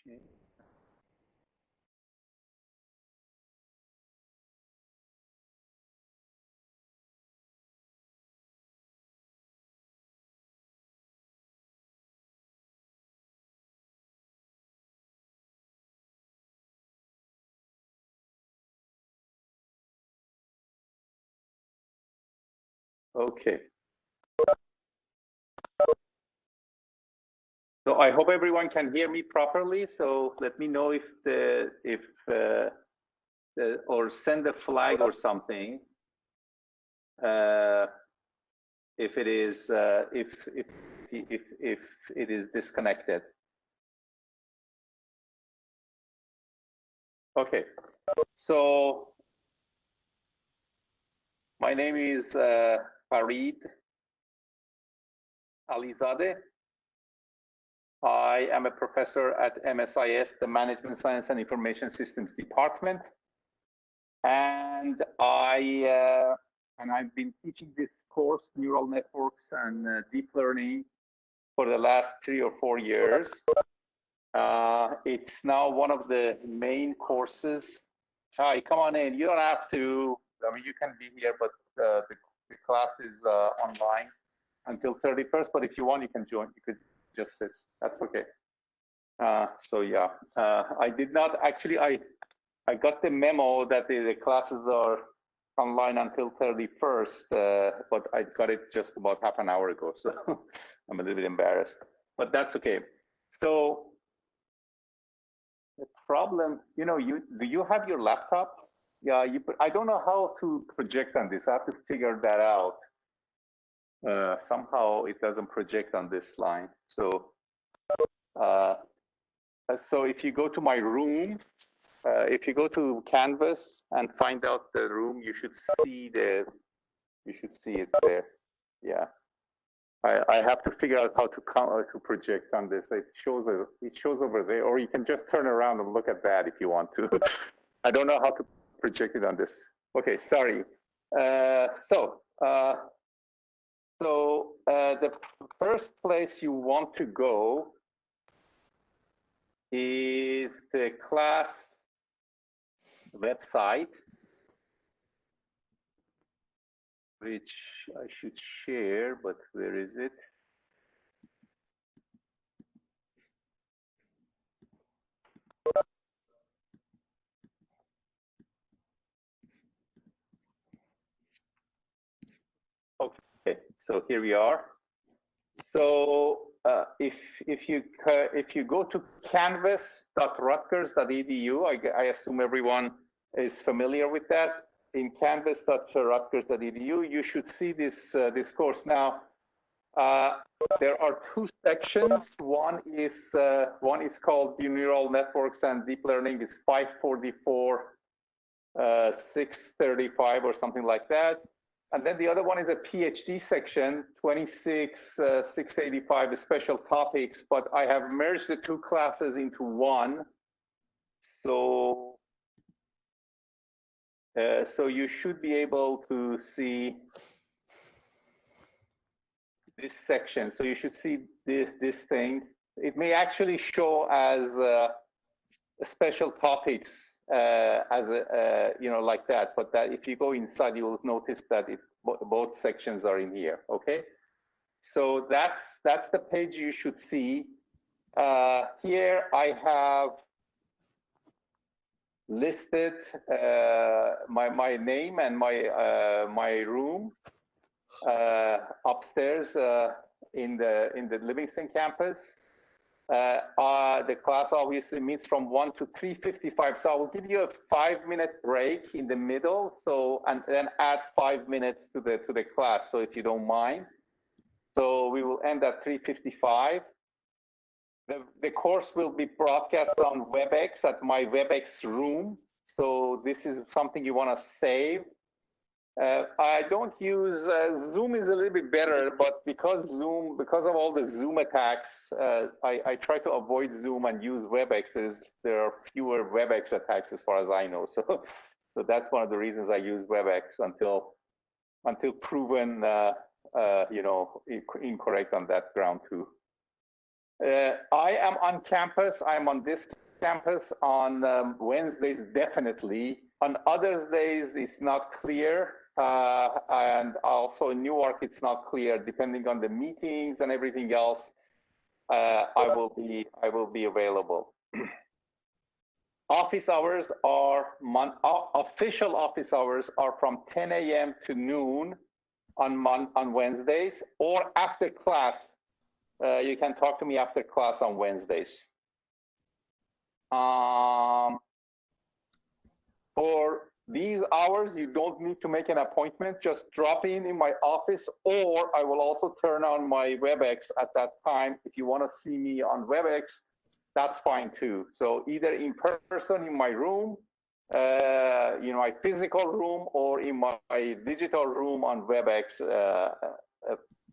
Okay. Okay. So I hope everyone can hear me properly. So let me know if or send a flag or something if it is if it is disconnected. Okay. So my name is Farid Alizadeh. I am a professor at MSIS, the Management Science and Information Systems Department, and I've been teaching this course, Neural Networks and Deep Learning, for the last 3 or 4 years. It's now one of the main courses. Hi, come on in. You don't have to. I mean, you can be here, but the class is online until 31st. But if you want, you can join. You could just sit. That's okay. So yeah, I did not actually. I got the memo that the classes are online until 31st, but I got it just about half an hour ago, so I'm a little bit embarrassed. But that's okay. So the problem, you know, do you have your laptop? Yeah, I don't know how to project on this. I have to figure that out. Somehow it doesn't project on this line. So if you go to my room, if you go to Canvas and find out the room, you should see it there. Yeah. I have to figure out how to project on this. It shows over there, or you can just turn around and look at that if you want to. I don't know how to project it on this. Okay, sorry. So the first place you want to go is the class website, which I should share, but where is it? Okay, so here we are. So if you go to canvas.rutgers.edu, I assume everyone is familiar with that. In canvas.rutgers.edu, you should see this course now. There are 2 sections. One is called Neural Networks and Deep Learning. It's 544, 635 or something like that. And then the other one is a PhD section, 26, 685 special topics, but I have merged the 2 classes into one. So you should be able to see this section. So you should see this thing. It may actually show as special topics as you know, like that. But that if you go inside, you will notice that both sections are in here. Okay. So that's the page you should see. Here I have listed my name and my room upstairs in the Livingston campus. The class obviously meets from 1 to 3:55. So I will give you a 5-minute break in the middle. So and then add 5 minutes to the class. So if you don't mind. So we will end at 3:55. The course will be broadcast on WebEx at my WebEx room. So this is something you want to save. I don't use Zoom is a little bit better, but because of all the Zoom attacks, I try to avoid Zoom and use WebEx. There are fewer WebEx attacks as far as I know. So that's one of the reasons I use WebEx until proven you know, incorrect on that ground too. I am on campus. I'm on this campus on Wednesdays, definitely. On other days, it's not clear. And also in Newark, it's not clear, depending on the meetings and everything else. I will be available. Office hours are official office hours are from 10 a.m. to noon on Wednesdays, or after class. You can talk to me after class on Wednesdays. For these hours, you don't need to make an appointment. Just drop in my office, or I will also turn on my WebEx at that time. If you want to see me on WebEx, that's fine too. So either in person in my room, my physical room, or in my digital room on WebEx.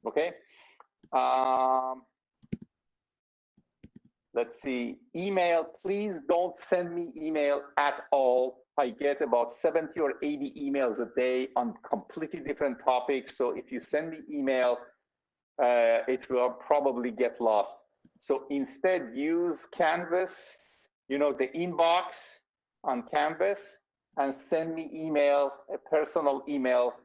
Okay. Let's see. Email. Please don't send me email at all. I get about 70 or 80 emails a day on completely different topics. So if you send me email, it will probably get lost. So instead, use Canvas, the inbox on Canvas, and send me email, a personal email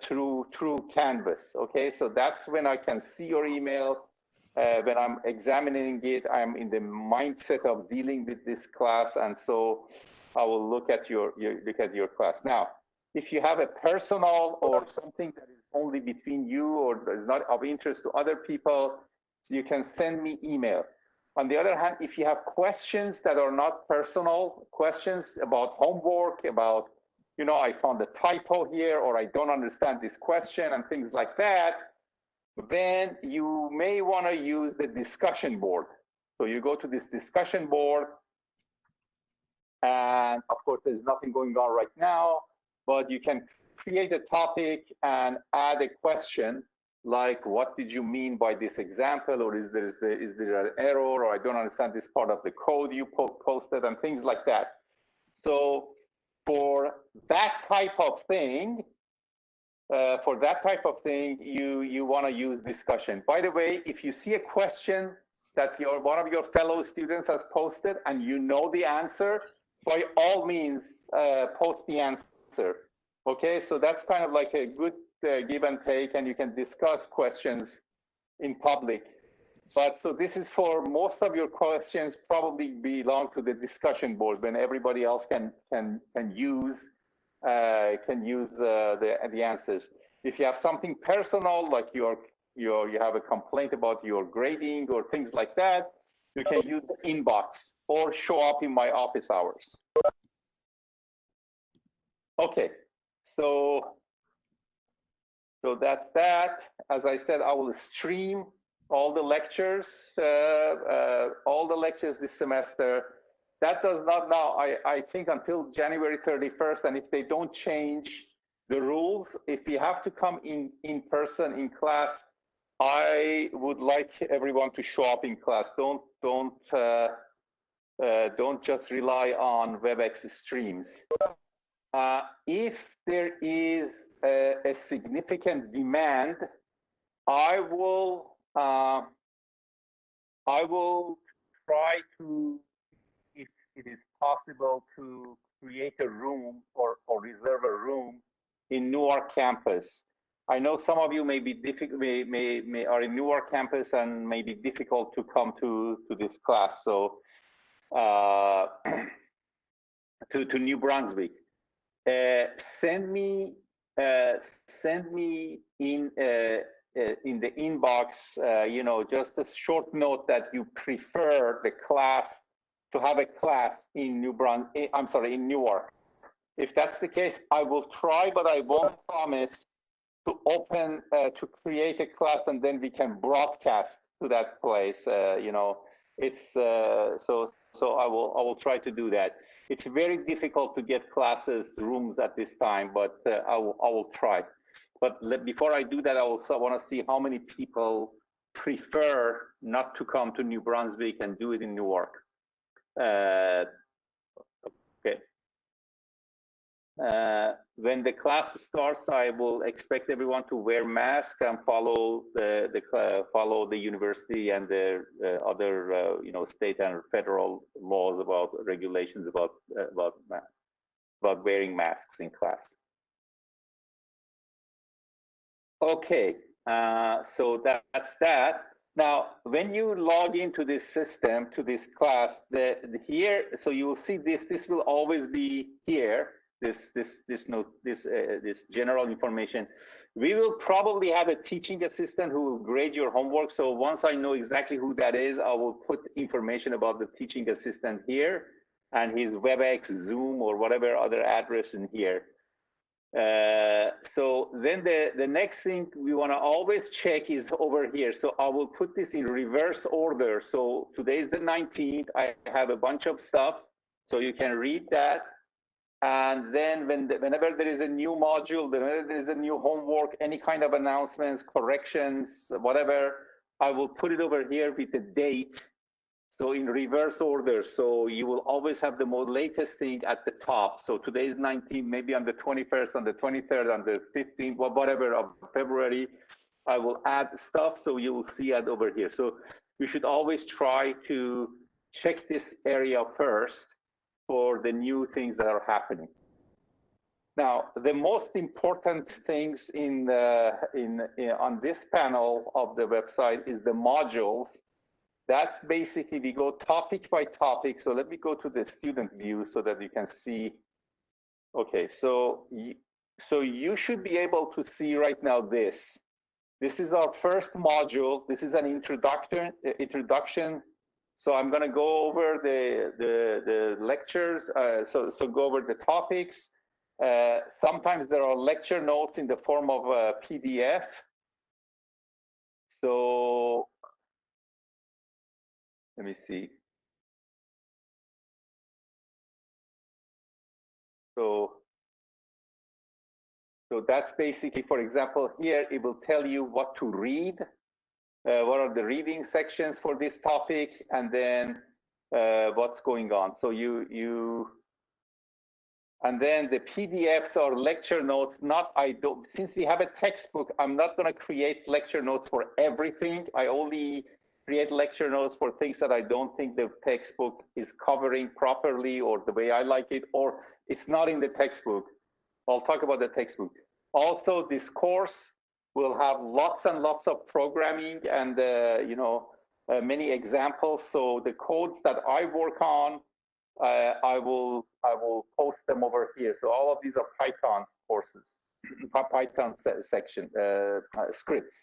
through Canvas. Okay, so that's when I can see your email. When I'm examining it, I'm in the mindset of dealing with this class, and so I will look at your class. Now, if you have a personal or something that is only between you or is not of interest to other people, so you can send me email. On the other hand, if you have questions that are not personal, questions about homework, about, I found a typo here, or I don't understand this question and things like that, then you may want to use the discussion board. So you go to this discussion board, and of course, there's nothing going on right now, but you can create a topic and add a question like, what did you mean by this example? Or is there an error? Or I don't understand this part of the code you posted, and things like that. So for that type of thing, you want to use discussion. By the way, if you see a question that one of your fellow students has posted and you know the answer, by all means, post the answer. Okay, so that's kind of like a good give and take, and you can discuss questions in public. But so this is for most of your questions probably belong to the discussion board when everybody else can use the answers. If you have something personal, like you have a complaint about your grading or things like that, you can use the inbox or show up in my office hours. Okay, so that's that. As I said, I will stream all the lectures this semester. That does not now, I think, until January 31st, and if they don't change the rules, if you have to come in person in class, I would like everyone to show up in class. Don't just rely on WebEx streams. If there is a significant demand, I will try to, if it is possible, to create a room or reserve a room in Newark campus. I know some of you may be are in Newark campus and may be difficult to come to this class. So to New Brunswick, send me in the inbox, just a short note that you prefer the class to have a class in in Newark. If that's the case, I will try, but I won't promise to open, to create a class and then we can broadcast to that place. It's so I will try to do that. It's very difficult to get classes rooms at this time, but I will try. But before I do that, I also want to see how many people prefer not to come to New Brunswick and do it in Newark. Okay. when the class starts, I will expect everyone to wear masks and follow the university and the other state and federal laws about regulations about wearing masks in class. Okay, so that's that. Now, when you log into this system, to this class, here, so you will see this. This will always be here. This general information. We will probably have a teaching assistant who will grade your homework. So once I know exactly who that is, I will put information about the teaching assistant here and his WebEx, Zoom, or whatever other address in here. So then the next thing we want to always check is over here. So I will put this in reverse order. So today is the 19th. I have a bunch of stuff, so you can read that. And then whenever there is a new module, whenever there is a new homework, any kind of announcements, corrections, whatever, I will put it over here with the date. So in reverse order, so you will always have the most latest thing at the top. So today is 19, maybe on the 21st, on the 23rd, on the 15th, whatever of February, I will add stuff, so you will see it over here. So you should always try to check this area first for the new things that are happening. Now, the most important things on this panel of the website is the modules. That's basically, we go topic by topic. So let me go to the student view so that you can see. Okay, so you should be able to see right now this. This is our first module. This is an introduction. So I'm going to go over the lectures. So go over the topics. Sometimes there are lecture notes in the form of a PDF. So let me see. So that's basically, for example, here it will tell you what to read, what are the reading sections for this topic, and then what's going on. So and then the PDFs or lecture notes. Since we have a textbook, I'm not going to create lecture notes for everything. I only create lecture notes for things that I don't think the textbook is covering properly or the way I like it, or it's not in the textbook. I'll talk about the textbook. Also, this course will have lots and lots of programming and many examples. So the codes that I work on, I will post them over here. So all of these are Python courses, Python section scripts.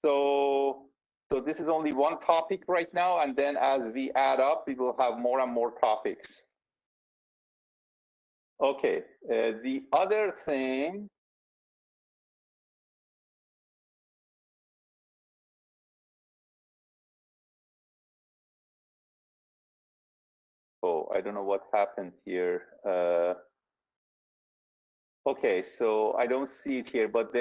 So this is only one topic right now, and then as we add up, we will have more and more topics. Okay, the other thing. Oh, I don't know what happened here. Okay, so I don't see it here, but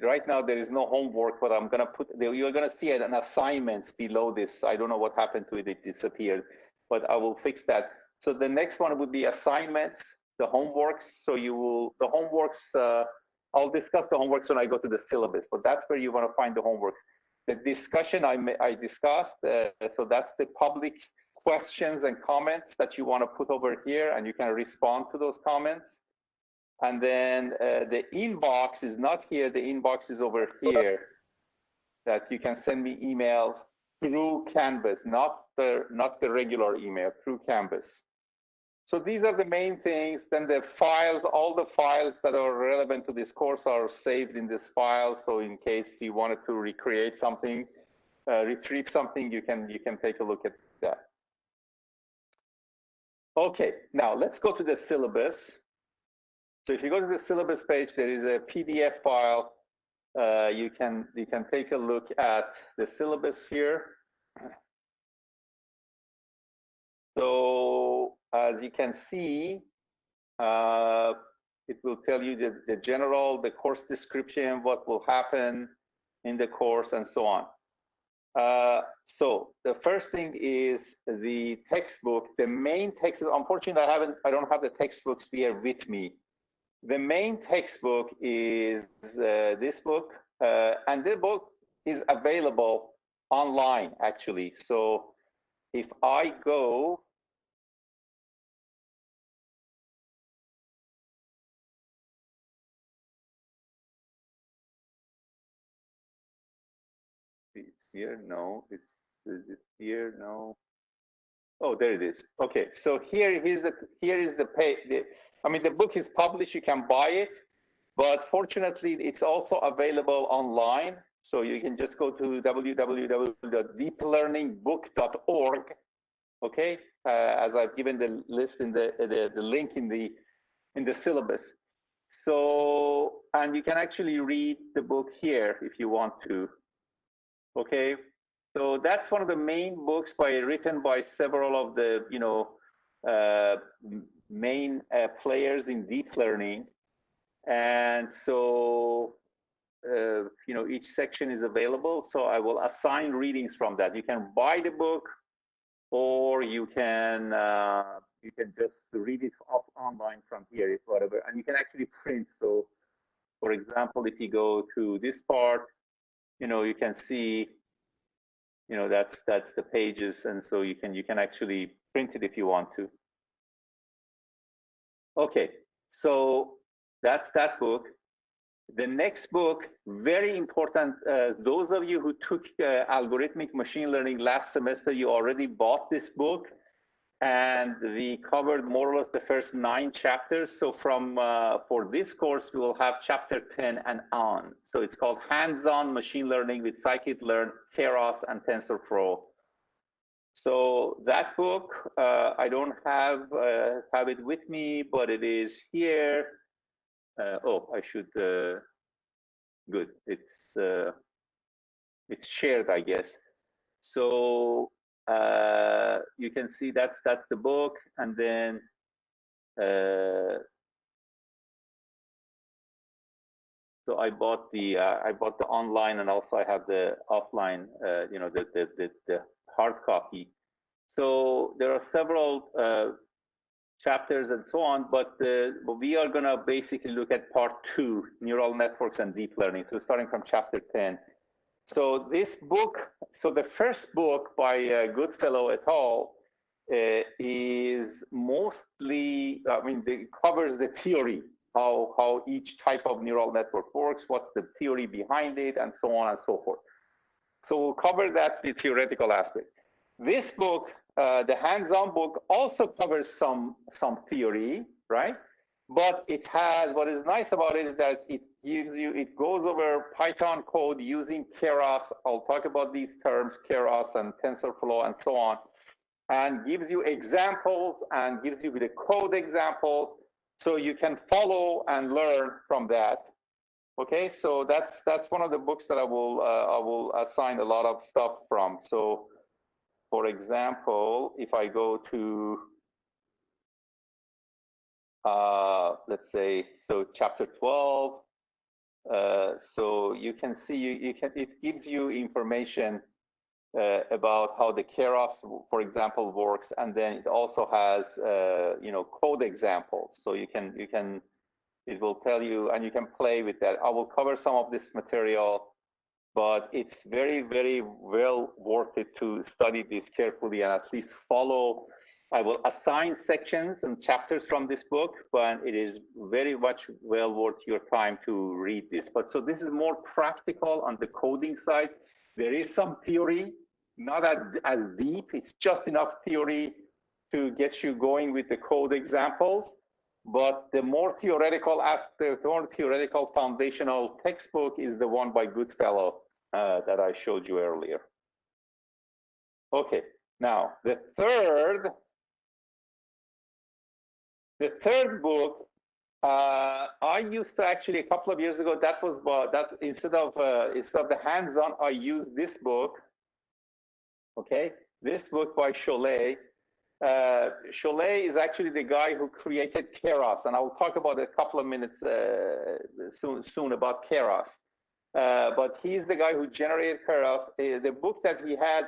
right now there is no homework, but I'm gonna you're gonna see an assignments below this. I don't know what happened to it, it disappeared, but I will fix that. So the next one would be assignments, the homeworks. So the homeworks, I'll discuss the homeworks when I go to the syllabus, but that's where you wanna find the homeworks. The discussion I discussed, so that's the public questions and comments that you wanna put over here, and you can respond to those comments. And then the inbox is not here. The inbox is over here, that you can send me email through Canvas, not the regular email, through Canvas. So these are the main things. Then the files, all the files that are relevant to this course are saved in this file. So in case you wanted to recreate something, retrieve something, you can take a look at that. Okay, now let's go to the syllabus. So if you go to the syllabus page, there is a PDF file. You can take a look at the syllabus here. So as you can see, it will tell you the general, the course description, what will happen in the course, and so on. So the first thing is the textbook. The main textbook, unfortunately, I don't have the textbooks here with me. The main textbook is this book, and this book is available online, actually. So if I go, it's here, no, is it here, no. Oh, there it is. Okay, so here is the page. I mean, the book is published. You can buy it, but fortunately, it's also available online. So you can just go to www.deeplearningbook.org. Okay, as I've given the list in the link in the syllabus. So, and you can actually read the book here if you want to. Okay, so that's one of the main books written by several of the main players in deep learning, and so each section is available. So I will assign readings from that. You can buy the book, or you can just read it off online from here, if whatever, and you can actually print. So, for example, if you go to this part, you can see, that's the pages, and so you can actually print it if you want to. Okay, so that's that book. The next book, very important. Those of you who took algorithmic machine learning last semester, you already bought this book, and we covered more or less the first 9 chapters. So for this course, we will have chapter 10 and on. So it's called Hands-on Machine Learning with Scikitlearn, Keras, and TensorFlow. So that book, I don't have it with me, but it is here. I should. Good. It's shared, I guess. So you can see that's the book, and then so I bought the online, and also I have the offline, the hard copy. So there are several chapters and so on, but we are going to basically look at part 2, neural networks and deep learning. So starting from chapter 10. So this book, so the first book by Goodfellow et al. Is mostly, it covers the theory, how each type of neural network works, what's the theory behind it, and so on and so forth. So we'll cover that, the theoretical aspect. This book, the hands-on book, also covers some theory, right? But it has, what is nice about it is that it goes over Python code using Keras. I'll talk about these terms, Keras and TensorFlow and so on, and gives you examples and gives you the code examples, so you can follow and learn from that. Okay, so that's one of the books that I will assign a lot of stuff from. So, for example, if I go to let's say, so chapter 12, so you can see it gives you information about how the Keras, for example, works, and then it also has code examples. So it will tell you, and you can play with that. I will cover some of this material, but it's very, very well worth it to study this carefully and at least follow. I will assign sections and chapters from this book, but it is very much well worth your time to read this. But so this is more practical on the coding side. There is some theory, not as deep. It's just enough theory to get you going with the code examples. But the more theoretical aspect, the more theoretical foundational textbook is the one by Goodfellow that I showed you earlier. Okay, now the third book, I used to actually, a couple of years ago, that was instead of the hands-on, I used this book. Okay, this book by Cholet. Cholet is actually the guy who created Keras, and I will talk about it a couple of minutes soon about Keras. but he's the guy who generated Keras. The book that he had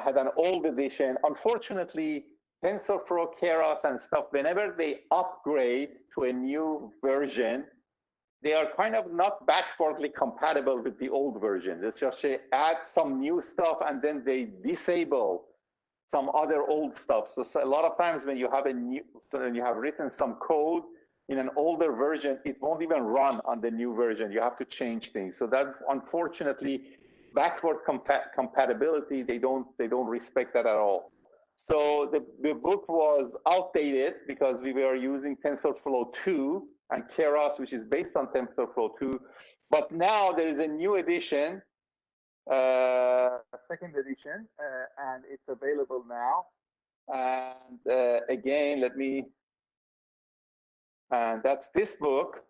had an old edition. Unfortunately, TensorFlow, Keras, and stuff, whenever they upgrade to a new version, they are kind of not backwardly compatible with the old version. It's just they add some new stuff and then they disable some other old stuff. So a lot of times when you have when you have written some code in an older version, it won't even run on the new version. You have to change things. So that, unfortunately, backward compatibility, they don't respect that at all. So the book was outdated because we were using TensorFlow 2 and Keras, which is based on TensorFlow 2. But now there is a new edition, second edition, and it's available now. And again, and that's this book.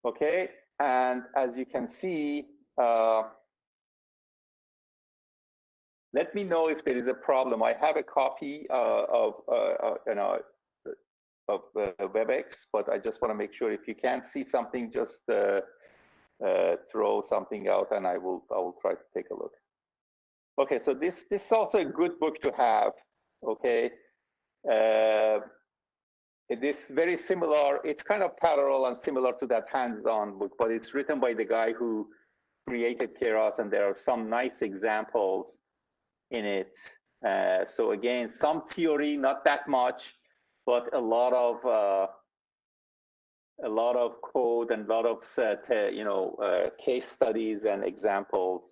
Okay, and as you can see, let me know if there is a problem. I have a copy of WebEx, but I just want to make sure if you can't see something, just throw something out, and I will try to take a look. Okay, so this is also a good book to have. Okay, it is very similar. It's kind of parallel and similar to that hands-on book, but it's written by the guy who created Keras, and there are some nice examples in it. So again, some theory, not that much, but a lot of code and a lot of case studies and examples,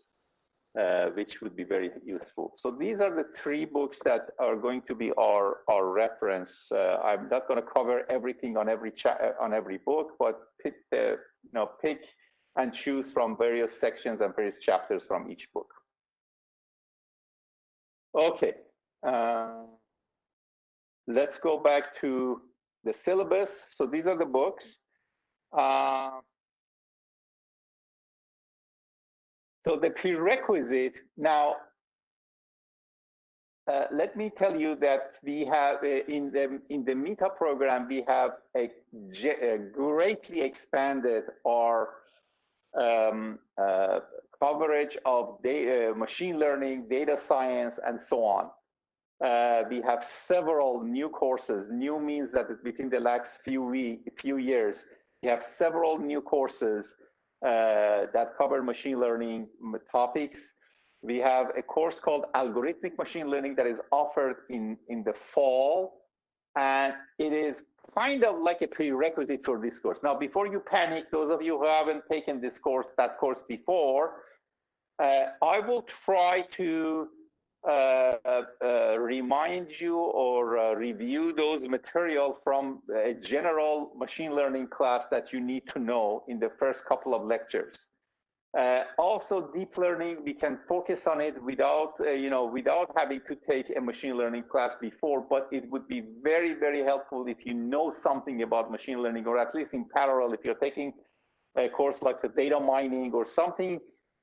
which would be very useful. So these are the 3 books that are going to be our reference. I'm not going to cover everything on every book, but pick and choose from various sections and various chapters from each book. Okay, let's go back to the syllabus. So these are the books. So the prerequisite, now, let me tell you that we have, in the Meta program, we have greatly expanded our coverage of machine learning, data science, and so on. We have several new courses. New means that within the last few years, we have several new courses that cover machine learning topics. We have a course called Algorithmic Machine Learning that is offered in the fall, and it is kind of like a prerequisite for this course. Now, before you panic, those of you who haven't taken that course before, I will try to remind you or review those material from a general machine learning class that you need to know in the first couple of lectures. Also, deep learning, we can focus on it without having to take a machine learning class before, but it would be very, very helpful if you know something about machine learning, or at least in parallel, if you're taking a course like the data mining or something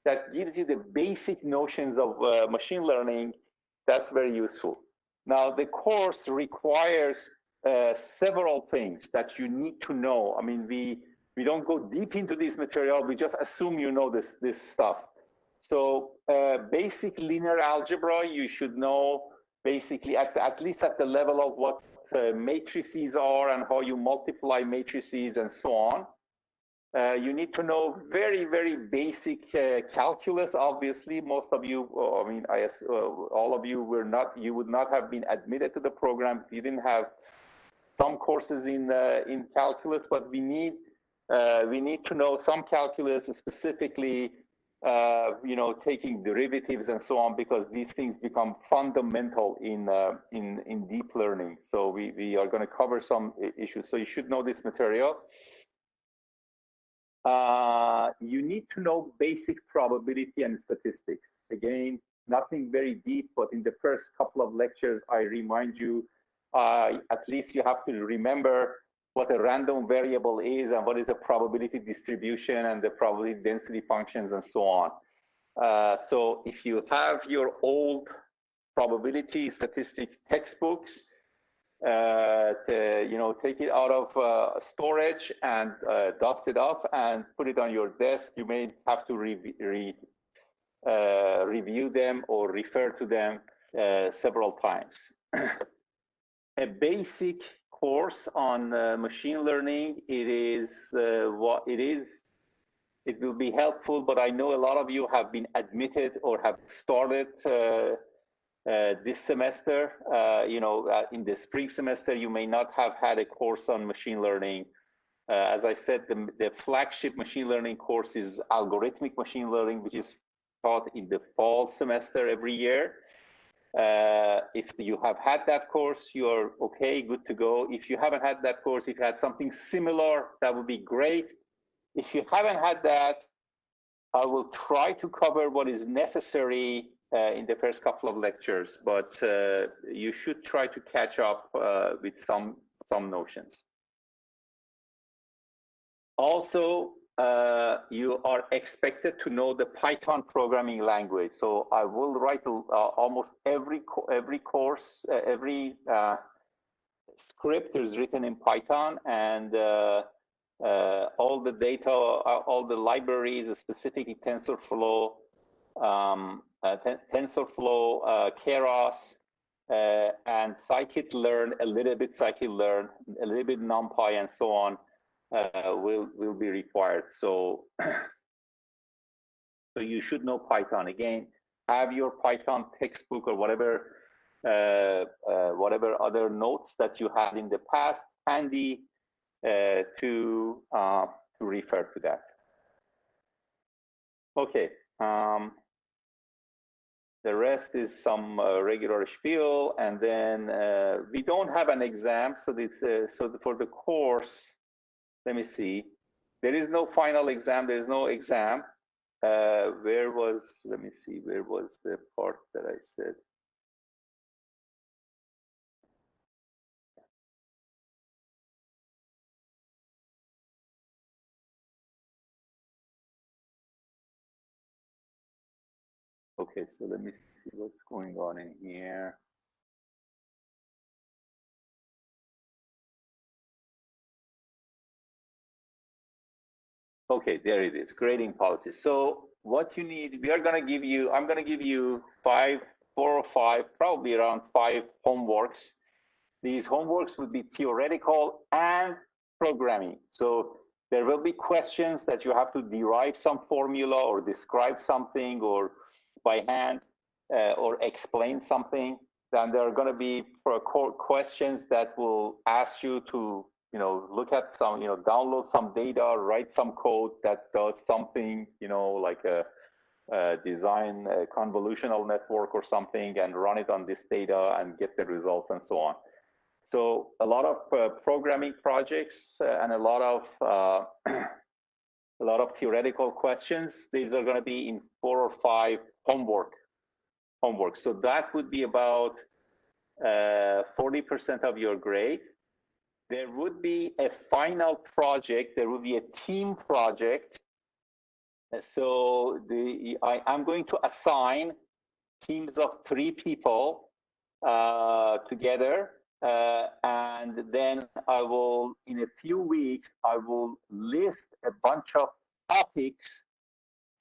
that gives you the basic notions of machine learning, that's very useful. Now, the course requires several things that you need to know. I mean, we don't go deep into this material. We just assume you know this stuff. So basic linear algebra, you should know basically at least at the level of what matrices are and how you multiply matrices and so on. You need to know very, very basic calculus. Obviously, most of you, I mean, all of you you would not have been admitted to the program if you didn't have some courses in calculus, but we need to know some calculus, specifically, taking derivatives and so on, because these things become fundamental in deep learning. So we are going to cover some issues. So you should know this material. You need to know basic probability and statistics. Again, nothing very deep, but in the first couple of lectures, I remind you, at least you have to remember what a random variable is and what is a probability distribution and the probability density functions and so on. So if you have your old probability statistic textbooks, take it out of storage and dust it off and put it on your desk. You may have to review them or refer to them several times. A basic course on machine learning, it is what it is. It will be helpful, but I know a lot of you have been admitted or have started this semester. In the spring semester, you may not have had a course on machine learning. As I said, the flagship machine learning course is algorithmic machine learning, which is taught in the fall semester every year. If you have had that course, you are okay, good to go. If you haven't had that course, if you had something similar, that would be great. If you haven't had that, I will try to cover what is necessary in the first couple of lectures, but you should try to catch up with some notions. Also, you are expected to know the Python programming language. So I will write almost every course, every script is written in Python, and all the data, all the libraries, specifically TensorFlow, Keras, and Scikitlearn, a little bit Scikitlearn, a little bit Numpy, and so on, will be required. So, so you should know Python. Again, have your Python textbook or whatever other notes that you had in the past handy to refer to that. Okay. The rest is some regular spiel, and then we don't have an exam. So this, for the course, let me see. There is no final exam. There is no exam. Let me see. Where was the part that I said? Okay, so let me see what's going on in here. Okay, there it is, grading policy. So what you need, I'm going to give you 4 or 5, probably around 5 homeworks. These homeworks would be theoretical and programming. So there will be questions that you have to derive some formula or describe something or by hand or explain something. Then there are going to be questions that will ask you to look at some, download some data, write some code that does something, like a design a convolutional network or something and run it on this data and get the results and so on. So a lot of programming projects and a lot of theoretical questions. These are going to be in 4 or 5 homework. So that would be about 40% of your grade. There would be a final project. There would be a team project. So I'm going to assign teams of 3 people together. And then I will, in a few weeks, I will list a bunch of topics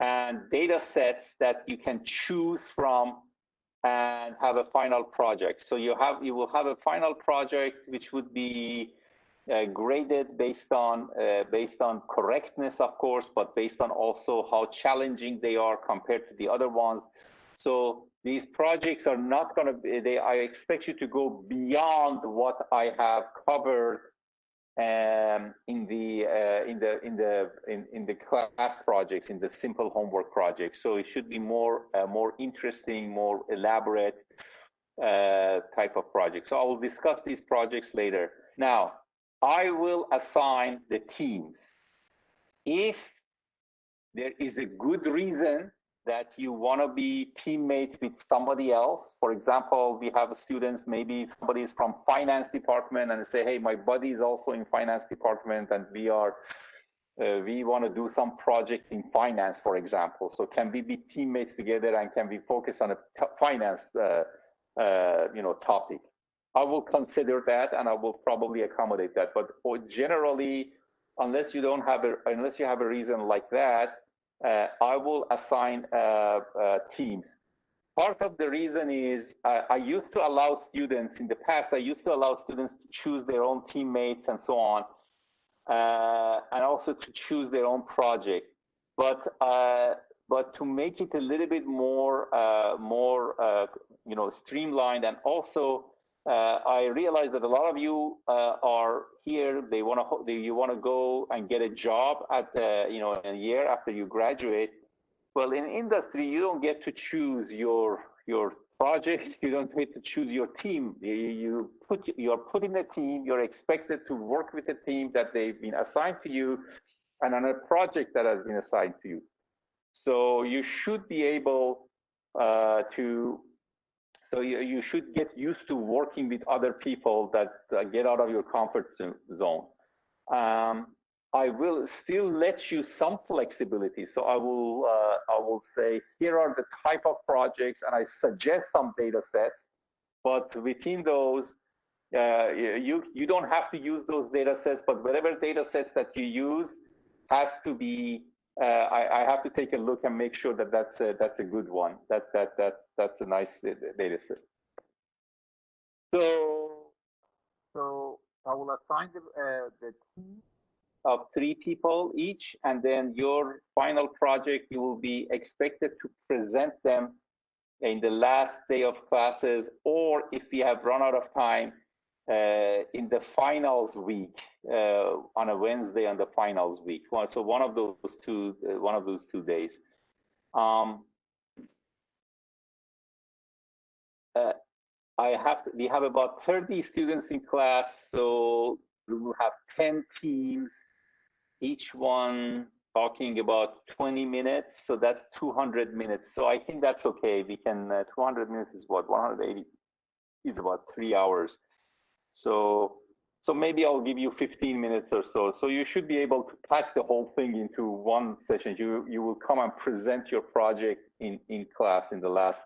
and data sets that you can choose from and have a final project. So you will have a final project which would be graded based on correctness, of course, but based on also how challenging they are compared to the other ones. So these projects are not going to be, I expect you to go beyond what I have covered in the class projects, in the simple homework projects. So it should be more interesting, more elaborate type of project. So I will discuss these projects later. Now, I will assign the teams. If there is a good reason that you want to be teammates with somebody else, for example, we have students, maybe somebody is from finance department and say, hey, my buddy is also in finance department and we want to do some project in finance, for example. So can we be teammates together and can we focus on a finance topic? I will consider that, and I will probably accommodate that. But generally, unless you have a reason like that, I will assign teams. Part of the reason is I used to allow students in the past. I used to allow students to choose their own teammates and so on, and also to choose their own project. But to make it a little bit more streamlined, and also I realize that a lot of you are here. You want to go and get a job at a year after you graduate. Well, in industry, you don't get to choose your project. You don't get to choose your team. You are put in a team. You're expected to work with a team that they've been assigned to you, and on a project that has been assigned to you. So you should be able to. So you should get used to working with other people that get out of your comfort zone. I will still let you some flexibility. So I will say, here are the type of projects, and I suggest some data sets. But within those, you don't have to use those data sets. But whatever data sets that you use has to be. I have to take a look and make sure that that's a good one. That's a nice data set. So I will assign the team of 3 people each, and then your final project, you will be expected to present them in the last day of classes, or if we have run out of time, in the finals week, on a Wednesday on the finals week. So one of those 2 days. We have about 30 students in class, so we will have 10 teams, each one talking about 20 minutes, so that's 200 minutes. So I think that's okay. We can, 200 minutes is what, 180 is about 3 hours. So maybe I'll give you 15 minutes or so. So you should be able to pack the whole thing into one session. You will come and present your project in class in the last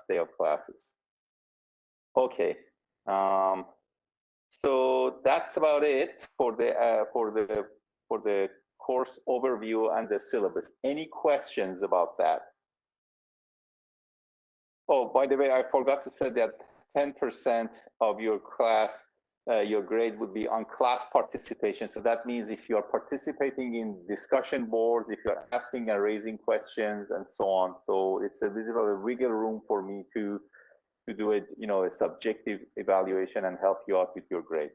day of classes. Okay. So that's about it for the course overview and the syllabus. Any questions about that? Oh, by the way, I forgot to say that 10% of your class, your grade would be on class participation. So that means if you're participating in discussion boards, if you're asking and raising questions and so on. So it's a little bit of a wiggle room for me to do it, a subjective evaluation and help you out with your grade.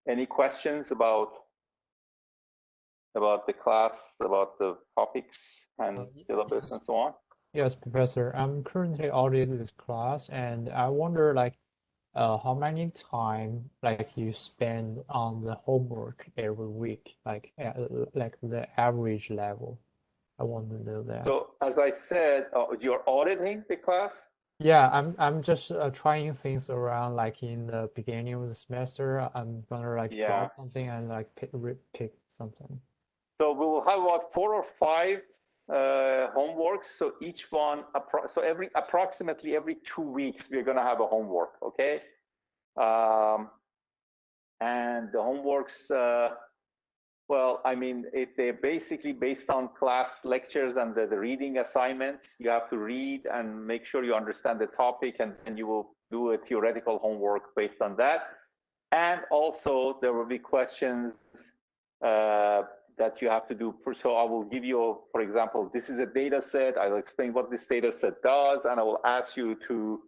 Any questions about the class, about the topics and syllabus and so on? Yes, Professor. I'm currently auditing this class, and I wonder, how many time you spend on the homework every week, like the average level. I want to know that. So as I said, you're auditing the class? Yeah, I'm just trying things around, in the beginning of the semester. I'm gonna drop something and pick something. So we will have about 4 or 5 homeworks. So each one, so approximately every 2 weeks, we're gonna have a homework. Okay, and the homeworks. Well, I mean, they're basically based on class lectures and the reading assignments. You have to read and make sure you understand the topic, and you will do a theoretical homework based on that. And also, there will be questions that you have to do. So I will give you, for example, this is a data set. I'll explain what this data set does, and I will ask you to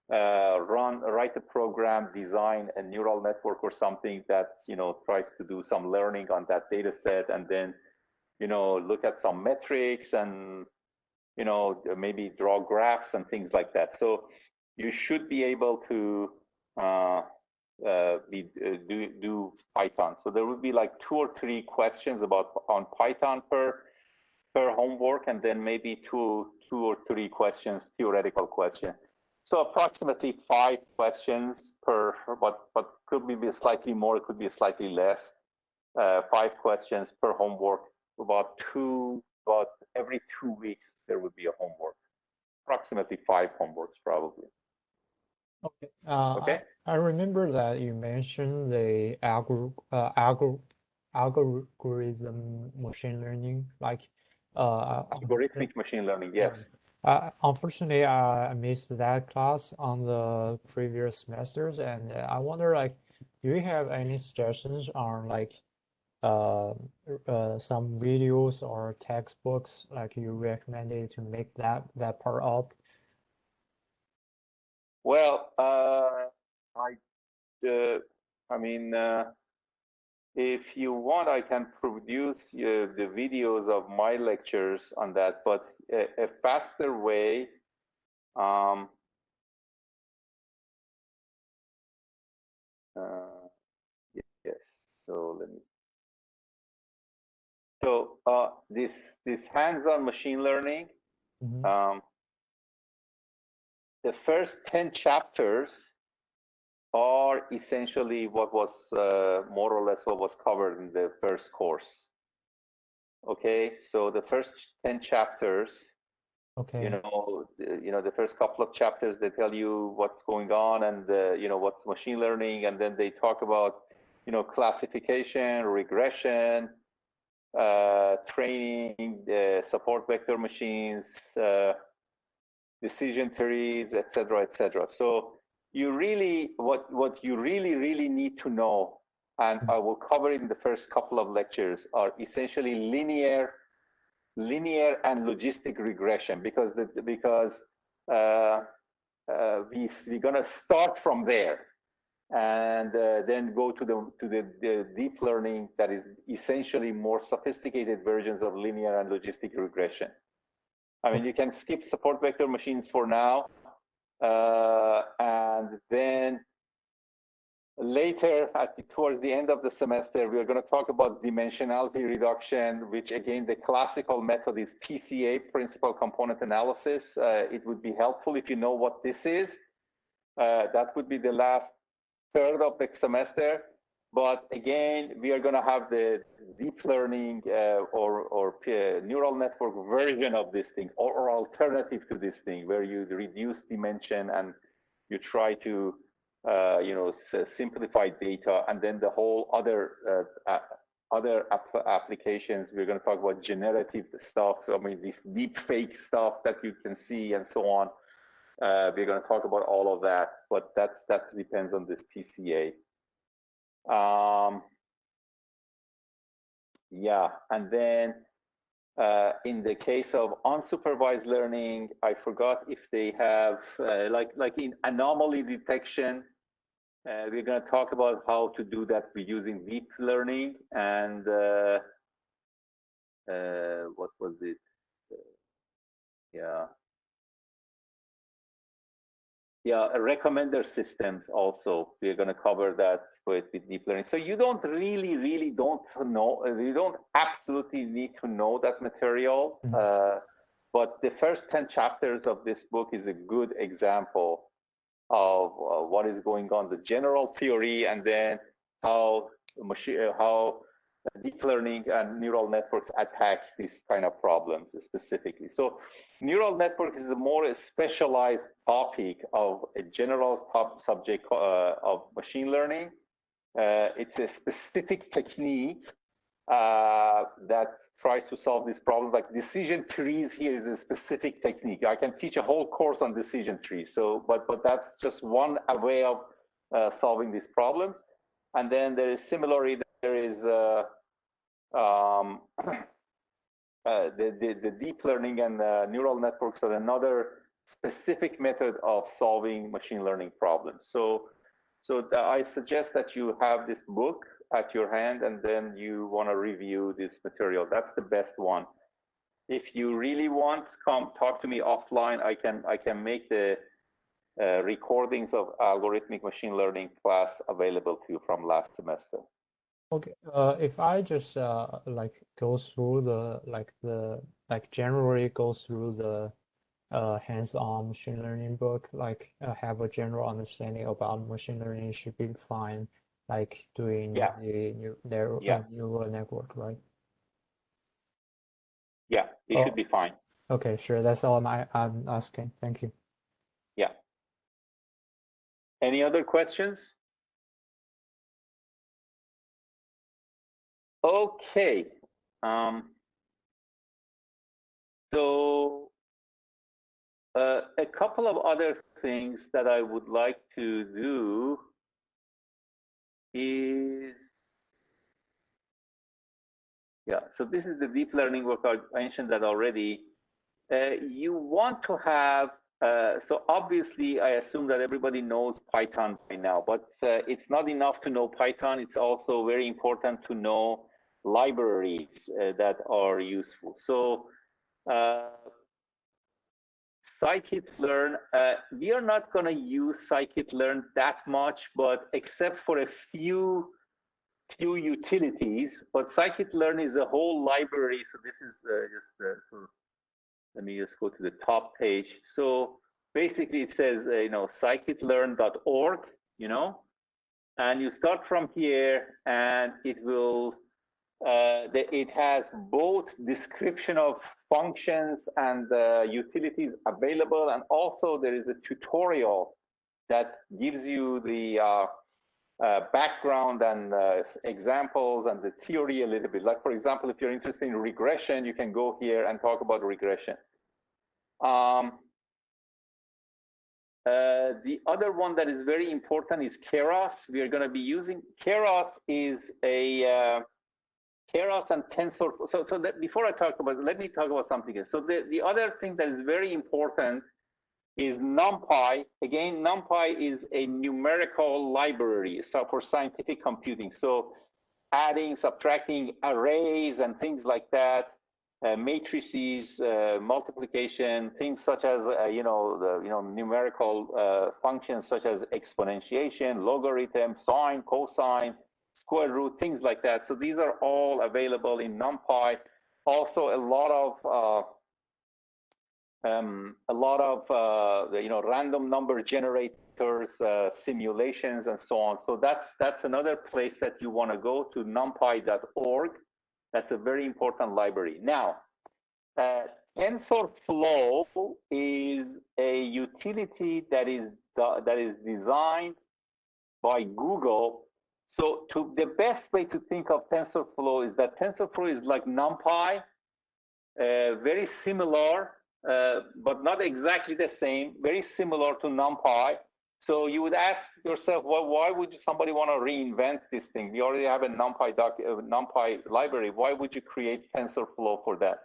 write a program, design a neural network or something that tries to do some learning on that data set, and then look at some metrics and maybe draw graphs and things like that. So you should be able to do Python. So there will be like 2 or 3 questions on Python per homework, and then maybe two or 3 questions, theoretical questions. So approximately 5 questions per, but could be slightly more, it could be slightly less. 5 questions per homework. About every 2 weeks there would be a homework. Approximately 5 homeworks probably. Okay. Okay. I remember that you mentioned the algorithm machine learning, like Algorithmic machine learning, yeah. yes. Unfortunately, I missed that class on the previous semesters, and I wonder, like, do you have any suggestions on like uh, some videos or textbooks like you recommended to make that part up? Well, uh, I mean, if you want, I can produce the videos of my lectures on that, but a faster way, um, uh, yes. So let me. So this hands-on machine learning, Hmm. um, the first 10 chapters are essentially what was more or less what was covered in the first course. Okay, so the first 10 chapters, Okay. the first couple of chapters, they tell you what's going on and, what's machine learning. And then they talk about, classification, regression, training, support vector machines, decision trees, etc., etc. So what you really need to know, and I will cover it in the first couple of lectures, are essentially linear and logistic regression, because uh, we're gonna start from there and then go to the deep learning that is essentially more sophisticated versions of linear and logistic regression. I mean, Okay. you can skip support vector machines for now, and then later, towards the end of the semester, we are going to talk about dimensionality reduction, which again, the classical method is PCA, principal component analysis. It would be helpful if you know what this is. That would be the last third of the semester. But again, we are going to have the deep learning or neural network version of this thing, or alternative to this thing, where you reduce dimension and you try to simplify data, and then the whole other applications. We're going to talk about generative stuff. I mean, this deep fake stuff that you can see and so on. We're going to talk about all of that, but that depends on this PCA. Yeah, and then in the case of unsupervised learning, I forgot if they have like in anomaly detection. We're going to talk about how to do that using deep learning, and what was it? Yeah, yeah, recommender systems also. We're going to cover that with deep learning. So you don't really don't know, you don't absolutely need to know that material. Mhm. But the first 10 chapters of this book is a good example of what is going on, the general theory, and then how how deep learning and neural networks attack these kind of problems specifically. So neural networks is a more specialized topic of a general top subject of machine learning. It's a specific technique that tries to solve these problems. Like decision trees here is a specific technique. I can teach a whole course on decision trees. So, but that's just one way of solving these problems. And then there is similarly there is um, the deep learning and neural networks are another specific method of solving machine learning problems. So I suggest that you have this book at your hand and then you want to review this material. That's the best one. If you really want, come talk to me offline. I can make the recordings of algorithmic machine learning class available to you from last semester. Okay. If I just like go through generally go through the hands-on machine learning book, like have a general understanding about machine learning should be fine, like doing Yeah, the yeah, neural network, right? yeah. It should Oh, be fine. okay, sure. That's all I'm asking. Thank you. Yeah. Any other questions? Okay. So a couple of other things that I would like to do is, yeah, so this is the deep learning work. I mentioned that already. You want to have, so obviously I assume that everybody knows Python by now, but it's not enough to know Python. It's also very important to know libraries that are useful. So Scikitlearn, we are not going to use Scikitlearn that much, but except for a few utilities. But Scikitlearn is a whole library. So this is let me just go to the top page. So basically, it says scikitlearn.org, and you start from here, and it will. It has both description of functions and utilities available, and also there is a tutorial that gives you the background and examples and the theory a little bit. Like, for example, if you're interested in regression, you can go here and talk about regression. The other one that is very important is Keras. We are going to be using Keras is a Keras and Tensor. So that before I talk about it, let me talk about something else. So the other thing that is very important is Numpy. Again, Numpy is a numerical library for scientific computing. So adding, subtracting arrays and things like that, matrices, multiplication, things such as numerical functions such as exponentiation, logarithm, sine, cosine, square root, things like that. So these are all available in Numpy. Also, a lot of random number generators, simulations, and so on. So that's another place that you want to go to, numpy.org. That's a very important library. Now, TensorFlow is a utility that is designed by Google. So the best way to think of TensorFlow is that TensorFlow is like NumPy, very similar, but not exactly the same, very similar to NumPy. So you would ask yourself, well, why would somebody want to reinvent this thing? We already have a NumPy library. Why would you create TensorFlow for that?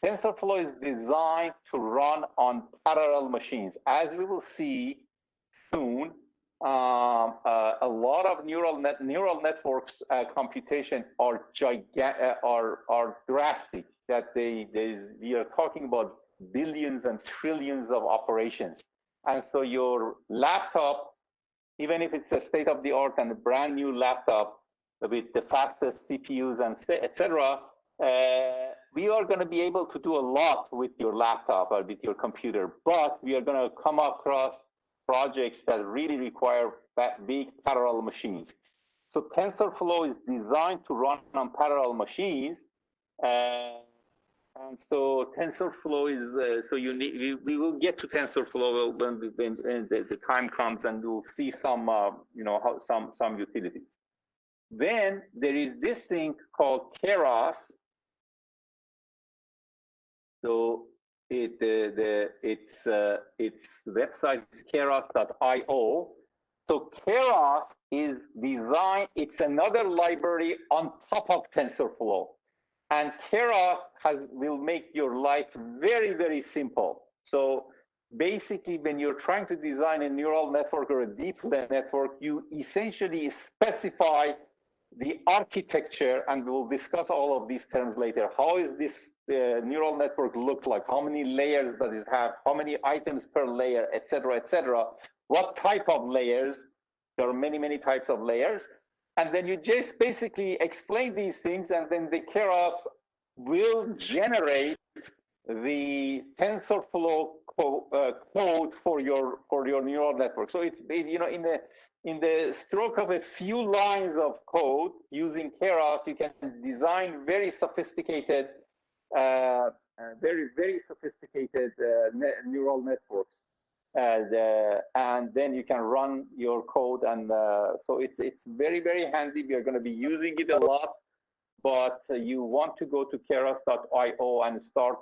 TensorFlow is designed to run on parallel machines. As we will see soon, a lot of neural networks computation are drastic. That we are talking about billions and trillions of operations, and so your laptop, even if it's a state of the art and a brand new laptop with the fastest CPUs and etc., we are going to be able to do a lot with your laptop or with your computer, but we are going to come across projects that really require big parallel machines. So TensorFlow is designed to run on parallel machines, and so TensorFlow is so you need. We will get to TensorFlow when the time comes, and we'll see some some utilities. Then there is this thing called Keras. So its website is keras.io. So Keras is designed, it's another library on top of TensorFlow. And Keras will make your life very, very simple. So basically, when you're trying to design a neural network or a deep network, you essentially specify the architecture, and we'll discuss all of these terms later. How is this neural network look like? How many layers does it have? How many items per layer, et cetera, et cetera? What type of layers? There are many, many types of layers. And then you just basically explain these things, and then the Keras will generate the TensorFlow code for your neural network. So it's in the stroke of a few lines of code using Keras, you can design very sophisticated, very, very sophisticated neural networks. and then you can run your code. And so it's very, very handy. We are going to be using it a lot, but you want to go to keras.io and start,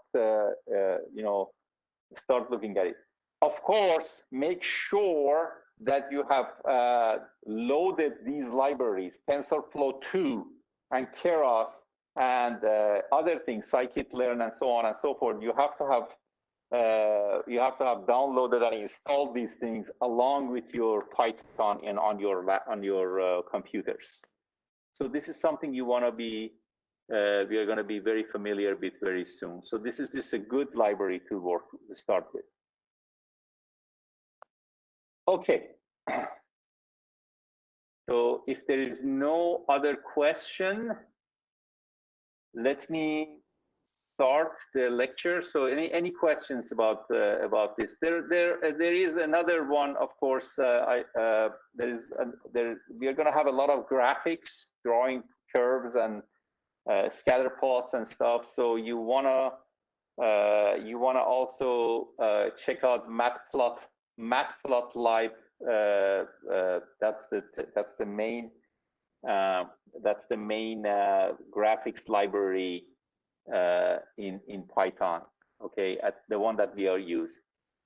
start looking at it. Of course, make sure that you have loaded these libraries, TensorFlow 2 and Keras and other things, Scikitlearn and so on and so forth. You have to have downloaded and installed these things along with your Python and on your computers. So this is something you want to be. We are going to be very familiar with very soon. So this is just a good library to start with. Okay. So if there is no other question, let me start the lecture. So any questions about this? There is another one, of course. We are going to have a lot of graphics, drawing curves and scatter plots and stuff. So you wanna also check out Matplotlib. That's the main graphics library in Python. Okay, at the one that we are using.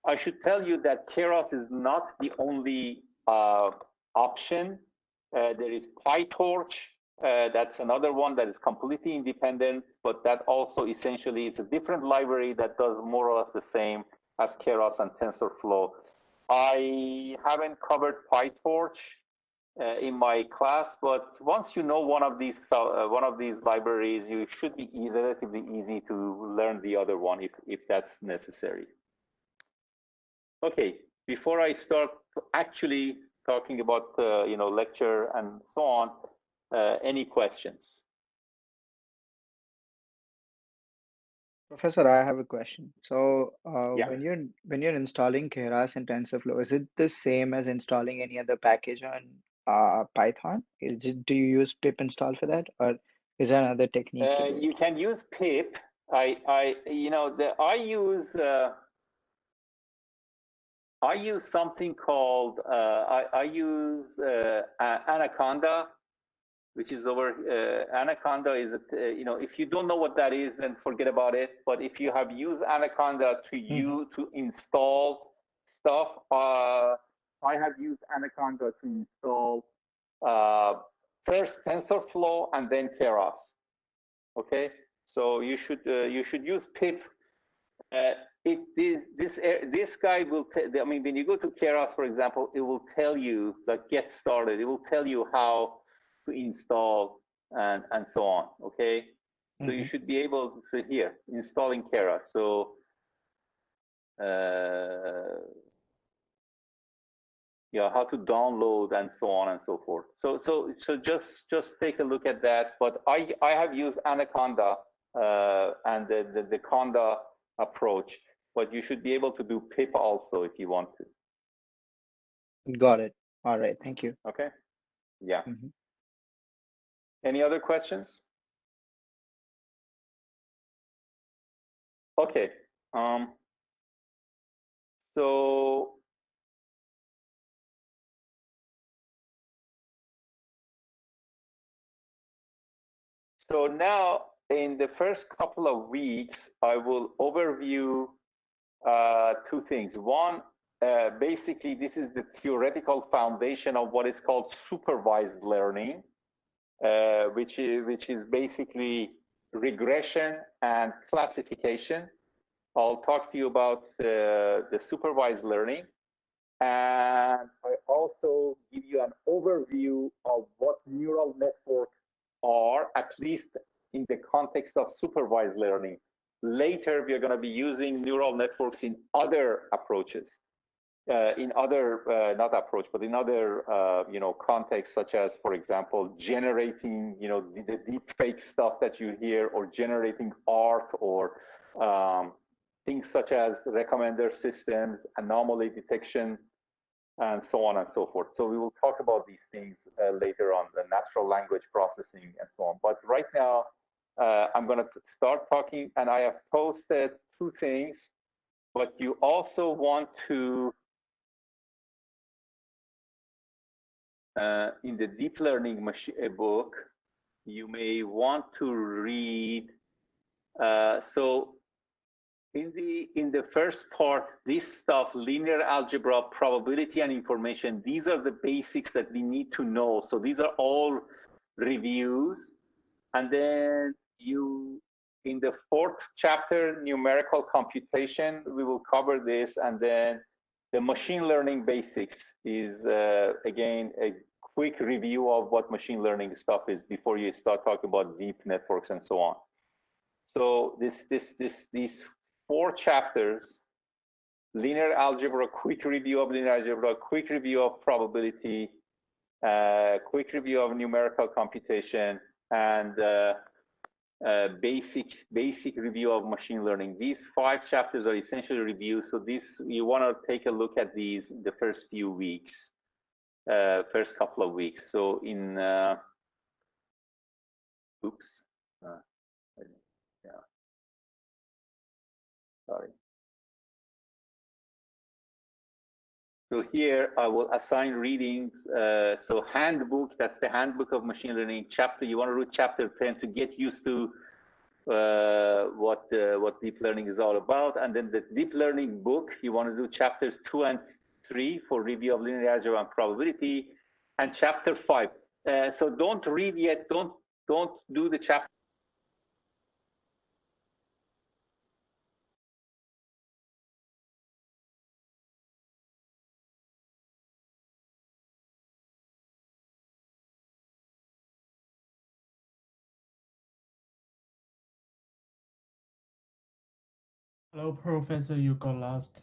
I should tell you that Keras is not the only option. There is PyTorch. That's another one that is completely independent, but that also essentially is a different library that does more or less the same as Keras and TensorFlow. I haven't covered PyTorch in my class, but once you know one of these libraries, you should be relatively easy to learn the other one if that's necessary. Okay, before I start actually talking about lecture and so on, any questions? Professor, I have a question. So Yeah. when you're installing Keras and TensorFlow, is it the same as installing any other package on Python? Do you use pip install for that, or is there another technique to do it? You can use pip. I use something called I use Anaconda, which is over. Anaconda is if you don't know what that is, then forget about it. But if you have used Anaconda to install stuff, I have used Anaconda to install first TensorFlow and then Keras. Okay, so you should use pip. This guy will. I mean, when you go to Keras, for example, it will tell you like get started. It will tell you how to install and so on. Okay, so you should be able to here installing Keras. So yeah, how to download and so on and so forth. So just take a look at that. But I have used Anaconda and the Conda approach, but you should be able to do pip also if you want to. Got it. All right. Thank you. Okay. Yeah. Any other questions? Okay. So now in the first couple of weeks, I will overview two things. One, basically, this is the theoretical foundation of what is called supervised learning, which is basically regression and classification. I'll talk to you about the supervised learning. And I also give you an overview of what neural networks are, at least in the context of supervised learning. Later, we are going to be using neural networks in other approaches, in other, not approach, but in other, contexts, such as, for example, generating, the deep fake stuff that you hear, or generating art, or things such as recommender systems, anomaly detection, and so on and so forth. So we will talk about these things later on, the natural language processing and so on. But right now, I'm going to start talking, and I have posted two things, but you also want to in the deep learning book, you may want to read. So in the first part, this stuff, linear algebra, probability, and information, these are the basics that we need to know. So these are all reviews. And then in the fourth chapter, numerical computation, we will cover this. And then the machine learning basics is, again, a quick review of what machine learning stuff is before you start talking about deep networks and so on. So these 4 chapters, linear algebra, quick review of linear algebra, quick review of probability, quick review of numerical computation, and basic review of machine learning. These 5 chapters are essentially reviews. So you want to take a look at these in the first few weeks, first couple of weeks. So in oops, yeah, sorry. So here I will assign readings. So handbook, that's the handbook of machine learning chapter. You want to read chapter 10 to get used to what deep learning is all about. And then the deep learning book, you want to do chapters 2 and 3 for review of linear algebra and probability, and chapter 5. So don't read yet. Don't do the chapter. Hello, Professor, you got lost.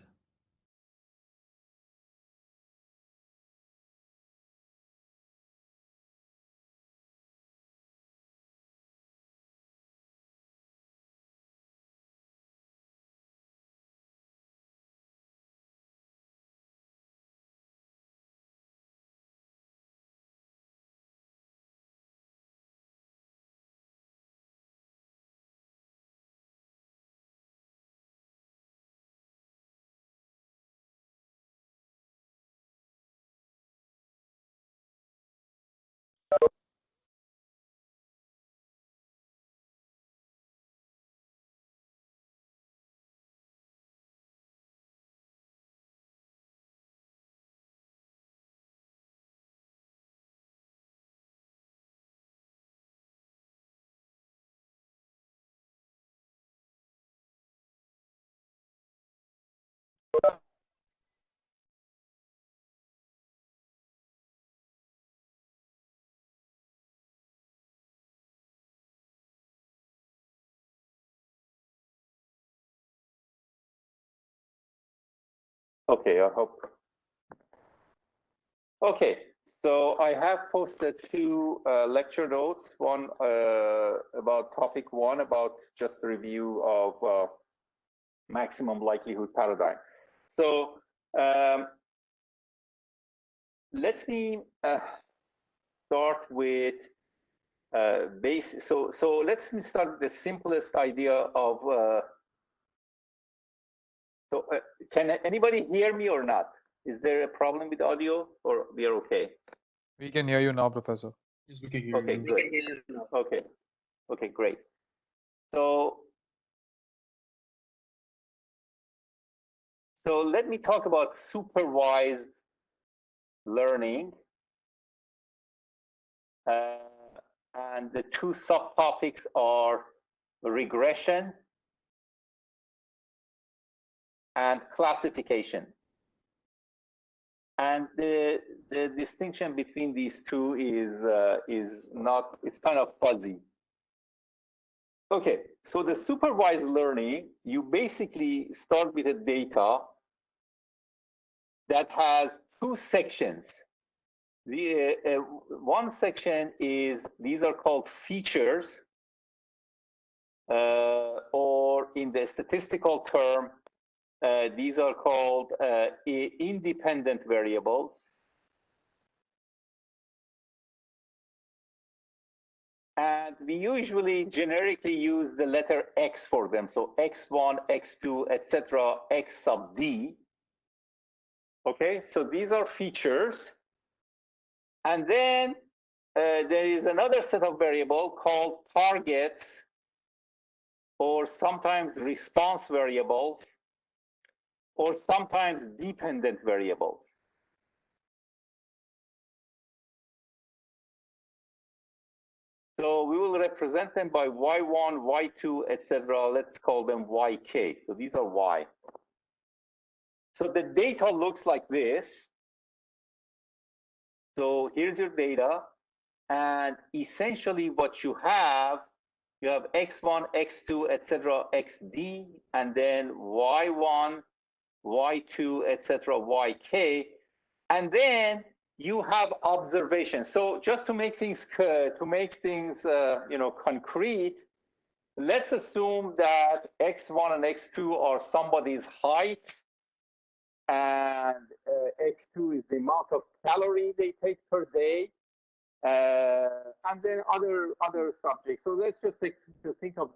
Okay, I hope. Okay, so I have posted 2 lecture notes, one about topic 1, about just a review of maximum likelihood paradigm. So let me start with basic. So let's start with the simplest idea of. Can anybody hear me or not? Is there a problem with audio, or we are okay? We can hear you now, Professor. Yes, we can hear Okay, you. great. Okay, great. So let me talk about supervised learning, and the 2 subtopics are regression and classification. And the distinction between these 2 is not, it's kind of fuzzy. Okay, so the supervised learning, you basically start with a data that has 2 sections. The one section is, these are called features, or in the statistical term, these are called independent variables. And we usually generically use the letter X for them. So X1, X2, etc., X sub D. Okay, so these are features. And then there is another set of variable called targets, or sometimes response variables, or sometimes dependent variables. So we will represent them by y1, y2, etc. Let's call them yk. So these are y. So the data looks like this. So here's your data. And essentially what you have x1, x2, etc., xd, and then y1, y2, etc., yk. And then you have observations. So just to make things concrete, let's assume that x1 and x2 are somebody's height, and x2 is the amount of calorie they take per day, and then other subjects. So let's just think of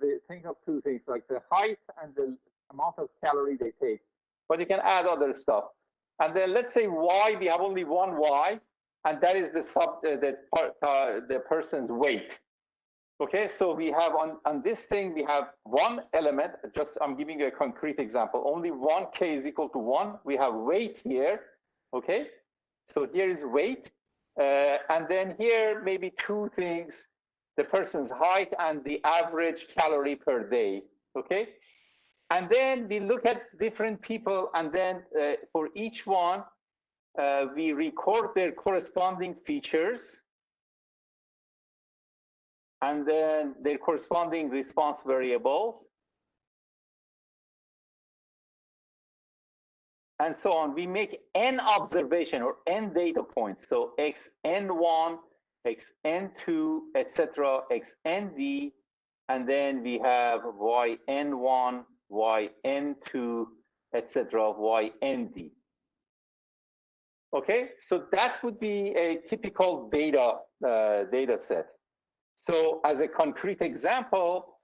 two things, like the height and the amount of calorie they take. But you can add other stuff. And then let's say y, we have only one y, and that is the person's weight. Okay, so we have on this thing, we have one element. Just I'm giving you a concrete example. Only one k is equal to 1. We have weight here. Okay, so here is weight. And then here, maybe two things: the person's height and the average calorie per day. Okay, and then we look at different people, and then for each one, we record their corresponding features, and then their corresponding response variables, and so on. We make n observation or n data points. So xn1, xn2, etc., xnd, and then we have yn1, yn2, etc., ynd. Okay, so that would be a typical data set. So as a concrete example,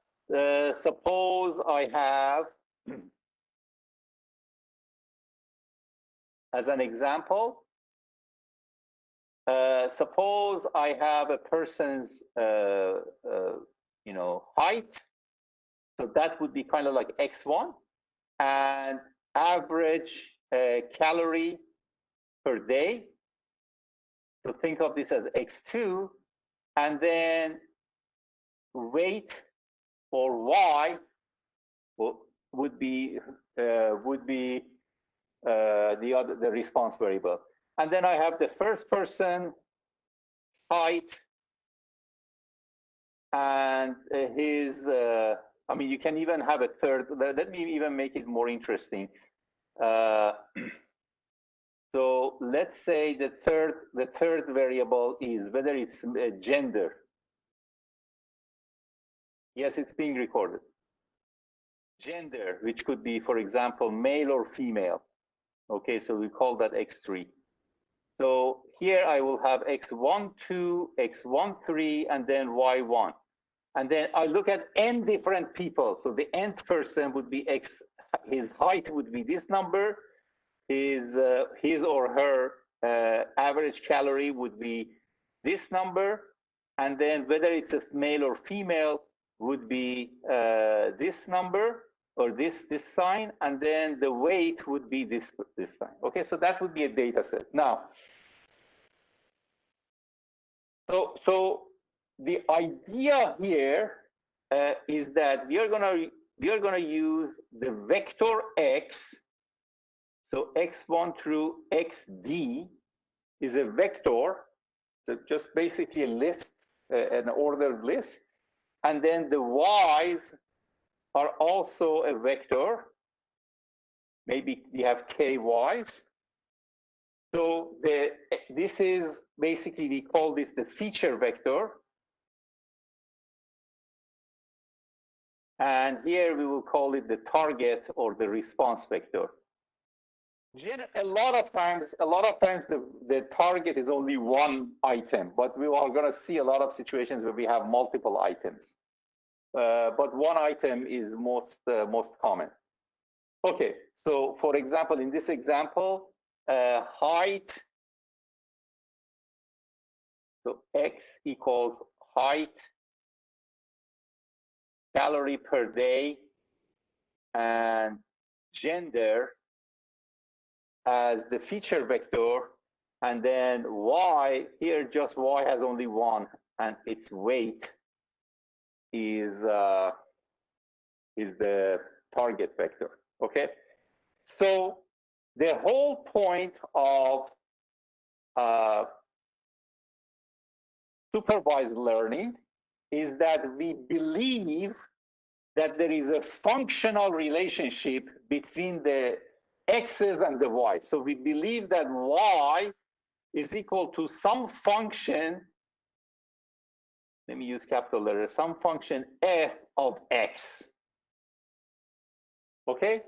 suppose I have, as an example, suppose I have a person's, height. So that would be kind of like x1, and average calorie per day. So think of this as x2, and then weight, or y, would be the response variable. And then I have the first person height, and his. You can even have a third. Let me even make it more interesting. So let's say the third variable is whether it's gender. Yes, it's being recorded. Gender, which could be, for example, male or female. Okay, so we call that x3. So here I will have x12, x13, and then y1. And then I look at n different people. So the nth person would be his height would be this number. His or her average calorie would be this number. And then whether it's a male or female would be this number, or this sign, and then the weight would be this sign. Okay, so that would be a data set. Now, so the idea here is that we are gonna use the vector x. So x1 through xd is a vector, so just basically a list, an ordered list, and then the y's are also a vector. Maybe we have k y's. So this is basically, we call this the feature vector. And here we will call it the target or the response vector. A lot of times the target is only one item, but we are going to see a lot of situations where we have multiple items. But one item is most common. Okay, so for example, in this example, height So X equals height, calorie per day, and gender as the feature vector, and then Y, here just Y has only one, and its weight is the target vector, okay? So the whole point of supervised learning is that we believe that there is a functional relationship between the x's and the y. So we believe that y is equal to some function, let me use capital letters, some function f of x. Okay?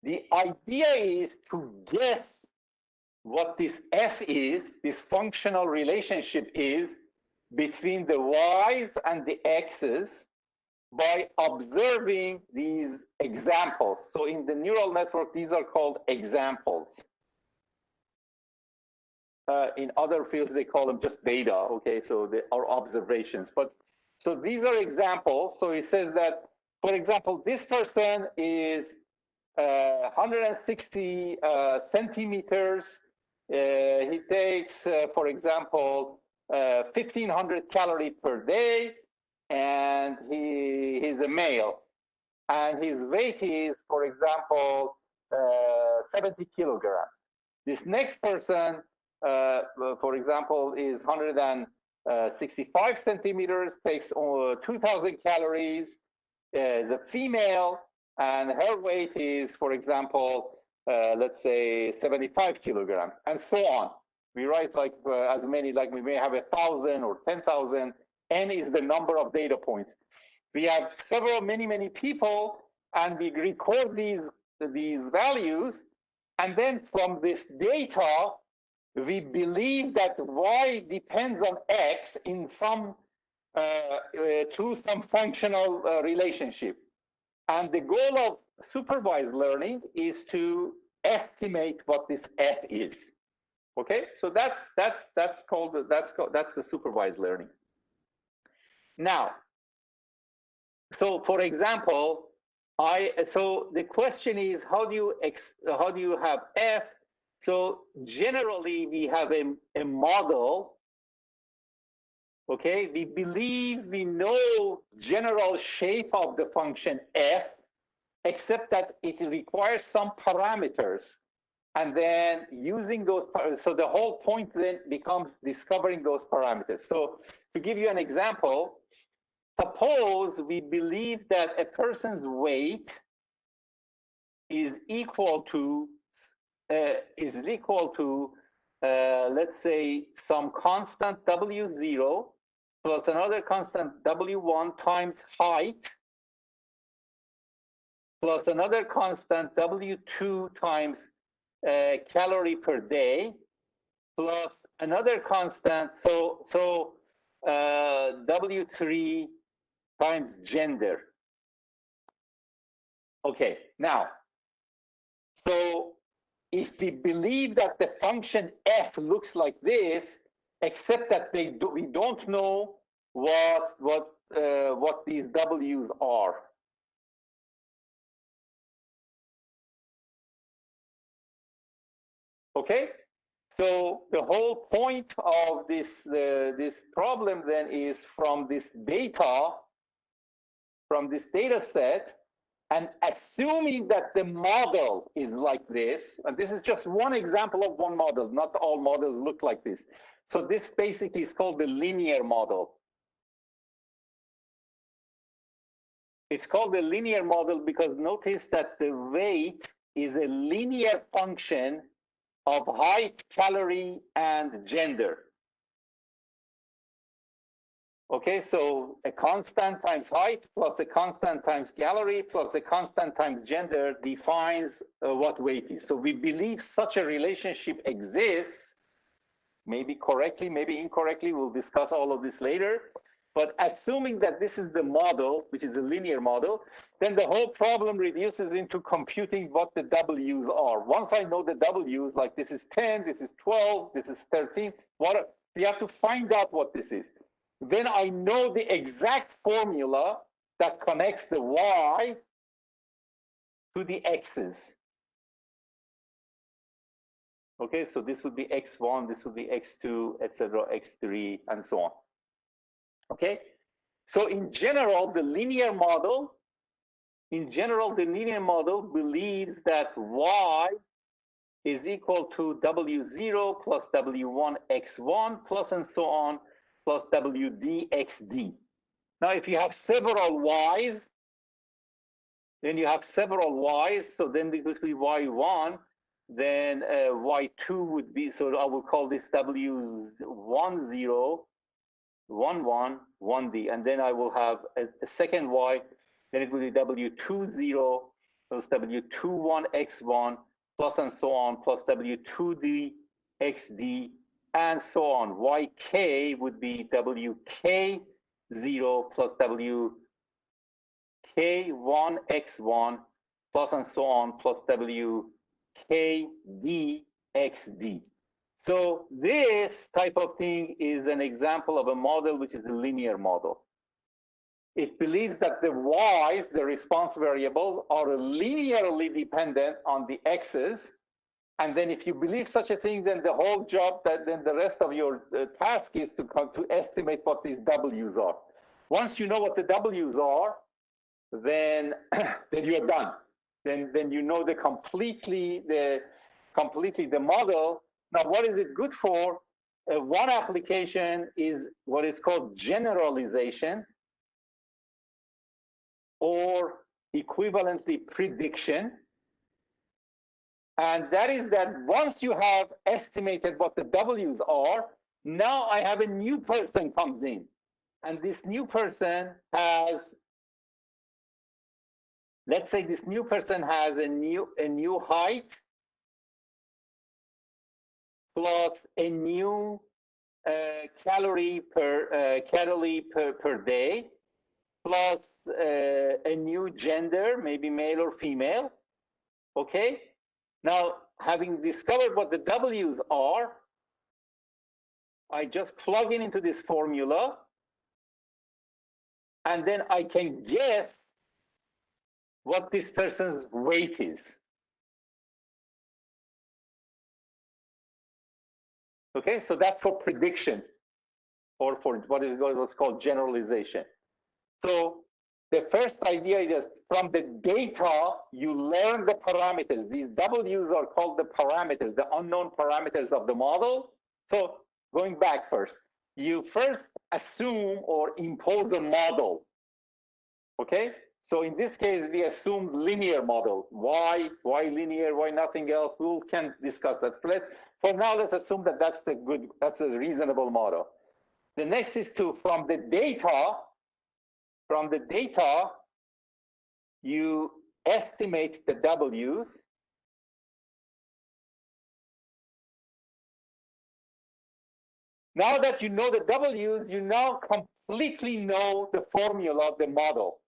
The idea is to guess what this f is, this functional relationship is between the y's and the x's by observing these examples. So in the neural network, these are called examples. In other fields, they call them just data, okay? So they are observations. But so these are examples. So it says that, for example, this person is 160 centimeters. He takes, for example, 1,500 calories per day, and he's a male. And his weight is, for example, 70 kilograms. This next person, for example, is 165 centimeters, takes 2,000 calories, is a female, and her weight is, for example, let's say 75 kilograms, and so on. We write like as many, like we may have 1,000 or 10,000. N is the number of data points. We have several, many people, and we record these values, and then from this data, we believe that y depends on x in some to some functional relationship. And the goal of supervised learning is to estimate what this f is. Okay, so that's the supervised learning. Now, so for example, so the question is, how do you have f? So generally, we have a model. Okay, we believe we know general shape of the function f, except that it requires some parameters. And then using those, so the whole point then becomes discovering those parameters. So to give you an example, suppose we believe that a person's weight is equal to let's say some constant W0 plus another constant W1 times height plus another constant W2 times calorie per day plus another constant, so W3 times gender. Okay, now, so if we believe that the function f looks like this, except that we don't know what these w's are. Okay, so the whole point of this problem then is from this data set, and assuming that the model is like this, and this is just one example of one model, not all models look like this. So this basically is called the linear model. It's called the linear model because notice that the weight is a linear function of height, calorie, and gender. Okay, so a constant times height plus a constant times calorie plus a constant times gender defines what weight is. So we believe such a relationship exists, maybe correctly, maybe incorrectly. We'll discuss all of this later. But assuming that this is the model, which is a linear model, then the whole problem reduces into computing what the W's are. Once I know the W's, like this is 10, this is 12, this is 13, what So you have to find out what this is. Then I know the exact formula that connects the y to the x's. Okay, so this would be x1, this would be x2, etc., x3, and so on. Okay, so in general, the linear model believes that y is equal to w0 plus w1 x1 plus and so on plus wd xd. Now, if you have several y's, then you have several y's, so then this would be y1, then y2 would be, so I will call this w10, 11, 1d, and then I will have a second y, then it will be w20 plus w21 x1 plus and so on plus w2d xd and so on. Yk would be wk0 plus wk1 x1 plus and so on plus wkd xd. So this type of thing is an example of a model which is a linear model. It believes that the y's, the response variables, are linearly dependent on the x's. And then if you believe such a thing, then the whole job, then the rest of your task is to estimate what these w's are. Once you know what the w's are, then you're done. Then you know completely the model. Now, what is it good for? One application is what is called generalization, or equivalently prediction. And that is that once you have estimated what the W's are, now I have a new person comes in. And this new person has, let's say this new person has a new height plus a new calorie per day, plus a new gender, maybe male or female. Okay? Now, having discovered what the W's are, I just plug into this formula, and then I can guess what this person's weight is. Okay, so that's for prediction, or for what's called generalization. So the first idea is from the data, you learn the parameters. These W's are called the parameters, the unknown parameters of the model. So going back first, you first assume or impose a model. Okay? So in this case, we assume linear model. Why linear? Why nothing else? We can discuss that. For now, let's assume that that's a reasonable model. The next is from the data, you estimate the W's. Now that you know the W's, you now completely know the formula of the model.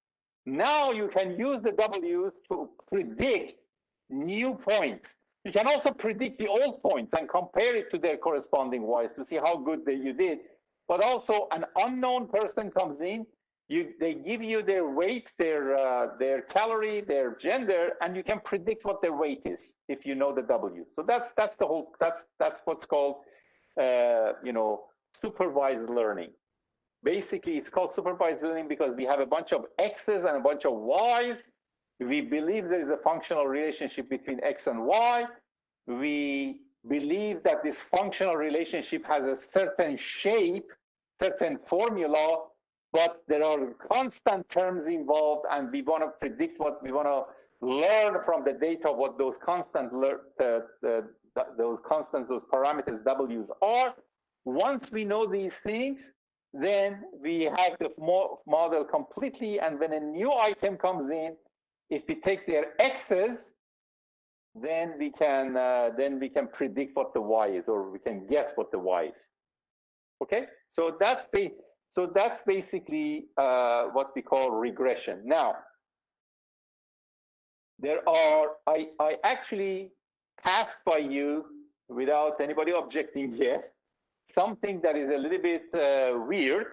Now you can use the W's to predict new points. You can also predict the old points and compare it to their corresponding Y's to see how good you did. But also an unknown person comes in, they give you their weight, their calorie, their gender, and you can predict what their weight is if you know the W. So that's what's called supervised learning. Basically, it's called supervised learning because we have a bunch of X's and a bunch of Y's. We believe there is a functional relationship between X and Y. We believe that this functional relationship has a certain shape, certain formula, but there are constant terms involved, and we want to predict what we want to learn from the data, what those those parameters W's are. Once we know these things, then we have the model completely, and when a new item comes in, if we take their X's, then we can predict what the Y is, or we can guess what the Y is. Okay, so that's basically what we call regression. Now, I actually passed by you without anybody objecting yet something that is a little bit weird.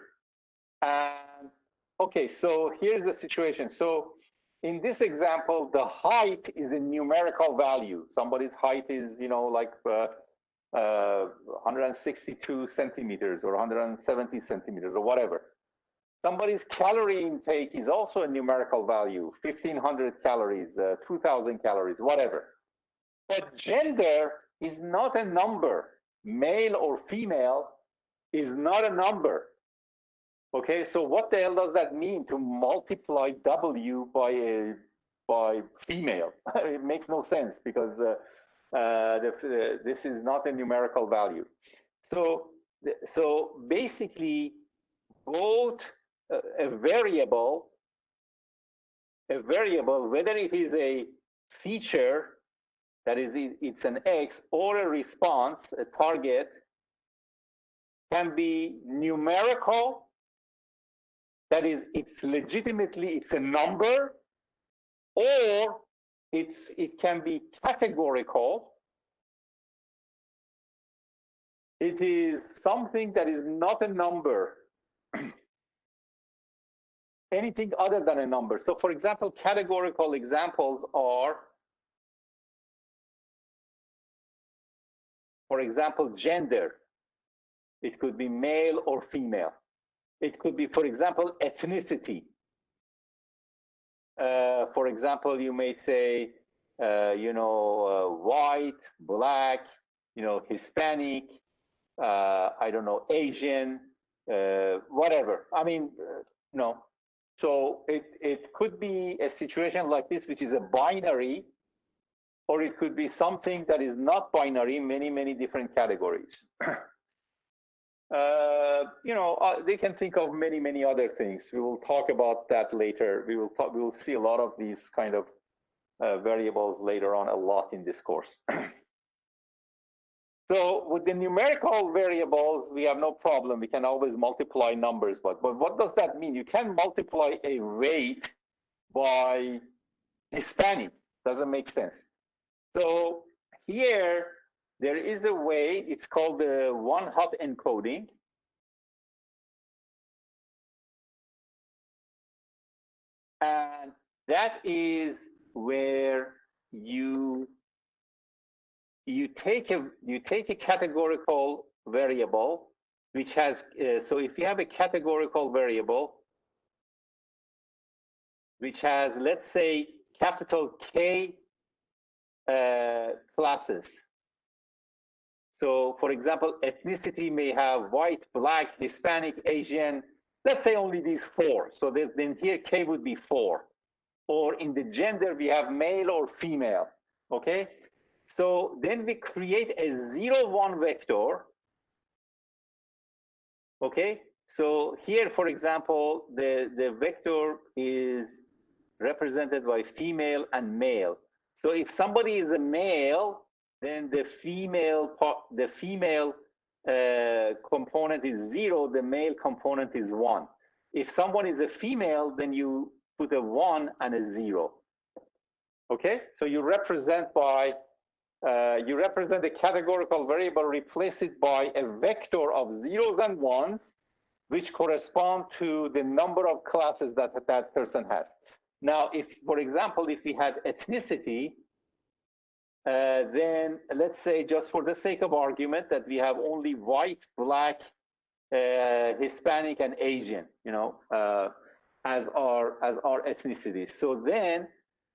And okay, so here's the situation. So in this example, the height is a numerical value. Somebody's height is, like 162 centimeters or 170 centimeters or whatever. Somebody's calorie intake is also a numerical value, 1,500 calories, 2,000 calories, whatever. But gender is not a number. Male or female is not a number. Okay, so what the hell does that mean to multiply W by female? It makes no sense because this is not a numerical value. So basically, both a variable, whether it is a feature, that is, it's an X, or a response, a target, can be numerical. That is, it's a number, or it can be categorical. It is something that is not a number, anything other than a number. So for example, categorical examples are, for example, gender. It could be male or female. It could be, for example, ethnicity. For example, you may say, white, black, Hispanic, I don't know, Asian, whatever. I mean, no. So it could be a situation like this, which is a binary, or it could be something that is not binary, many different categories. They can think of many other things. We will talk about that later. We will see a lot of these kind of variables later on a lot in this course. So with the numerical variables, we have no problem. We can always multiply numbers. But what does that mean? You can multiply a weight by Hispanic. Doesn't make sense. So here, there is a way, it's called the one-hot encoding. And that is where you take a categorical variable, which has, so if you have a categorical variable, which has, let's say, capital K classes. So, for example, ethnicity may have white, black, Hispanic, Asian, let's say only these four. So then here K would be 4. Or in the gender, we have male or female, okay? So then we create a 0, 1 vector, okay? So here, for example, the vector is represented by female and male. So if somebody is a male, then the female component is 0, the male component is 1. If someone is a female, then you put a 1 and a 0. Okay, so you represent the categorical variable, replace it by a vector of 0s and 1s, which correspond to the number of classes that person has. Now, if, for example, if we had ethnicity, then let's say, just for the sake of argument, that we have only white, black, Hispanic, and Asian, as our ethnicities. So then,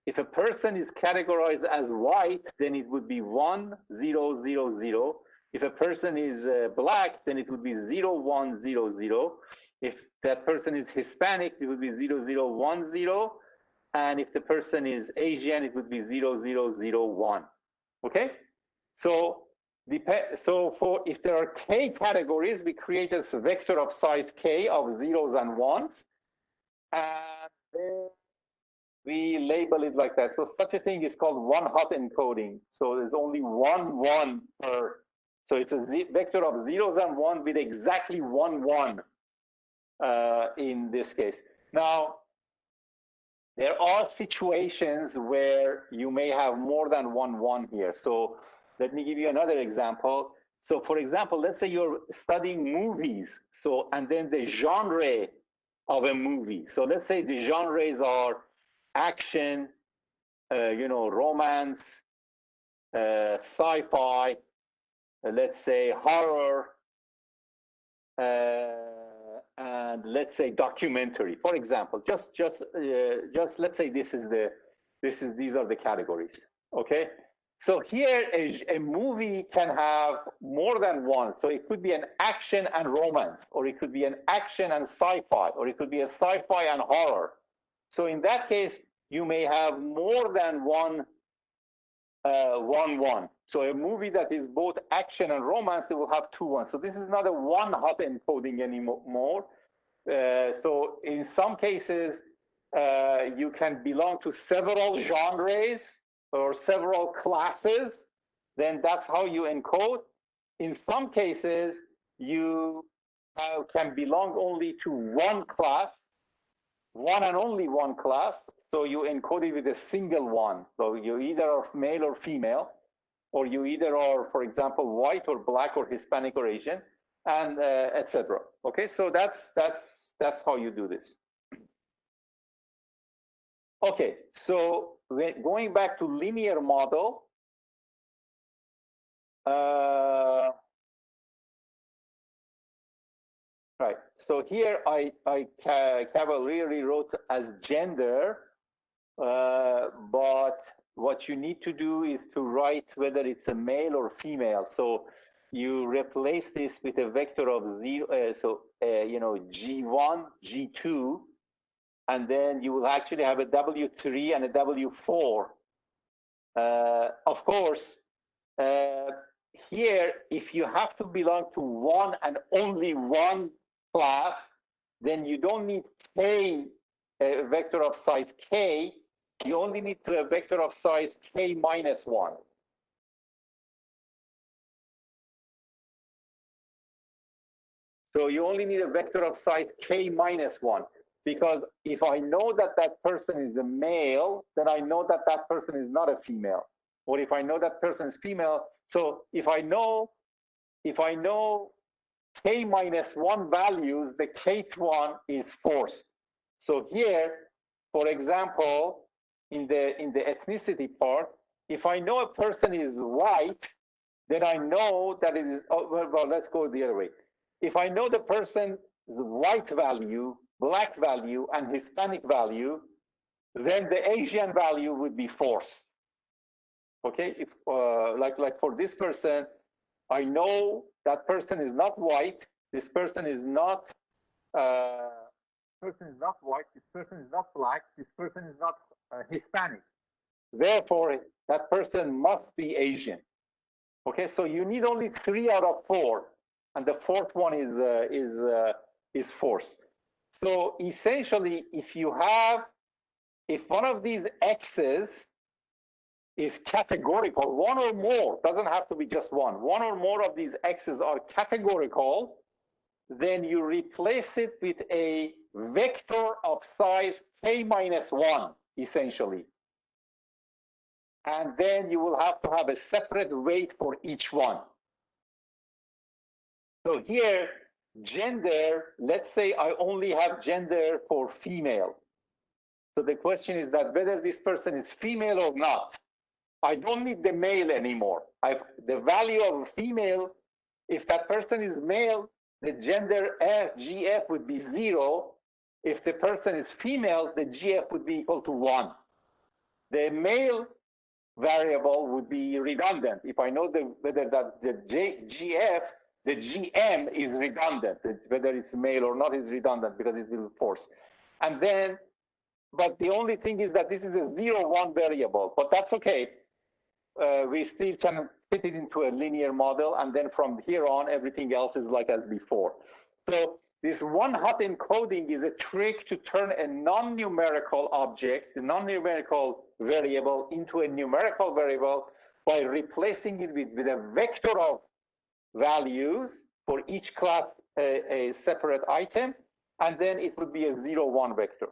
if a person is categorized as white, then it would be 1, 0, 0, 0. If a person is black, then it would be 0, 1, 0, 0. If that person is Hispanic, it would be 0, 0, 1, 0. And if the person is Asian, it would be 0, 0, 0, 1. Okay? So if there are K categories, we create a vector of size K of 0s and 1s. And then we label it like that. So such a thing is called one-hot encoding. So there's only one per. So it's a vector of 0s and 1 with exactly 1 1 in this case. Now, there are situations where you may have more than 1 1 here. So let me give you another example. So for example, let's say you're studying movies. So, and then the genre of a movie. So let's say the genres are action, romance, sci-fi, let's say horror, and let's say documentary, for example. Just let's say these are the categories. Okay. So here a movie can have more than one. So it could be an action and romance, or it could be an action and sci-fi, or it could be a sci-fi and horror. So in that case, you may have more than one. So a movie that is both action and romance, it will have 2 1. So this is not a one-hot encoding anymore. So in some cases, you can belong to several genres or several classes. Then that's how you encode. In some cases, you can belong only to one class, one and only one class. So you encode it with a single one. So you either are male or female, or you either are, for example, white or black or Hispanic or Asian, and etc. Okay, so that's how you do this. Okay, so going back to linear model, right. So here I cavalierly wrote as gender, but what you need to do is to write whether it's a male or female. So you replace this with a vector of zero, G1, G2, and then you will actually have a W3 and a W4. Of course, here, if you have to belong to one and only one class, then you don't need K, a vector of size K. You only need a vector of size K minus 1. So you only need a vector of size K minus 1. Because if I know that that person is a male, then I know that that person is not a female. Or if I know that person is female, so if I know K minus 1 values, the Kth one is forced. So here, for example, in the ethnicity part, if I know a person is white, then I know that it is, well, let's go the other way. If I know the person's white value, black value, and Hispanic value, then the Asian value would be forced. Okay, if like for this person, I know that person is not white. This person is not white. This person is not black. This person is not Hispanic. Therefore, that person must be Asian. Okay, so you need only 3 out of 4, and the 4th one is forced. So essentially, if one of these X's is categorical, one or more, doesn't have to be just one or more of these X's are categorical, then you replace it with a vector of size K minus 1, essentially. And then you will have to have a separate weight for each one. So here, gender, let's say I only have gender for female. So the question is that whether this person is female or not. I don't need the male anymore. The value of female, if that person is male, the gender GF would be 0. If the person is female, the GF would be equal to 1. The male variable would be redundant. If I know whether that the GF, the GM is redundant, whether it's male or not is redundant because it will force. And then, but the only thing is that this is a 0-1 variable, but that's okay. We still can fit it into a linear model, and then from here on, everything else is like as before. So this one-hot encoding is a trick to turn a non-numerical object, a non-numerical variable, into a numerical variable by replacing it with a vector of values for each class, a separate item, and then it would be a 0-1 vector.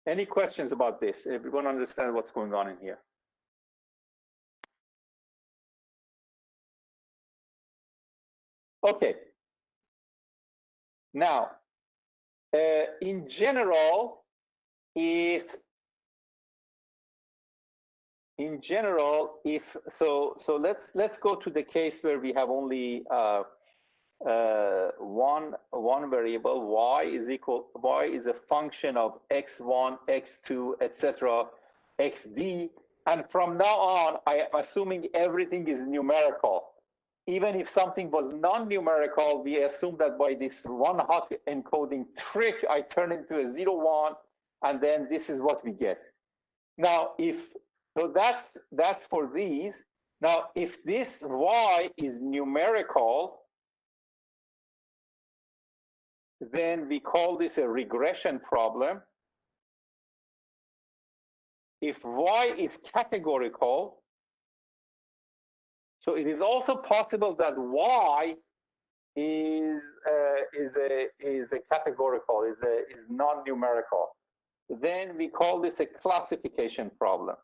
Any questions about this? Everyone understand what's going on in here? Okay. Now, in general, if let's go to the case where we have only one variable. Y is a function of x1, x2, etc., xd, and from now on, I am assuming everything is numerical. Even if something was non-numerical, we assume that by this one-hot encoding trick, I turn into a 0, 1, and then this is what we get. Now, so that's for these. Now, if this y is numerical, then we call this a regression problem. If y is categorical, so it is also possible that y is a categorical, is non-numerical. Then we call this a classification problem.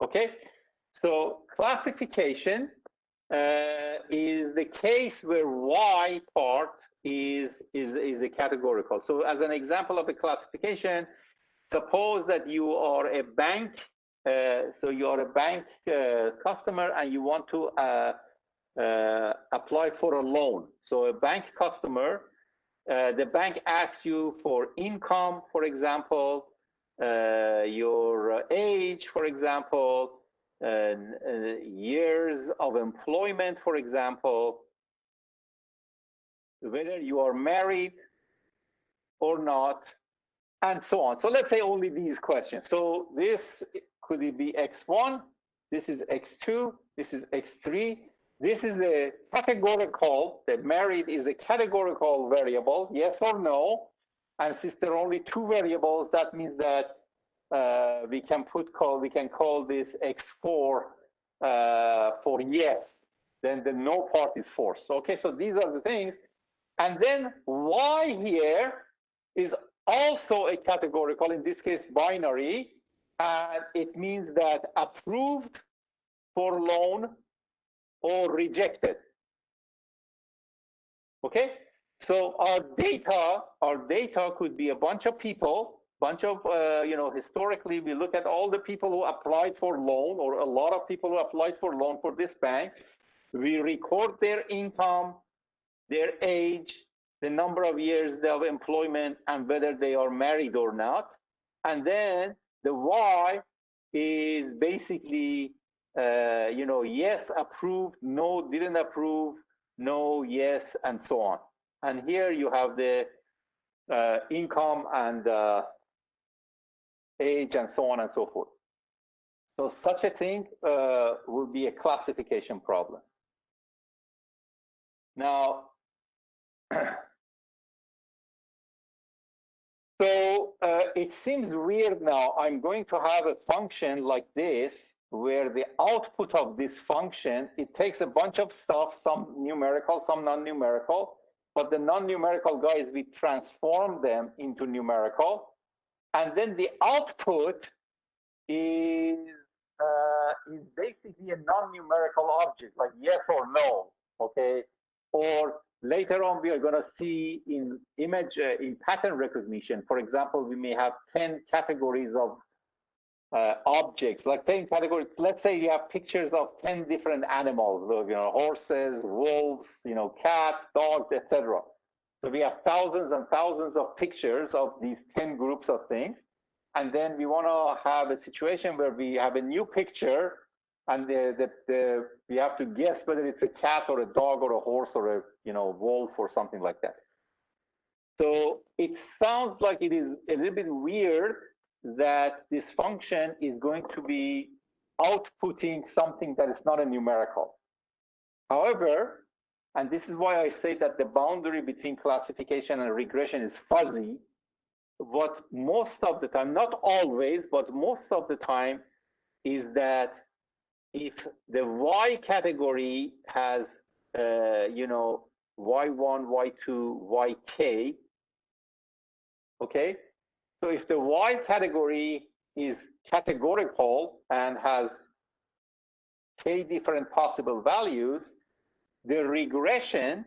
Okay, so classification is the case where y part is a categorical. So as an example of a classification, suppose that you are a bank, so you are a bank customer and you want to apply for a loan. So a bank customer, the bank asks you for income, for example, your age, for example, years of employment, for example, whether you are married or not, and so on. So let's say only these questions. So this could it be x1, this is x2, this is x3. This is a categorical, that married is a categorical variable, yes or no. And since there are only two variables, that means that we can call this x4 for yes. Then the no part is false. Okay, so these are the things. And then y here is also a categorical, in this case binary, and it means that approved for loan or rejected. Okay, so our data could be a bunch of people, historically we look at all the people who applied for loan, or a lot of people who applied for loan for this bank. We record their income, their age, the number of years of employment, and whether they are married or not. And then the y is basically yes, approved, no, didn't approve, no, yes, and so on. And here you have the income and age and so on and so forth. So such a thing will be a classification problem. Now, so it seems weird now. I'm going to have a function like this, where the output of this function, it takes a bunch of stuff, some numerical, some non-numerical, but the non-numerical guys, we transform them into numerical. And then the output is basically a non-numerical object, like yes or no, okay? Or later on, we are going to see in in pattern recognition, for example, we may have 10 categories of objects, like 10 categories. Let's say you have pictures of 10 different animals, horses, wolves, cats, dogs, etc. So we have thousands and thousands of pictures of these 10 groups of things. And then we want to have a situation where we have a new picture, and we have to guess whether it's a cat or a dog or a horse or a wolf or something like that. So it sounds like it is a little bit weird that this function is going to be outputting something that is not a numerical. However, and this is why I say that the boundary between classification and regression is fuzzy, what most of the time, not always, but most of the time, is that if the Y category has, Y1, Y2, YK, okay? So if the Y category is categorical and has k different possible values, the regression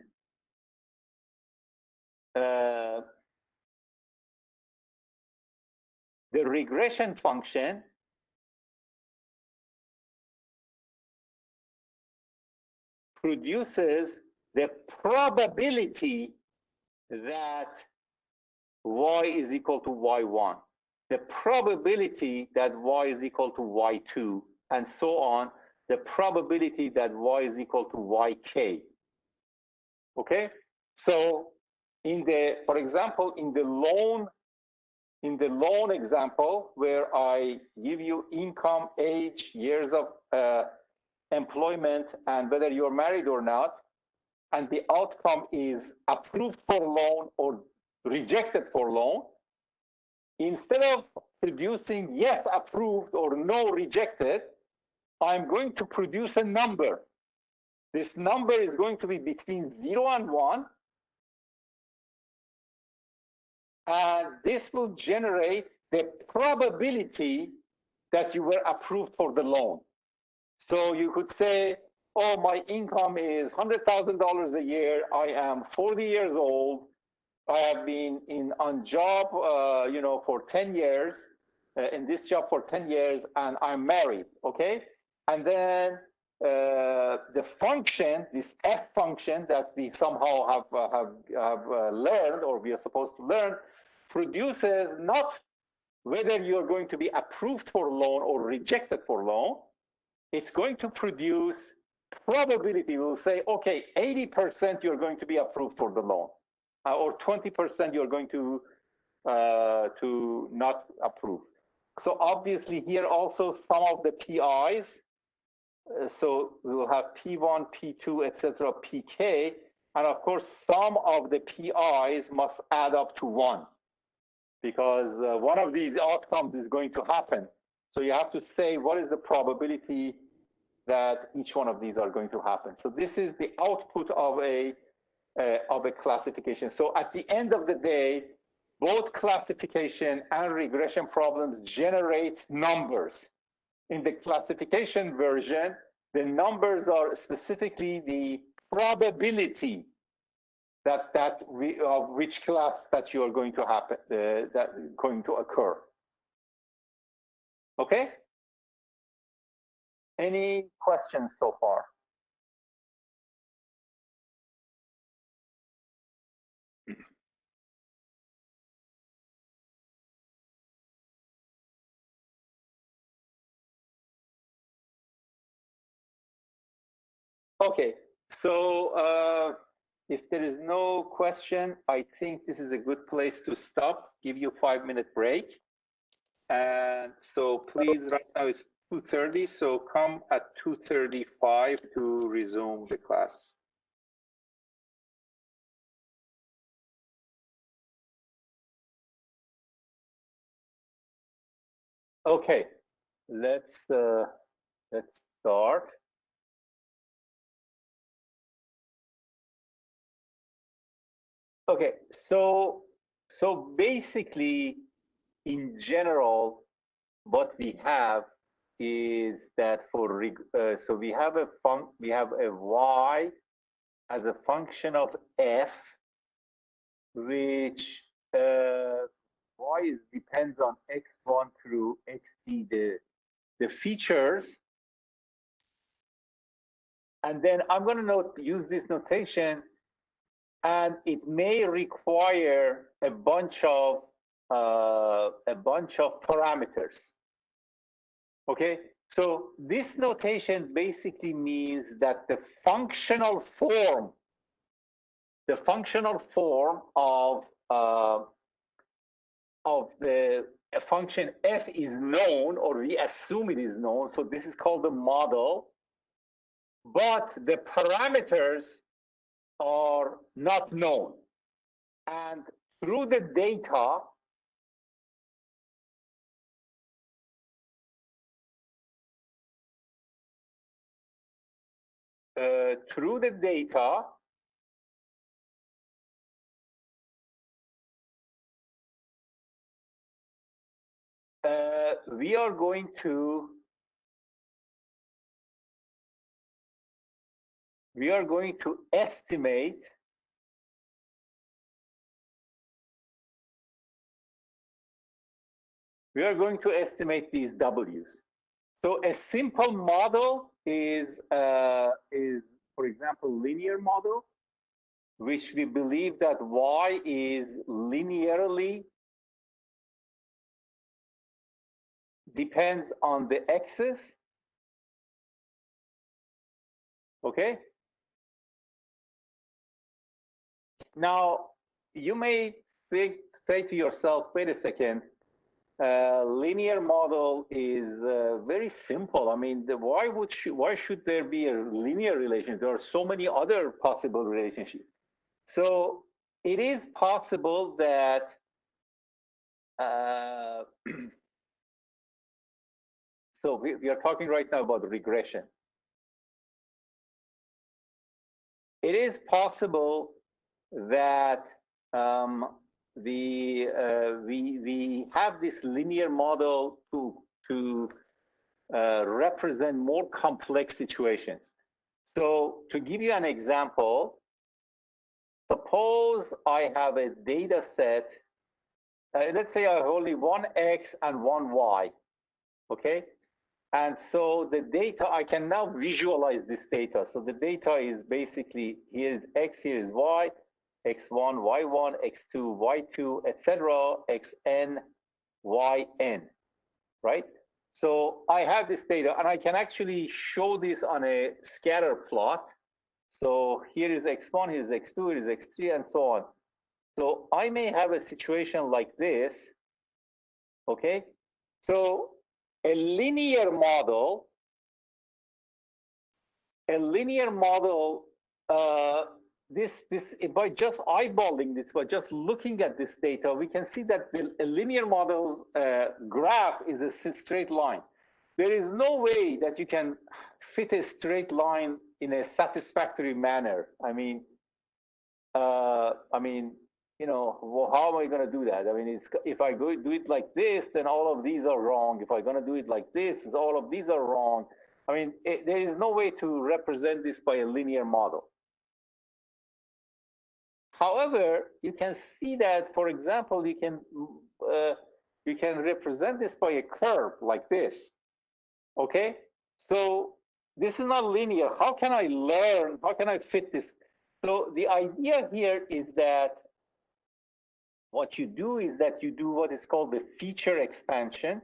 function produces the probability that y is equal to y1, the probability that y is equal to y2, and so on, the probability that y is equal to yk. Okay? So for example, in the loan example, where I give you income, age, years of employment, and whether you're married or not, and the outcome is approved for loan or rejected for loan, instead of producing yes approved or no rejected, I'm going to produce a number. This number is going to be between 0 and 1, and this will generate the probability that you were approved for the loan. So you could say, oh, my income is $100,000 a year. I am 40 years old. I have been on job, for 10 years, in this job for 10 years, and I'm married, okay? And then the function, this f function that we somehow have learned, or we are supposed to learn, produces not whether you're going to be approved for loan or rejected for loan. It's going to produce probability. We'll say, okay, 80% you're going to be approved for the loan, or 20% you're going to not approve. So obviously here also some of the PIs, so we will have P1, P2, etc., PK, and of course some of the PIs must add up to 1, because one of these outcomes is going to happen. So you have to say what is the probability that each one of these are going to happen. So this is the output of a classification. So at the end of the day, both classification and regression problems generate numbers. In the classification version, the numbers are specifically the probability of which class that you are going to happen, that going to occur. Okay? Any questions so far? Okay, so if there is no question, I think this is a good place to stop, give you a 5-minute break. And so please, right now it's 2:30, so come at 2:35 to resume the class. Okay, let's start. Okay, so basically, in general, what we have is that so we have a y as a function of f, which y depends on x1 through xt, the features. And then I'm going to use this notation, and it may require a bunch of parameters. Okay, so this notation basically means that the functional form of the function f is known, or we assume it is known. So this is called the model, but the parameters are not known. And through the data, we are going to estimate these W's. So a simple model is, for example, linear model, which we believe that y is linearly depends on the x's. Okay. Now you may say to yourself, wait a second, linear model is very simple. I mean, why should there be a linear relationship? There are so many other possible relationships. So it is possible that so we are talking right now about regression. It is possible that we have this linear model to represent more complex situations. So to give you an example, suppose I have a data set. Let's say I have only one x and one y. Okay. And so the data, I can now visualize this data. So the data is basically, here is x, here is y, x1, y1, x2, y2, etc., xn, yn, right? So I have this data, and I can actually show this on a scatter plot. So here is x1, here is x2, here is x3, and so on. So I may have a situation like this, okay? So a linear model, by just eyeballing this, by just looking at this data, we can see that a linear model graph is a straight line. There is no way that you can fit a straight line in a satisfactory manner. I mean, you know, well, how am I going to do that? I mean, if I do it like this, then all of these are wrong. If I'm going to do it like this, all of these are wrong. I mean, there is no way to represent this by a linear model. However, you can see that, for example, you can represent this by a curve like this. Okay, so this is not linear. How can I learn? How can I fit this? So the idea here is that what you do is that you do what is called the feature expansion.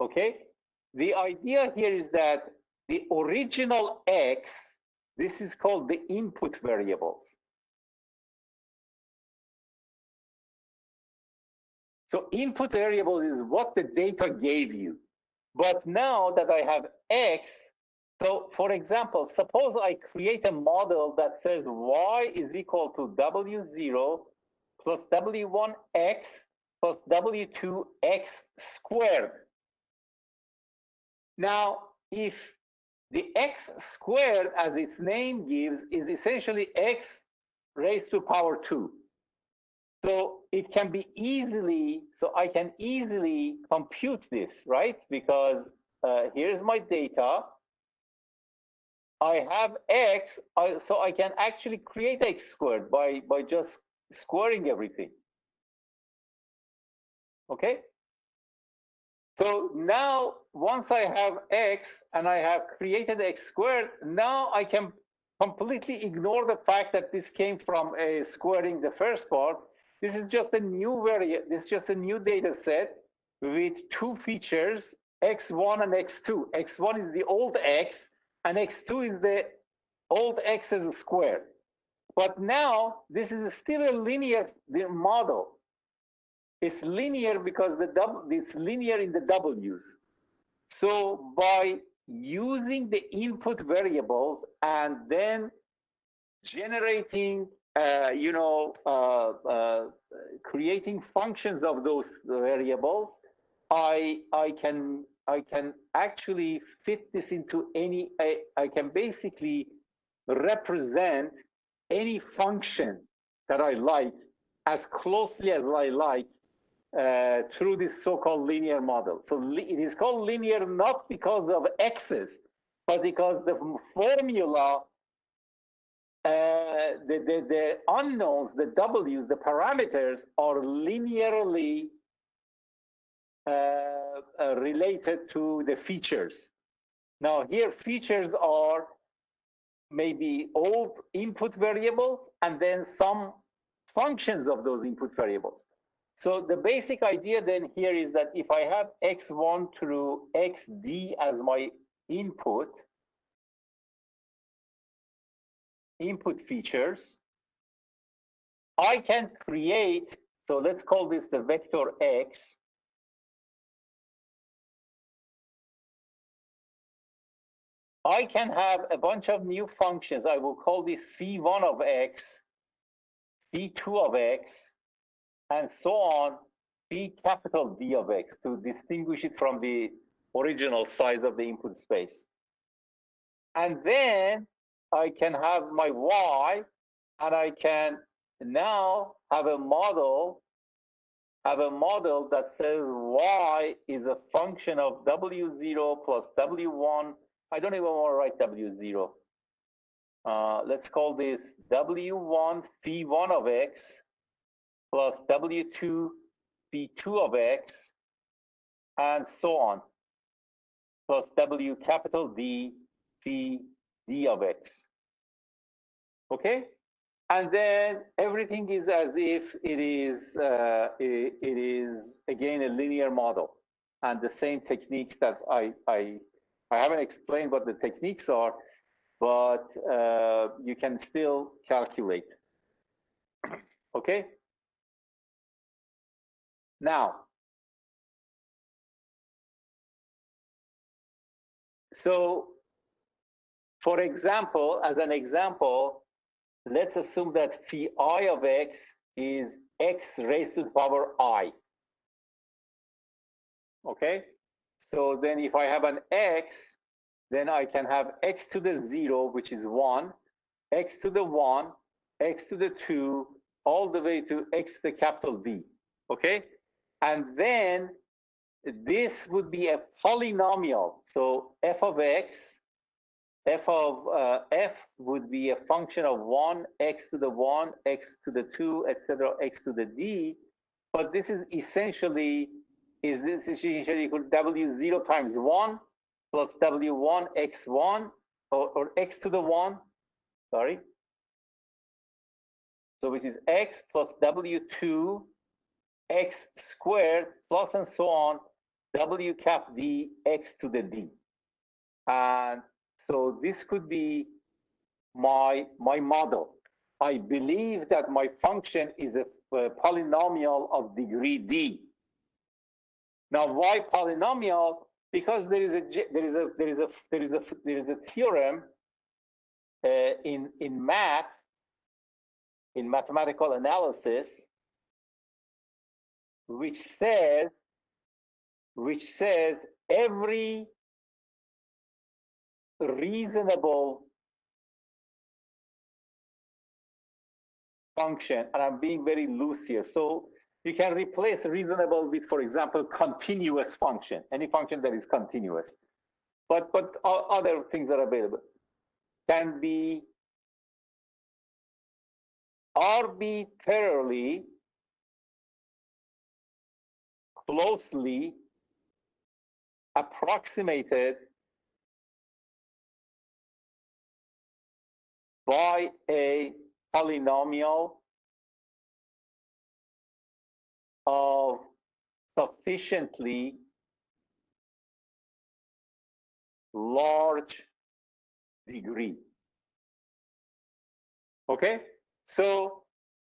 Okay, the idea here is that the original x, this is called the input variables. So input variable is what the data gave you. But now that I have x, so for example, suppose I create a model that says y is equal to w0 plus w1x plus w2x squared. Now, if the x squared, as its name gives, is essentially x raised to power 2. So it can be easily, so I can easily compute this, right? Because here's my data. I have x, so I can actually create x squared by just squaring everything. Okay? So now, once I have x and I have created x squared, now I can completely ignore the fact that this came from a squaring the first part. This is just a new variable. This is just a new data set with two features, x1 and x2. x1 is the old x, and x2 is the old x as a square. But now this is still a linear model. It's linear because it's linear in the W's. So by using the input variables and then generating, creating functions of those variables, I can actually fit this into any. I can basically represent any function that I like as closely as I like through this so-called linear model. So it is called linear not because of x's, but because the formula, the unknowns, the w's, the parameters are linearly related to the features. Now here features are maybe all input variables and then some functions of those input variables. So the basic idea then here is that if I have x1 through xd as my input features, I can create, so let's call this the vector x. I can have a bunch of new functions. I will call this phi1 of x, phi2 of x, and so on, phi capital D of x, to distinguish it from the original size of the input space. And then I can have my y, and I can now have a model that says y is a function of w0 plus w1. I don't even want to write w0. Let's call this w1 phi1 of x plus w2 phi2 of x, and so on, plus w capital D phi d of x. Okay? And then everything is as if it is again a linear model, and the same techniques that I haven't explained what the techniques are, but you can still calculate. Okay. Now, so for example, as an example, let's assume that phi I of x is x raised to the power I. Okay, so then if I have an x, then I can have x to the 0, which is 1, x to the 1, x to the 2, all the way to x to the capital D. Okay, and then this would be a polynomial. So f of x, f of f would be a function of 1, x to the 1, x to the 2, etc., x to the d. But this is essentially equal to w0 times 1 plus w1 x1 or x to the 1, sorry. So which is x plus w2 x squared plus and so on w cap d x to the d. And so this could be my model. I believe that my function is a polynomial of degree d. Now, why polynomial? Because there is a theorem in math, in mathematical analysis, which says every reasonable function, and I'm being very loose here, so you can replace reasonable with, for example, continuous function, any function that is continuous, but other things are available, can be arbitrarily closely approximated by a polynomial of sufficiently large degree. Okay, so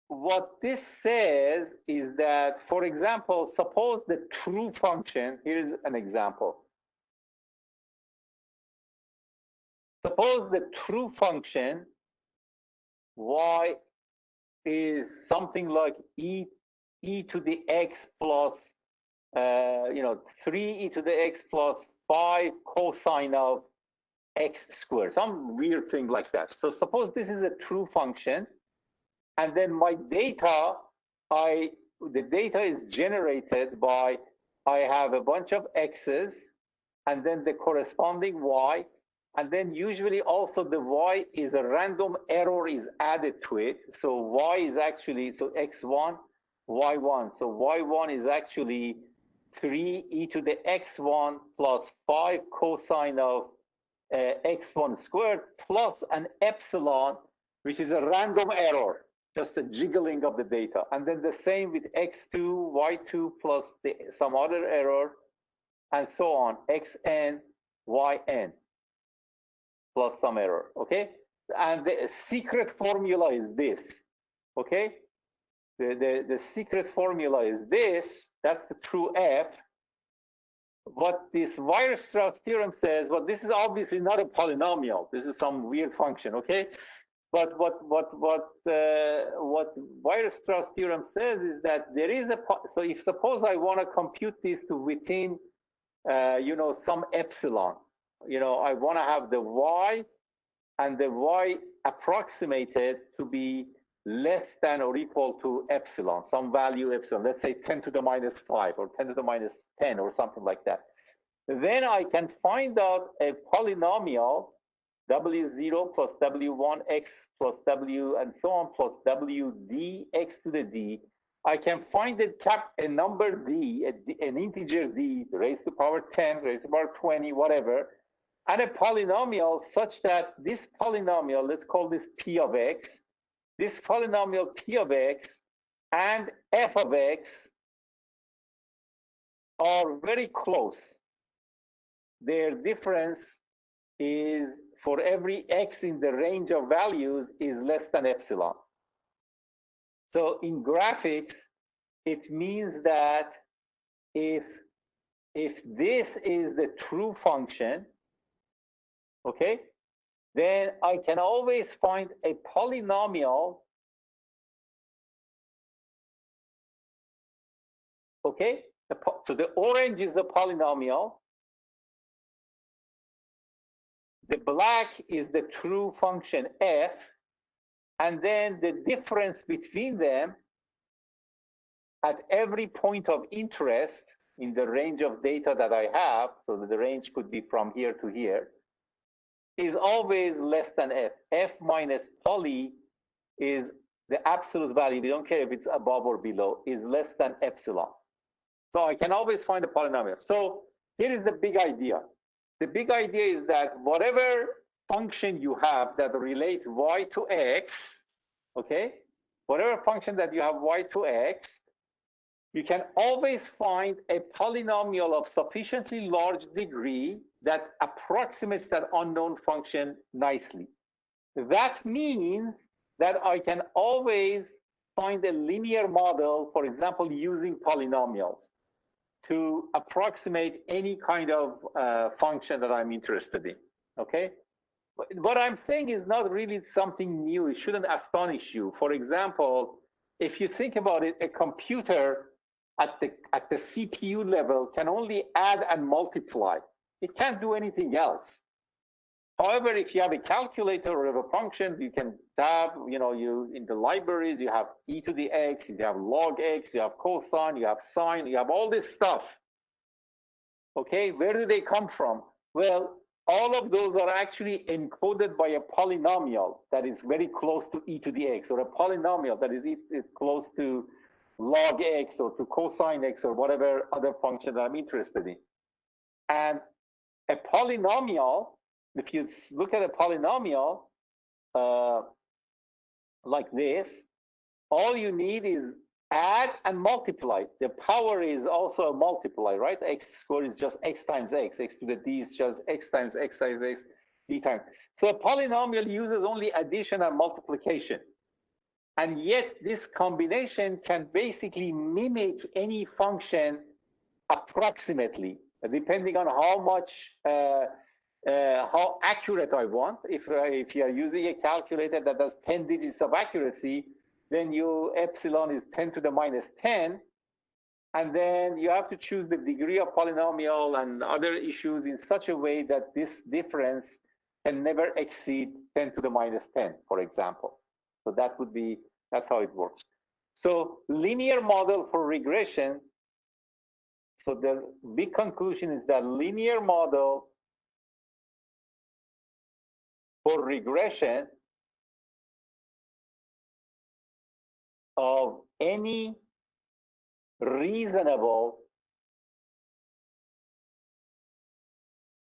what this says is that, for example, suppose the true function, here's an example. Suppose the true function y is something like e to the x plus 3e to the x plus 5 cosine of x squared, some weird thing like that. So suppose this is a true function, and then my data the data is generated by, I have a bunch of x's and then the corresponding y, and then usually also the y is a random error is added to it. So y is actually, so x1, y1. So y1 is actually 3e to the x1 plus 5 cosine of x1 squared plus an epsilon, which is a random error, just a jiggling of the data. And then the same with x2, y2 plus some other error, and so on, xn, yn plus some error, okay? And the secret formula is this, okay? The secret formula is this, that's the true f. What this Weierstrass theorem says, well, this is obviously not a polynomial. This is some weird function, okay? But what Weierstrass theorem says is that there is a, so if suppose I want to compute this to within, you know, some epsilon, you know, I want to have the y and the y approximated to be less than or equal to epsilon, some value epsilon, let's say 10 to the minus 5 or 10 to the minus 10 or something like that. Then I can find out a polynomial, w0 plus w1x plus w and so on plus wd x to the d. I can find a number d, an integer d, raised to power 10, raised to power 20, whatever, and a polynomial such that this polynomial, let's call this p of x, this polynomial p of x and f of x are very close. Their difference is, for every x in the range of values, is less than epsilon. So in graphics, it means that if this is the true function, okay, then I can always find a polynomial, okay? So the orange is the polynomial, the black is the true function f, and then the difference between them at every point of interest in the range of data that I have, so that the range could be from here to here, is always less than f. F minus poly is the absolute value, we don't care if it's above or below, is less than epsilon. So I can always find a polynomial. So here is the big idea. The big idea is that whatever function you have that relates y to x, okay, whatever function that you have y to x, you can always find a polynomial of sufficiently large degree that approximates that unknown function nicely. That means that I can always find a linear model, for example, using polynomials to approximate any kind of function that I'm interested in, okay? What I'm saying is not really something new. It shouldn't astonish you. For example, if you think about it, a computer at the CPU level can only add and multiply. It can't do anything else. However, if you have a calculator or a function, you can have, you know, you in the libraries, you have e to the x, you have log x, you have cosine, you have sine, you have all this stuff. Okay, where do they come from? Well, all of those are actually encoded by a polynomial that is very close to e to the x, or a polynomial that is close to log x or to cosine x or whatever other function that I'm interested in. And a polynomial, if you look at a polynomial like this, all you need is add and multiply. The power is also a multiply, right? X squared is just x times x. X to the d is just x times x times x, d times. So a polynomial uses only addition and multiplication. And yet this combination can basically mimic any function approximately, depending on how much, how accurate I want. If you are using a calculator that does 10 digits of accuracy, then your epsilon is 10 to the minus 10. And then you have to choose the degree of polynomial and other issues in such a way that this difference can never exceed 10 to the minus 10, for example. So that would be, that's how it works. So linear model for regression. So the big conclusion is that linear model for regression of any reasonable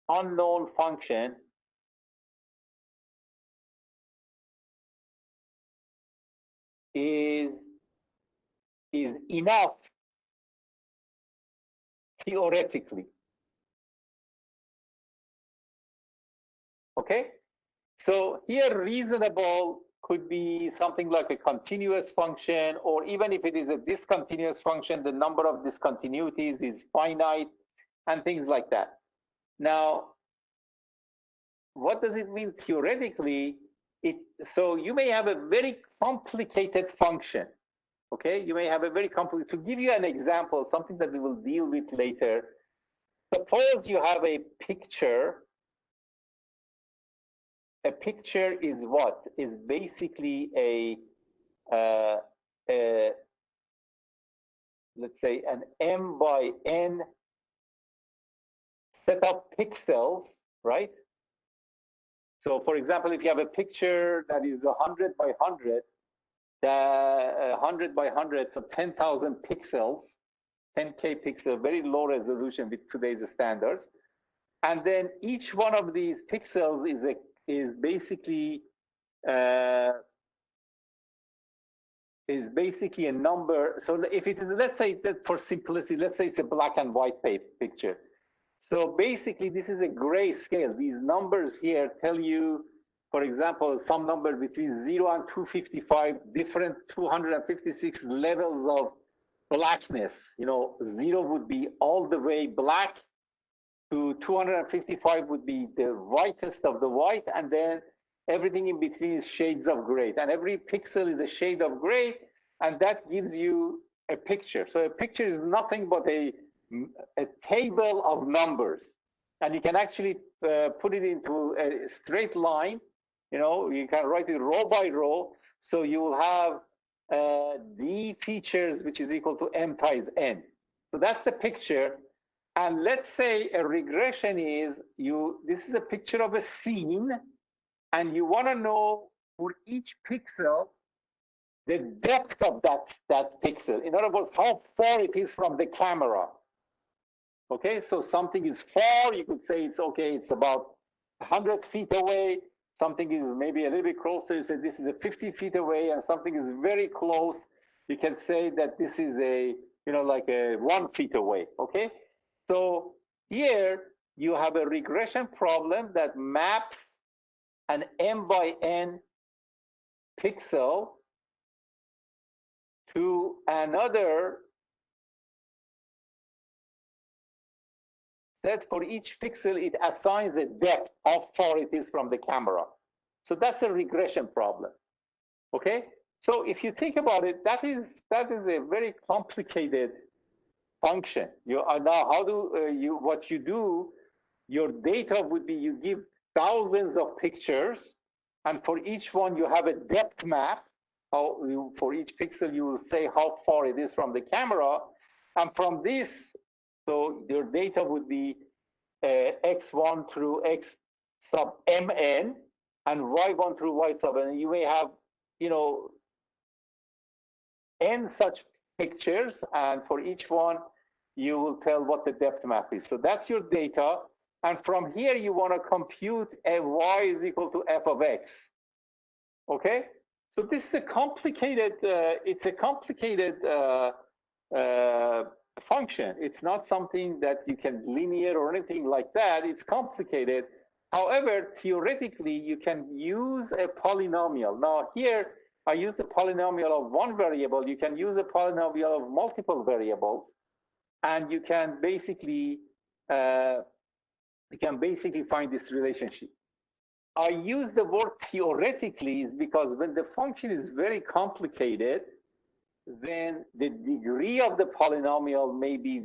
unknown function is enough theoretically. Okay? So here reasonable could be something like a continuous function, or even if it is a discontinuous function, the number of discontinuities is finite and things like that. Now, what does it mean theoretically? So you may have a very complicated function. Okay, you may have a very complicated. To give you an example, something that we will deal with later. Suppose you have a picture. A picture is what? Is basically let's say an m by n set of pixels, right? So for example, if you have a picture that is 100 by 100, 100 by 100, so 10,000 pixels, 10K pixel, very low resolution with today's standards. And then each one of these pixels is basically a number. So if it is, let's say that for simplicity, let's say it's a black and white picture. So basically, this is a gray scale. These numbers here tell you, for example, some number between 0 and 255, different 256 levels of blackness. You know, 0 would be all the way black, to 255 would be the whitest of the white, and then everything in between is shades of gray. And every pixel is a shade of gray, and that gives you a picture. So a picture is nothing but a table of numbers, and you can actually put it into a straight line. You know, you can write it row by row, so you will have d features, which is equal to m times n. So that's the picture. And let's say a regression is this is a picture of a scene, and you want to know for each pixel the depth of that pixel. In other words, how far it is from the camera. Okay, so something is far, you could say it's okay, it's about 100 feet away. Something is maybe a little bit closer, you say this is a 50 feet away, and something is very close. You can say that this is like a 1 feet away, okay? So here you have a regression problem that maps an m by n pixel to another set. For each pixel, it assigns a depth, how far it is from the camera. So that's a regression problem, okay? So if you think about it, that is a very complicated function. What you do, your data would be you give thousands of pictures, and for each one you have a depth map. For each pixel you will say how far it is from the camera, and from this, so your data would be x1 through x sub mn and y1 through y sub n. You may have n such pictures, and for each one you will tell what the depth map is. So that's your data, and from here you want to compute y is equal to f of x. Okay, so this is a complicated. It's a complicated function. It's not something that you can linear or anything like that. It's complicated. However, theoretically, you can use a polynomial. Now here, I use the polynomial of one variable. You can use a polynomial of multiple variables, and you can basically find this relationship. I use the word theoretically is because when the function is very complicated, then the degree of the polynomial may be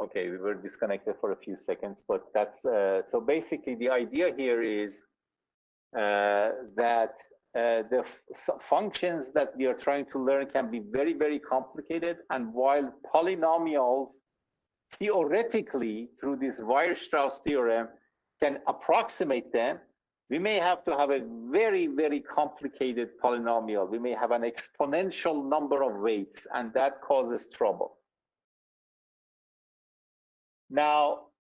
Okay, we were disconnected for a few seconds, but that's so basically the idea here is that the functions that we are trying to learn can be very, very complicated. And while polynomials theoretically, through this Weierstrass theorem, can approximate them, we may have to have a very, very complicated polynomial. We may have an exponential number of weights, and that causes trouble. Now,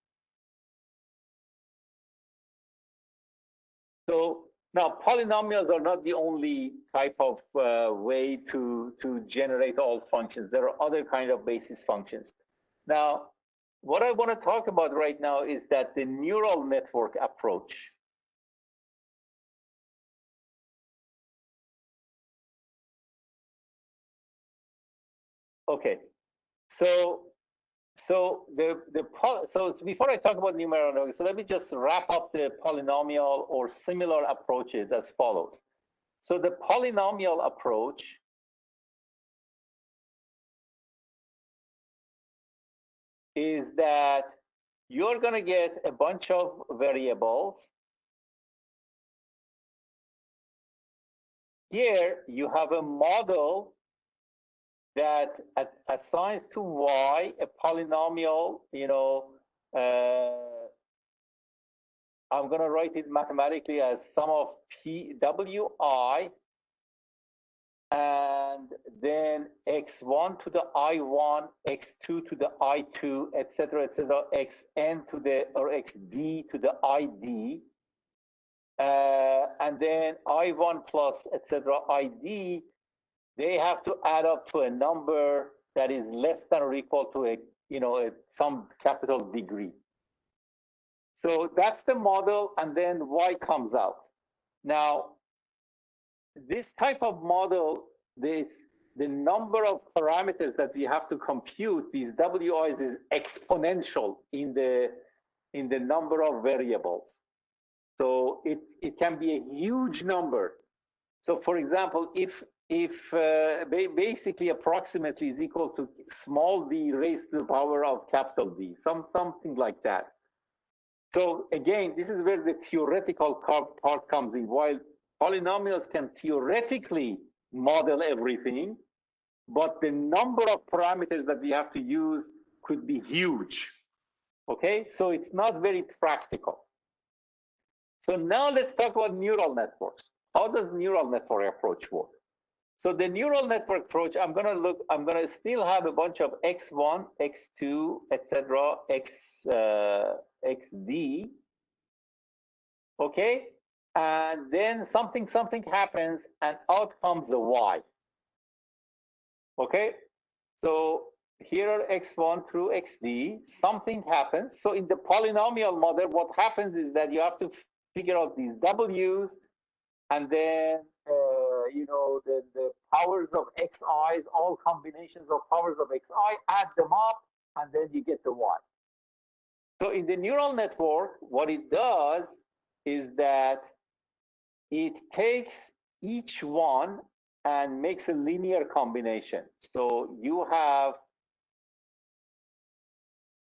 polynomials are not the only type of way to generate all functions. There are other kind of basis functions. Now, what I want to talk about right now is that the neural network approach. Okay, so before I talk about neural networks, so let me just wrap up the polynomial or similar approaches as follows. So the polynomial approach is that you're going to get a bunch of variables. Here you have a model that assigns to y a polynomial, I'm going to write it mathematically as sum of p wi and then x1 to the i1, x2 to the i2, etc., xn to the or xd to the id, and then i1 plus etc. id. They have to add up to a number that is less than or equal to some capital degree. So that's the model, and then y comes out. Now, this type of model, the number of parameters that we have to compute, these wi's, is exponential in the number of variables. So it can be a huge number. So for example, if basically approximately is equal to small d raised to the power of capital D, something like that. So again, this is where the theoretical part comes in. While polynomials can theoretically model everything, but the number of parameters that we have to use could be huge. Okay, so it's not very practical. So now let's talk about neural networks. How does neural network approach work? So the neural network approach, I'm going to still have a bunch of x1, x2, etc., xd, okay? And then something happens, and out comes the y, okay? So here are x1 through xd, something happens. So in the polynomial model, what happens is that you have to figure out these w's, and then the powers of xi's, all combinations of powers of xi, add them up, and then you get the y. So in the neural network, what it does is that it takes each one and makes a linear combination. So you have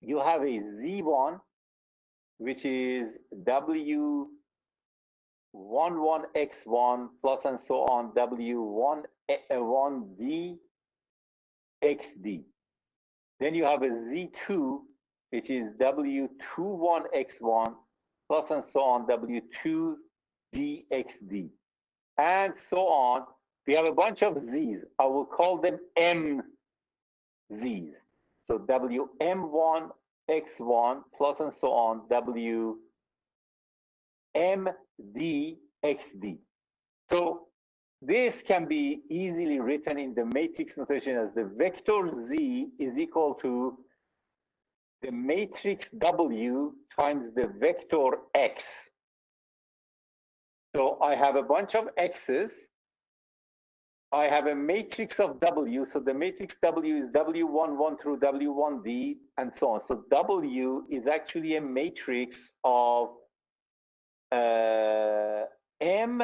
a z1, which is w11x1 plus and so on w1d xd. Then you have a z2, which is w21x1 plus and so on w2d xd, and so on. We have a bunch of z's. I will call them mz's. So wm1 x1 plus and so on wmd xd. So this can be easily written in the matrix notation as the vector z is equal to the matrix w times the vector x. So I have a bunch of x's. I have a matrix of w, so the matrix w is w11 through w1d, and so on. So w is actually a matrix of m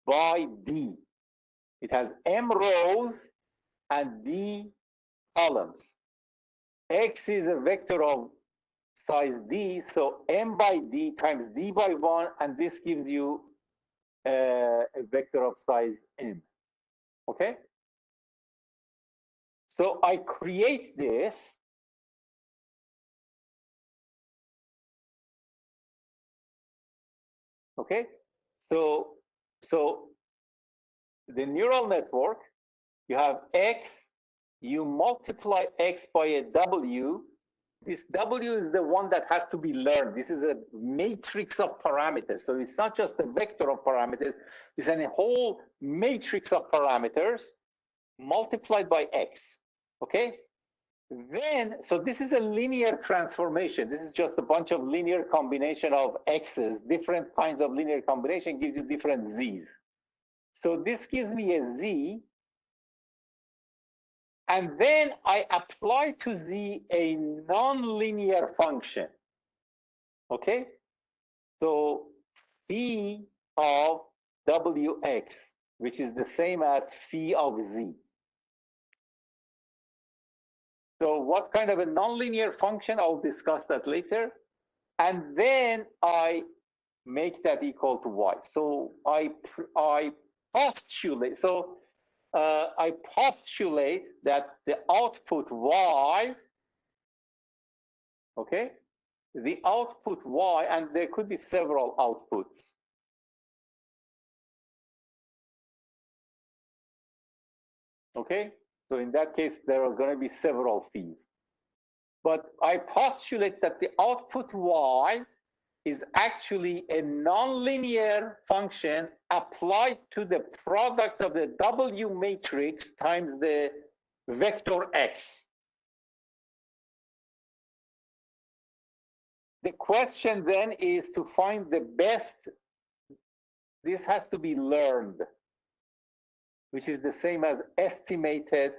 by d. It has m rows and d columns. X is a vector of size d, so m by d times d by 1, and this gives you a vector of size m. Okay? So I create this. Okay? So the neural network, you have x, you multiply x by a w. This w is the one that has to be learned. This is a matrix of parameters. So it's not just a vector of parameters, it's a whole matrix of parameters multiplied by x. Okay? Then, so this is a linear transformation. This is just a bunch of linear combination of x's. Different kinds of linear combination gives you different z's. So this gives me a z, and then I apply to z a nonlinear function. Okay? So phi of wx, which is the same as phi of z. So what kind of a nonlinear function? I'll discuss that later. And then I make that equal to y. So I postulate. So I postulate that the output y, okay, the output y, and there could be several outputs. Okay, so in that case, there are going to be several phis. But I postulate that the output y is actually a nonlinear function applied to the product of the W matrix times the vector X. The question then is to find the best. This has to be learned, which is the same as estimated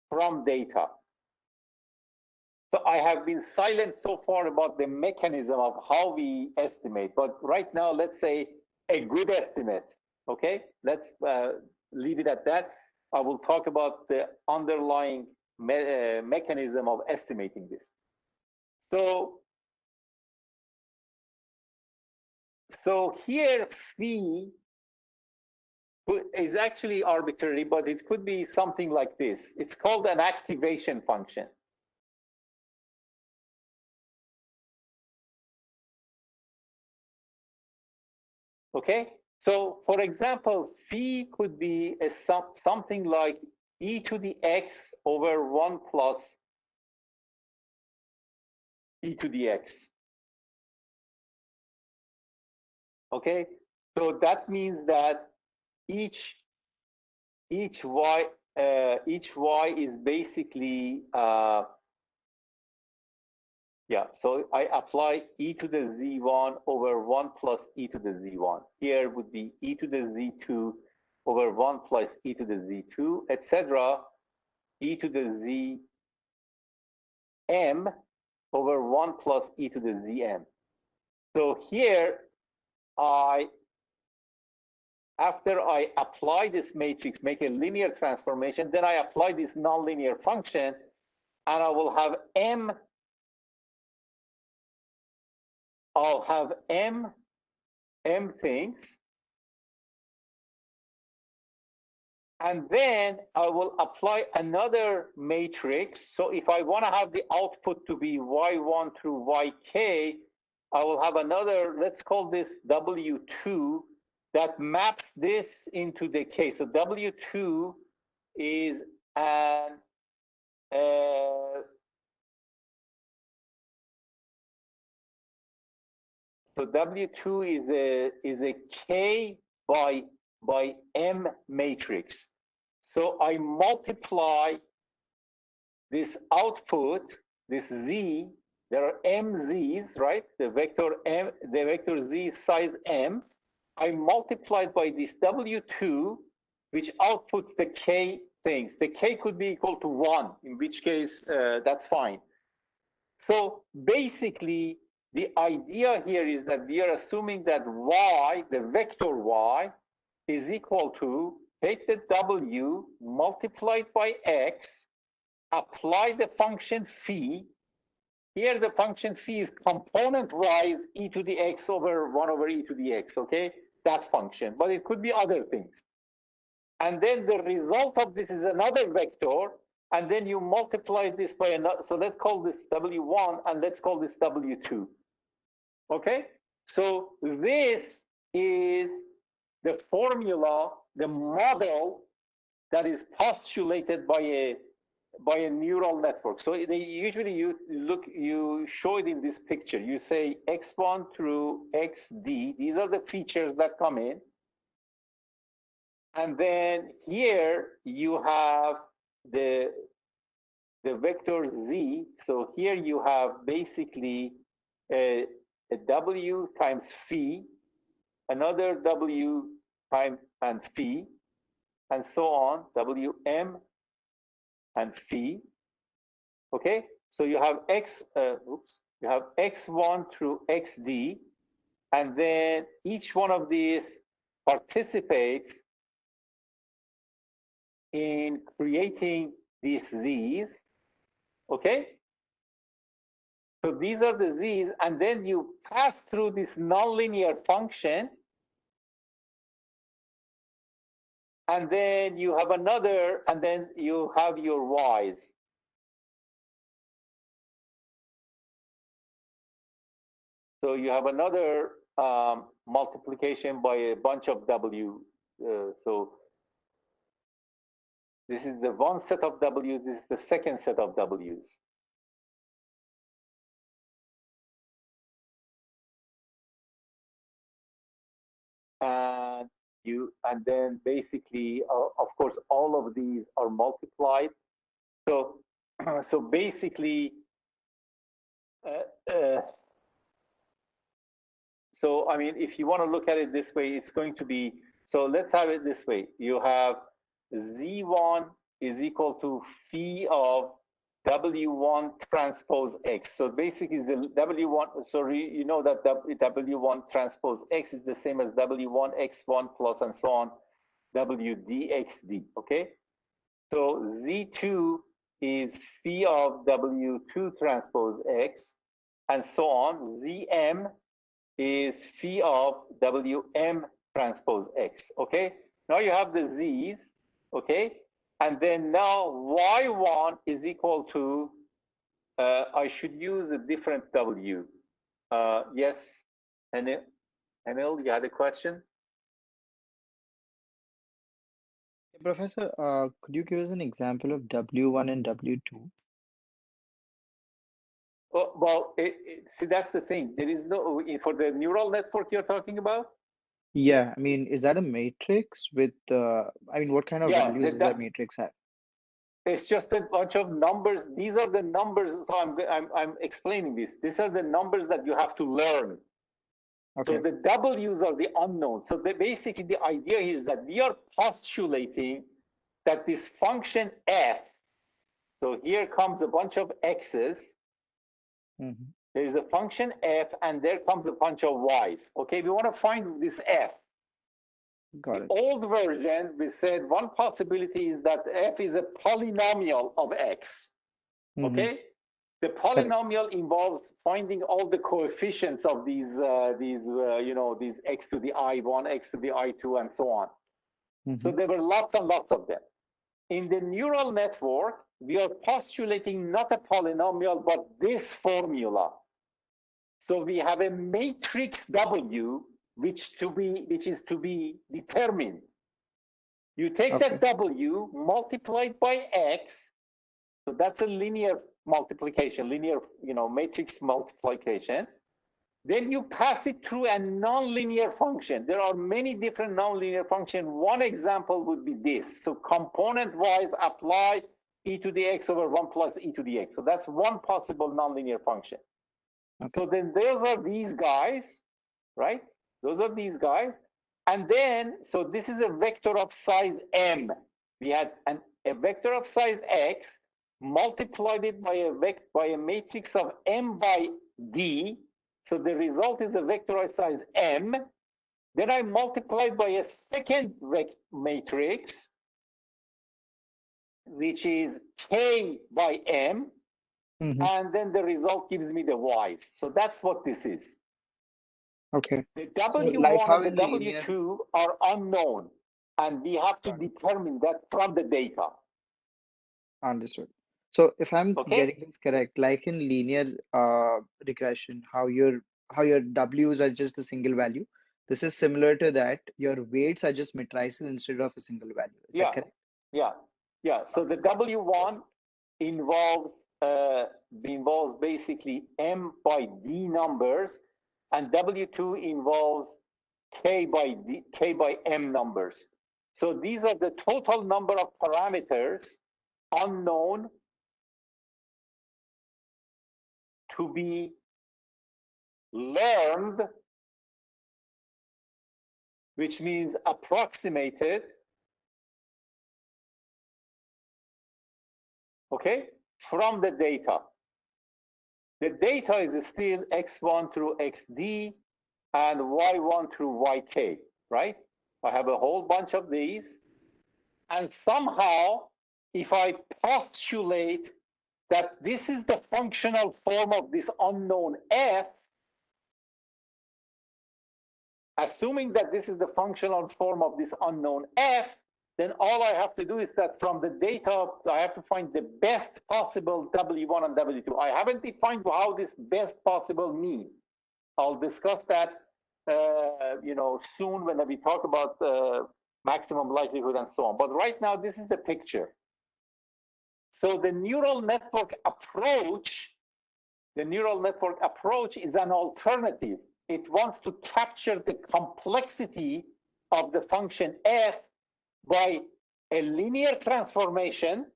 from data. So I have been silent so far about the mechanism of how we estimate, but right now, let's say a good estimate, okay? Let's leave it at that. I will talk about the underlying mechanism of estimating this. So here, phi is actually arbitrary, but it could be something like this. It's called an activation function. Okay, so for example, phi could be something like e to the x over 1 plus e to the x. Okay, so that means that each y is basically yeah, so I apply e to the z1 over 1 plus e to the z1. Here would be e to the z2 over 1 plus e to the z2, etc. e to the zm over 1 plus e to the zm. So here, after I apply this matrix, make a linear transformation, then I apply this nonlinear function, and I will have I'll have m things, and then I will apply another matrix. So if I want to have the output to be y1 through yk, I will have another, let's call this w2, that maps this into the k. So w2 is an so W2 is a K by M matrix. So I multiply this output, this Z, there are M Z's, right? The vector Z size M. I multiply by this W2, which outputs the K things. The K could be equal to 1, in which case that's fine. So basically, the idea here is that we are assuming that y, the vector y, is equal to take the w multiplied by x apply the function phi. Here the function phi is component-wise e to the x over 1 over e to the x, okay? That function, but it could be other things. And then the result of this is another vector, and then you multiply this by another. So let's call this W1, and let's call this W2. Okay? So this is the formula, the model that is postulated by a neural network. So they usually you show it in this picture. You say x1 through xd. These are the features that come in. And then here you have the vector z. So here you have basically a w times phi, another w times and phi, and so on, wm and phi. Okay, so you have you have x1 through xd, and then each one of these participates in creating these z's. Okay, so these are the z's, and then you pass through this nonlinear function, and then you have another, and then you have your y's. So you have another multiplication by a bunch of w. So this is the one set of w's, this is the second set of w's. And then basically, of course, all of these are multiplied. So so basically, so I mean, if you want to look at it this way, it's going to be, so let's have it this way. You have z1 is equal to phi of w1 transpose x. So basically the w1, so you know that w1 transpose x is the same as w1 x1 plus and so on w dxd, okay? So z2 is phi of w2 transpose x, and so on. Zm is phi of wm transpose x, okay? Now you have the z's, okay? And then now y1 is equal to, I should use a different w. Yes, Anil, you had a question? Professor, could you give us an example of W1 and W2? Oh, well, see, that's the thing. There is no, for the neural network you're talking about? Yeah, I mean, is that a matrix with, I mean, what kind of Yeah, values does that matrix have? It's just a bunch of numbers. These are the numbers. So I'm explaining this. These are the numbers that you have to learn. Okay. So the W's are the unknown. So basically the idea is that we are postulating that this function f, so here comes a bunch of x's. Mm-hmm. There is a function f, and there comes a bunch of y's. Okay, we want to find this f. Got it. The old version, we said one possibility is that f is a polynomial of x. Mm-hmm. Okay, the polynomial involves finding all the coefficients of these you know, these x to the I1, x to the I2, and so on. Mm-hmm. So there were lots and lots of them. In the neural network, we are postulating not a polynomial, but this formula. So we have a matrix W, which is to be determined. You take that W multiplied by X, so that's a linear multiplication, linear, you know, matrix multiplication. Then you pass it through a nonlinear function. There are many different nonlinear functions. One example would be this. So component-wise, apply e to the x over 1 plus e to the x. So that's one possible nonlinear function. Okay. So then those are these guys, right? Those are these guys. And then, so this is a vector of size m. We had a vector of size x, multiplied it by a matrix of m by d. So the result is a vector of size m. Then I multiplied by a second matrix. which is k by m, Mhm. and then the result gives me the y's. So that's what this is. Okay. The So W1 like how and the in linear, W2 are unknown, and we have to Got it. determine that from the data. Understood. So if I'm Okay? getting this correct, like in linear regression, how your W's are just a single value, this is similar to that. Your weights are just matrices instead of a single value. Is that Yeah, correct? yeah, yeah. So the W1 involves involves basically M by D numbers, and W2 involves K by M numbers. So these are the total number of parameters unknown to be learned, which means approximated, okay, from the data. The data is still x1 through xd and y1 through yk, right? I have a whole bunch of these. And somehow, if I postulate that this is the functional form of this unknown f, assuming that this is the functional form of this unknown f, then all I have to do is that from the data, I have to find the best possible W1 and W2. I haven't defined how this best possible means. I'll discuss that, soon when we talk about maximum likelihood and so on. But right now, this is the picture. So the neural network approach is an alternative. It wants to capture the complexity of the function f by a linear transformation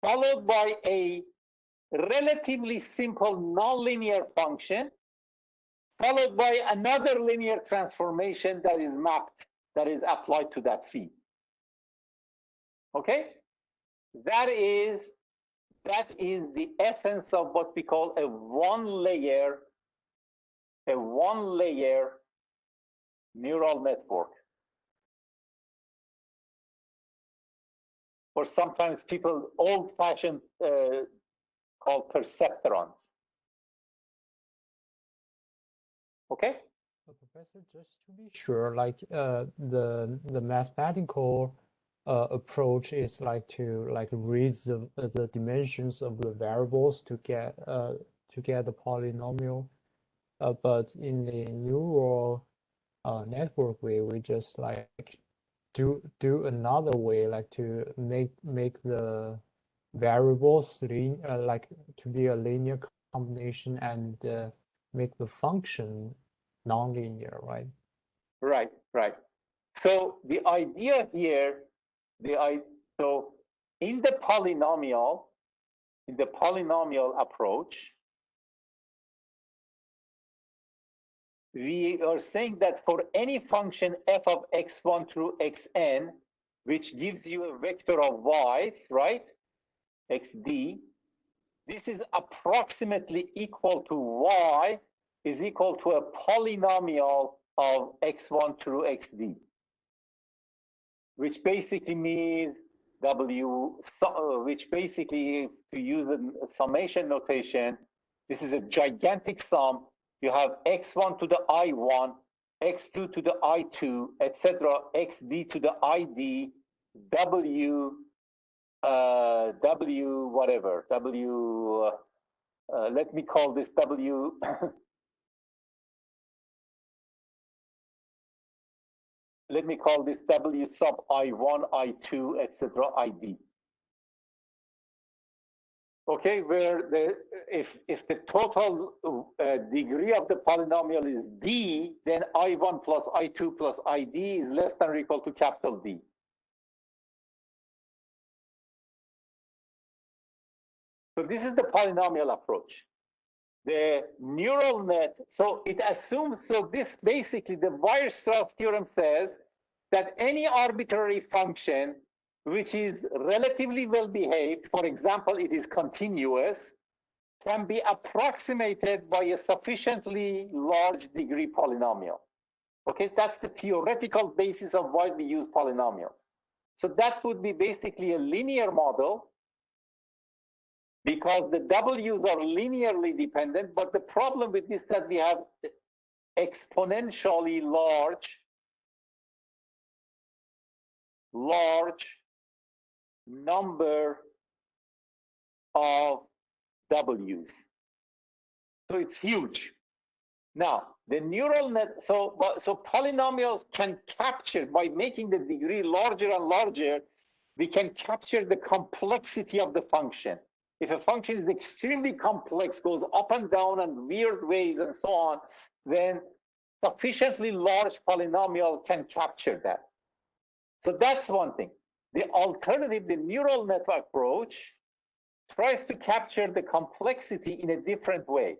followed by a relatively simple nonlinear function followed by another linear transformation that is mapped, that is applied to that feed. Okay? That is the essence of what we call a one layer neural network. Or sometimes people old-fashioned call perceptrons. Okay? So Professor, just to be sure, like the mathematical approach is like to raise the dimensions of the variables to get the polynomial. But in the neural network way, we just like do another way, like to make the variables like to be a linear combination and make the function nonlinear, right? Right, right. So the idea here, so in the polynomial approach, we are saying that for any function f of x1 through xn, which gives you a vector of y's, right, xd, this is approximately equal to y is equal to a polynomial of x1 through xd, which basically means which basically, to use a summation notation, this is a gigantic sum. You have x1 to the I1, x2 to the I2, etc., xd to the ID, w whatever, let me call this w, let me call this w sub I1, I2, etc., ID. Okay, where if the total degree of the polynomial is d, then I1 plus I2 plus ID is less than or equal to capital D. So this is the polynomial approach. The neural net, so it assumes, so this basically, the Weierstrass theorem says that any arbitrary function which is relatively well behaved, for example, it is continuous, can be approximated by a sufficiently large degree polynomial. Okay, that's the theoretical basis of why we use polynomials. So that would be basically a linear model because the W's are linearly dependent. But the problem with this is that we have exponentially large number of W's. So it's huge. Now, the neural net, so polynomials can capture, by making the degree larger and larger, we can capture the complexity of the function. If a function is extremely complex, goes up and down and weird ways and so on, then sufficiently large polynomial can capture that. So that's one thing. The alternative, the neural network approach, tries to capture the complexity in a different way,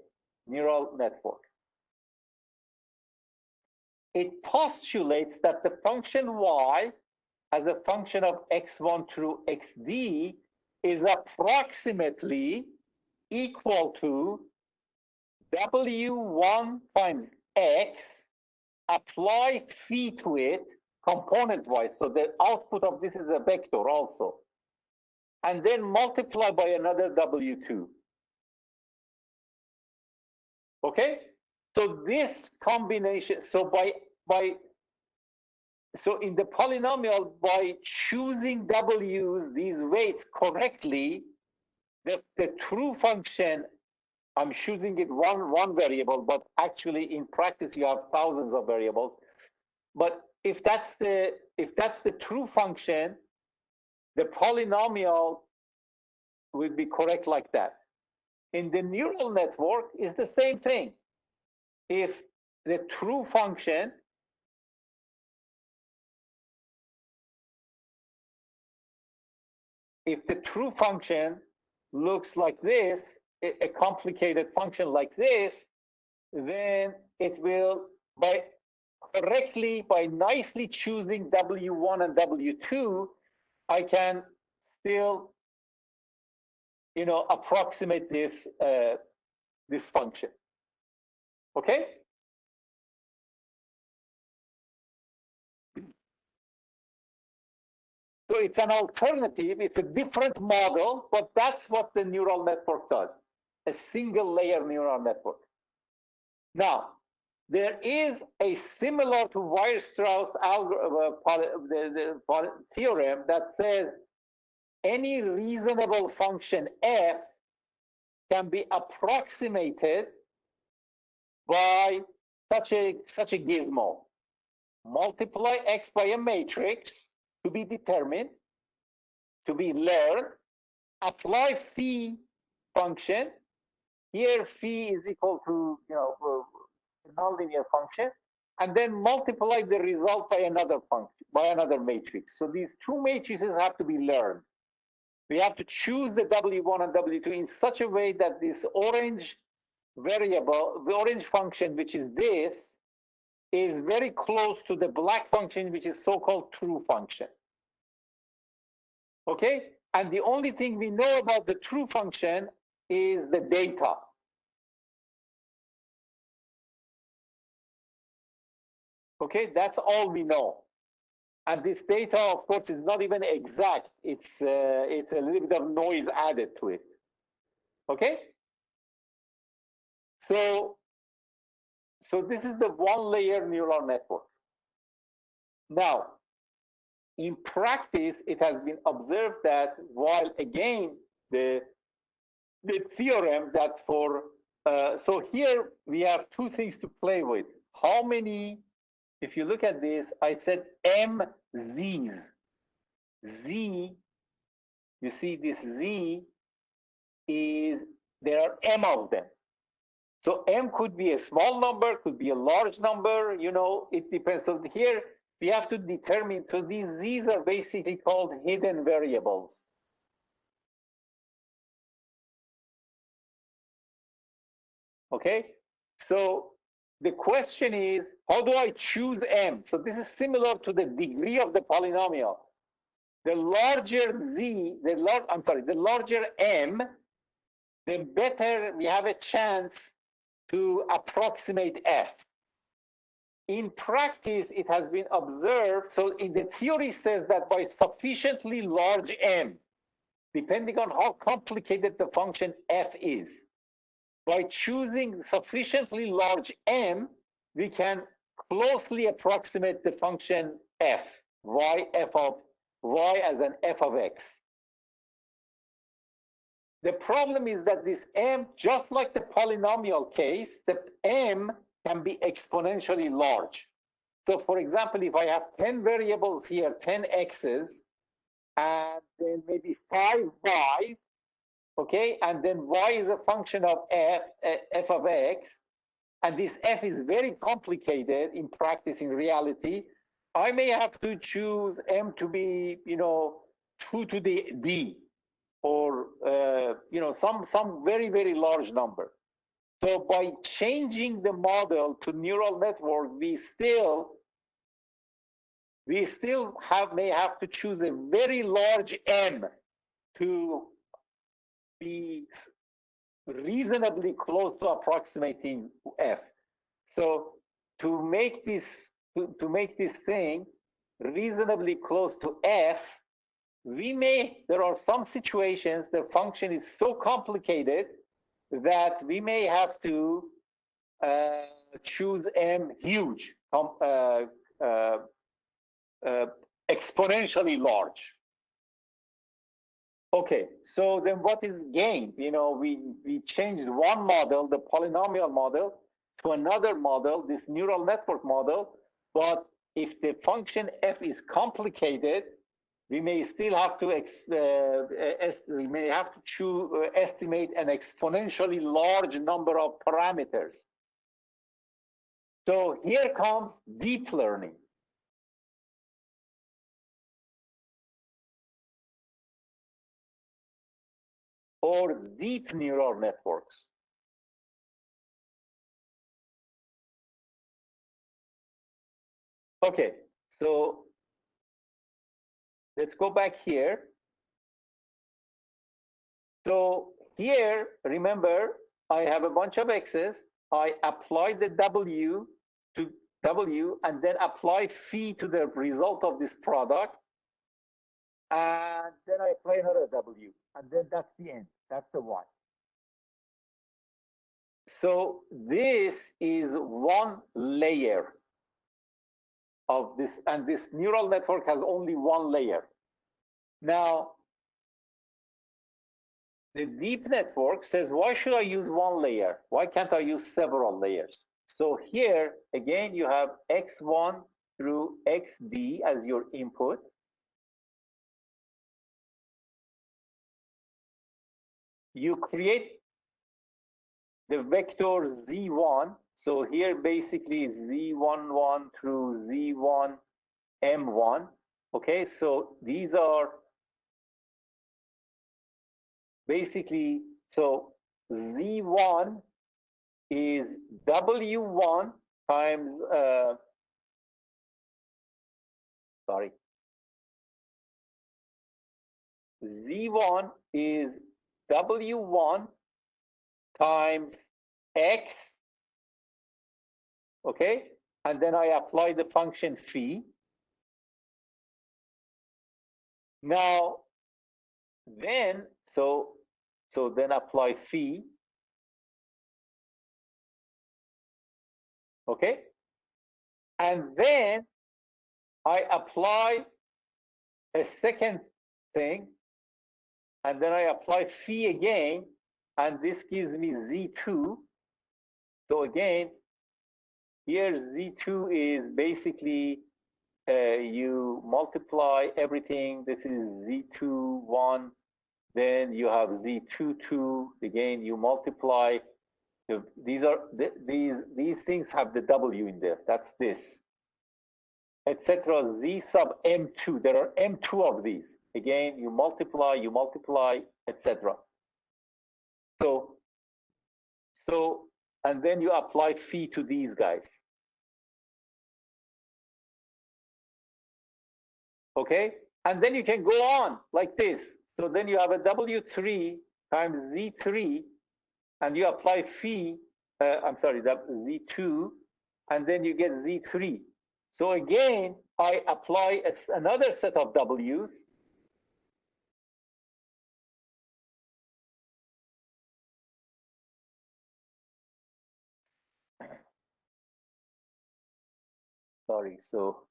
neural network. It postulates that the function y as a function of x1 through xd is approximately equal to w1 times x, apply phi to it component-wise, so the output of this is a vector also, and then multiply by another w2. Okay? So this combination, so so in the polynomial, by choosing w's, these weights correctly, the true function, I'm choosing it one variable, but actually in practice you have thousands of variables. But if that's the true function, the polynomial will be correct like that. In the neural network, it's the same thing. If the true function looks like this, a complicated function like this, then it will, by nicely choosing W1 and W2, I can still, approximate this function. Okay? So it's an alternative, it's a different model, but that's what the neural network does, a single layer neural network. Now, there is a similar to Weierstrass theorem that says any reasonable function f can be approximated by such a gizmo. Multiply x by a matrix to be determined, to be learned, apply phi function. Here phi is equal to a nonlinear function, and then multiply the result by another function, by another matrix. So these two matrices have to be learned. We have to choose the W1 and W2 in such a way that this orange variable, the orange function, which is this, is very close to the black function, which is so-called true function. Okay? And the only thing we know about the true function is the data. Okay, that's all we know. And this data, of course, is not even exact. It's a little bit of noise added to it. Okay? So this is the one-layer neural network. Now, in practice, it has been observed that while, again, the theorem that for, so here we have two things to play with. How many, if you look at this, I said M Z's. Z, you see this Z is, there are M of them. So M could be a small number, could be a large number, it depends. So here we have to determine, so these Z's are basically called hidden variables. Okay, so the question is, how do I choose M? So this is similar to the degree of the polynomial. The larger Z, the larger M, the better we have a chance to approximate F. in practice, it has been observed. So in the theory says that by sufficiently large m, depending on how complicated the function f is, by choosing sufficiently large m, we can closely approximate the function f, y as an f of x. The problem is that this m, just like the polynomial case, the m can be exponentially large. So for example, if I have 10 variables here, 10 x's, and then maybe 5 y's, okay, and then y is a function of f of x, and this f is very complicated in practice, in reality, I may have to choose m to be, 2 to the d, or some very, very large number. So by changing the model to neural network, we still may have to choose a very large m to be reasonably close to approximating f. So to make this thing reasonably close to f, there are some situations the function is so complicated that we may have to choose m huge, exponentially large. Okay, so then what is gained? We changed one model, the polynomial model, to another model, this neural network model. But if the function f is complicated, we may still have to estimate an exponentially large number of parameters. So here comes deep learning. Or deep neural networks. Okay, so let's go back here. So here, remember, I have a bunch of x's. I apply the w to w, and then apply phi to the result of this product. And then I apply another w, and then that's the end. That's the y. So this is one layer of this, and this neural network has only one layer. Now, the deep network says, why should I use one layer? Why can't I use several layers? So here, again, you have x1 through xd as your input. You create the vector z1. So here basically is z11 through z1 m1. Okay, so these are basically, so z1 is w1 times, z1 is w1 times x, okay? And then I apply the function phi. Now, then, so then apply phi, okay? And then I apply a second thing, and then I apply phi again, and this gives me z2. So again, here z2 is basically you multiply everything. This is z21. Then you have z22. Again, you multiply. These things have the w in there. That's this, etc. Z sub m2. There are m2 of these. Again, you multiply, etc. So, and then you apply phi to these guys. Okay, and then you can go on like this. So then you have a w3 times z3, and you apply phi. I'm sorry, that z2, and then you get Z3. So again, I apply another set of W's. Sorry, so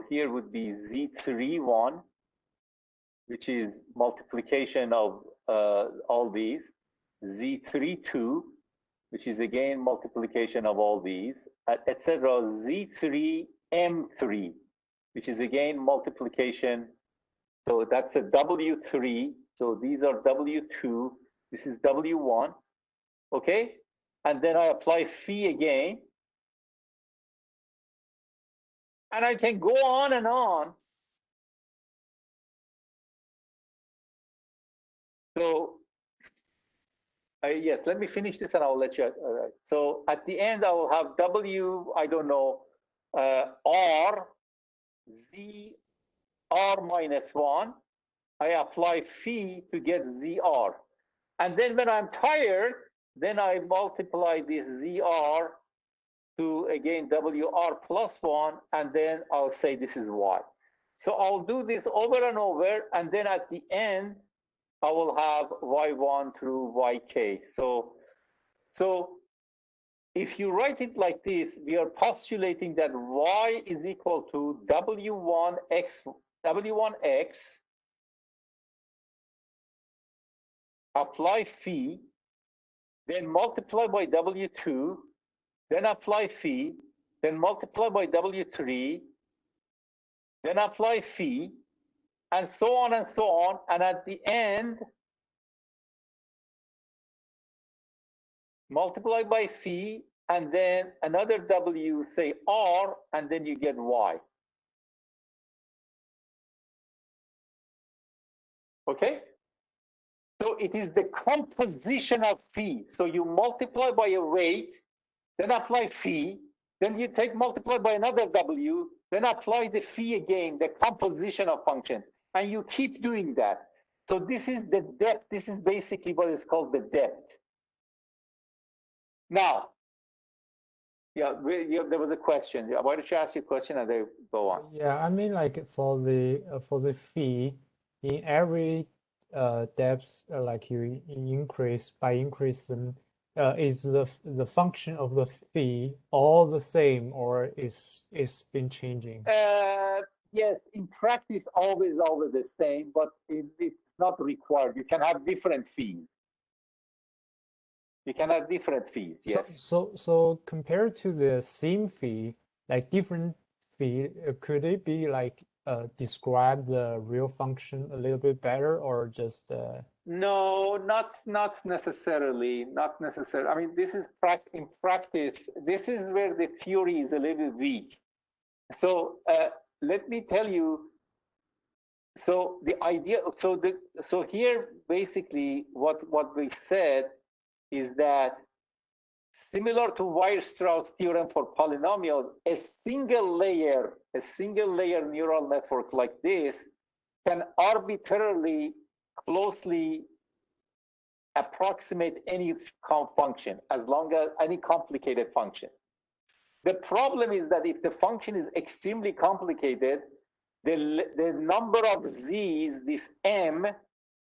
here would be Z31, which is multiplication of all these, Z32, which is again multiplication of all these, etc. Z3M3, which is again multiplication. So that's a W3. So these are W2. This is W1. Okay? And then I apply phi again. And I can go on and on. So yes, let me finish this and I'll let you. So at the end, I will have W, I don't know, R, Z, R minus 1. I apply phi to get ZR. And then when I'm tired, then I multiply this ZR to, again, WR plus 1, and then I'll say this is Y. So I'll do this over and over, and then at the end, I will have Y1 through YK. So if you write it like this, we are postulating that Y is equal to W1X, apply phi, then multiply by W2, then apply phi, then multiply by W3, then apply phi, and so on and so on. And at the end, multiply by phi, and then another W, say R, and then you get Y. Okay? So it is the composition of phi. So you multiply by a weight, then apply phi, then you take multiply by another W, then apply the phi again, the composition of function. And you keep doing that. So this is the depth. This is basically what is called the depth. Now, yeah, there was a question. Yeah, why don't you ask your question and then go on? Yeah, I mean, like for the phi, in every depth, like you increase them, is the function of the phi all the same, or it's been changing? Yes, in practice, always the same, but it's not required. You can have different phis. You can have different phis. Yes. So compared to the same phi, like different phi, could it be like describe the real function a little bit better, or just No, not necessarily. Not necessarily. I mean, this is in practice. This is where the theory is a little weak. So let me tell you. So the idea. So here basically what we said is that similar to Weierstrass theorem for polynomials, a single layer neural network like this can arbitrarily closely approximate any function, as long as any complicated function. The problem is that if the function is extremely complicated, the number of z's, this m,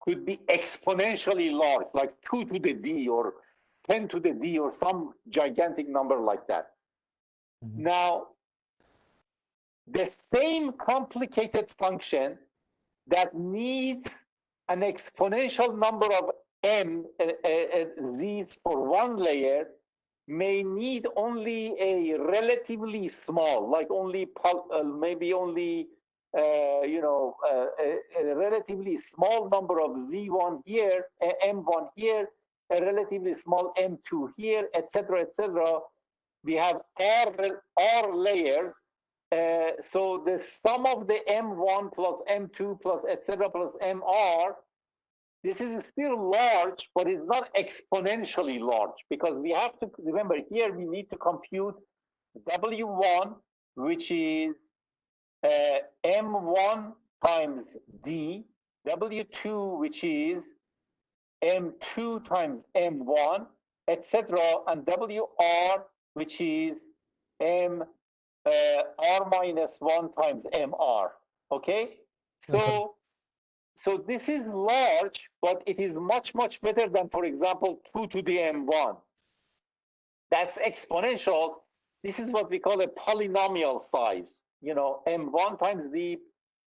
could be exponentially large, like 2 to the d or 10 to the d or some gigantic number like that. Mm-hmm. Now, the same complicated function that needs an exponential number of z's for one layer may need only a relatively small, like only maybe only a relatively small number of z1 here, m1 here, a relatively small m2 here, etc., etc. We have r layers. So the sum of the m1 plus m2 plus etc. plus mr, this is still large, but it's not exponentially large, because we have to remember here we need to compute W1, which is M1 times D, W2, which is M2 times M1, etc., and WR, which is M R minus 1 times MR. Okay? So, so this is large, but it is much, much better than, for example, 2 to the M1. That's exponential. This is what we call a polynomial size. You know, M1 times D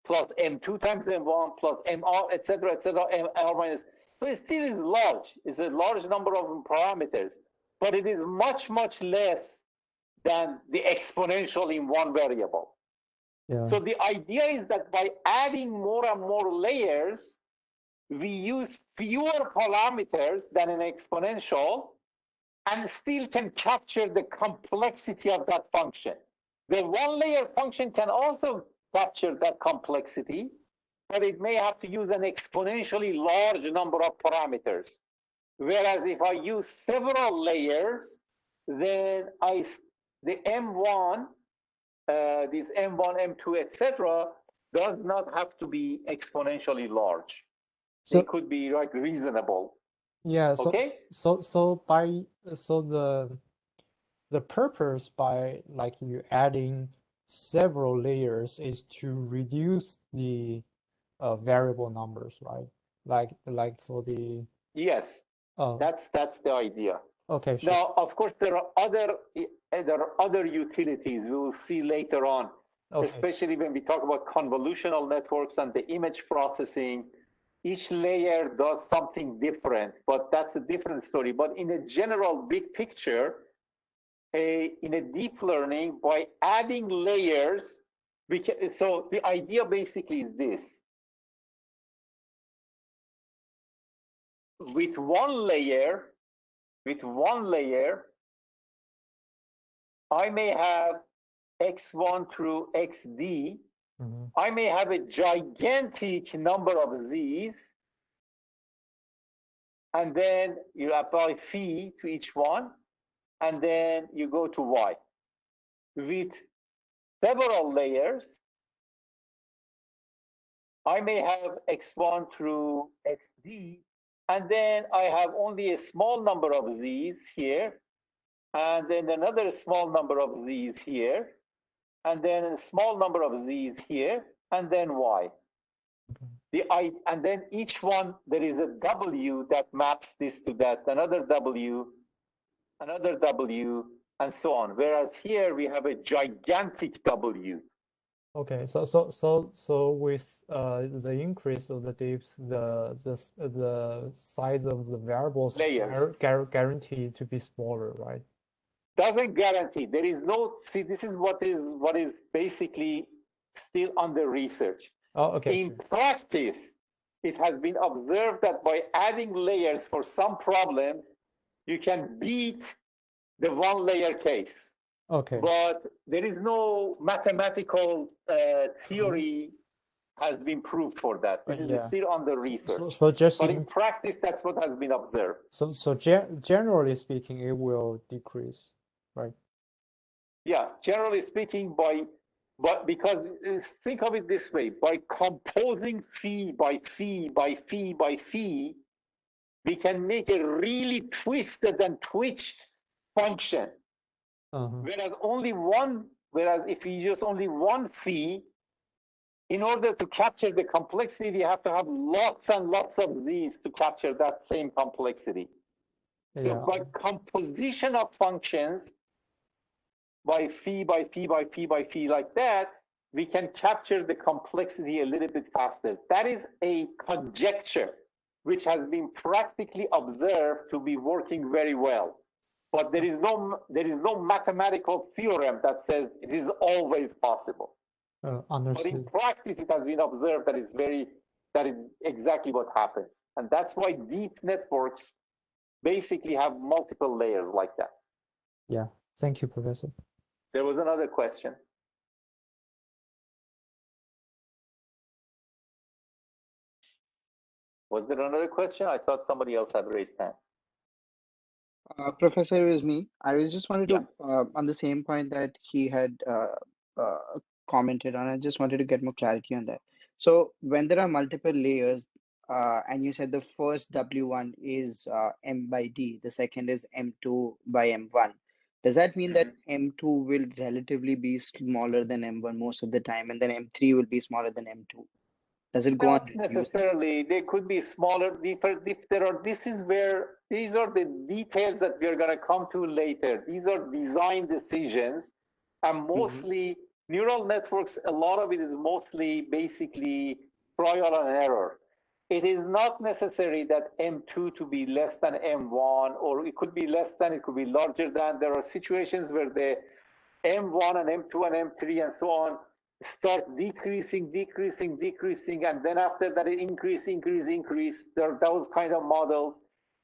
plus M2 times M1 plus MR, etc., MR minus. So it still is large. It's a large number of parameters, but it is much, much less than the exponential in one variable. Yeah. So the idea is that by adding more and more layers, we use fewer parameters than an exponential and still can capture the complexity of that function. The one layer function can also capture that complexity, but it may have to use an exponentially large number of parameters. Whereas if I use several layers, then the M1, this M1, M2, etc., does not have to be exponentially large. So it could be like reasonable. yeah, Okay? so the purpose by like you adding several layers is to reduce the variable numbers, right? Like for the Yes, that's the idea. okay, sure. Now, of course, there are other utilities we will see later on, Okay. especially when we talk about convolutional networks and the image processing. Each layer does something different, but that's a different story. But in a general big picture, in a deep learning, by adding layers, so the idea basically is this. With one layer, I may have x1 through xd. Mm-hmm. I may have a gigantic number of z's, and then you apply phi to each one, and then you go to y. With several layers, I may have x1 through xd, and then I have only a small number of z's here, and then another small number of z's here, and then a small number of z's here, and then y. And then each one, there is a w that maps this to that, another w, and so on. Whereas here we have a gigantic w. Okay, so with the increase of the dips, the size of the variables Layers. guaranteed to be smaller, right? Doesn't guarantee. There is no. See, this is what is basically still under research. Oh, okay, In sure. practice, it has been observed that by adding layers for some problems, you can beat the one layer case. Okay. But there is no mathematical theory has been proved for that. This is still under research. So just but in practice, that's what has been observed. So generally speaking, it will decrease, right? Yeah, generally speaking, but because think of it this way: by composing phi by phi by phi by phi, we can make a really twisted and twitched function. Whereas if you use only one phi, in order to capture the complexity, we have to have lots and lots of z's to capture that same complexity. So by composition of functions, by phi by phi by phi by phi like that, we can capture the complexity a little bit faster. That is a conjecture which has been practically observed to be working very well. But there is no mathematical theorem that says it is always possible. Understood. But in practice, it has been observed that that is exactly what happens. And that's why deep networks basically have multiple layers like that. Yeah, thank you, Professor. There was another question. Was there another question? I thought somebody else had raised hand. Professor, it was me. I was just wanted to, on the same point that he had commented on, I just wanted to get more clarity on that. So when there are multiple layers, and you said the first W1 is M by D, the second is M2 by M1. Does that mean that M2 will relatively be smaller than M1 most of the time, and then M3 will be smaller than M2? Does it go on Not reducing? necessarily. They could be smaller. If there are, this is where these are the details that we are going to come to later. These are design decisions, and mostly neural networks. A lot of it is mostly basically trial and error. It is not necessary that M2 to be less than M1, or it could be less than, it could be larger than. There are situations where the M1 and M2 and M3 and so on start decreasing, and then after that it increase. There are those kind of models.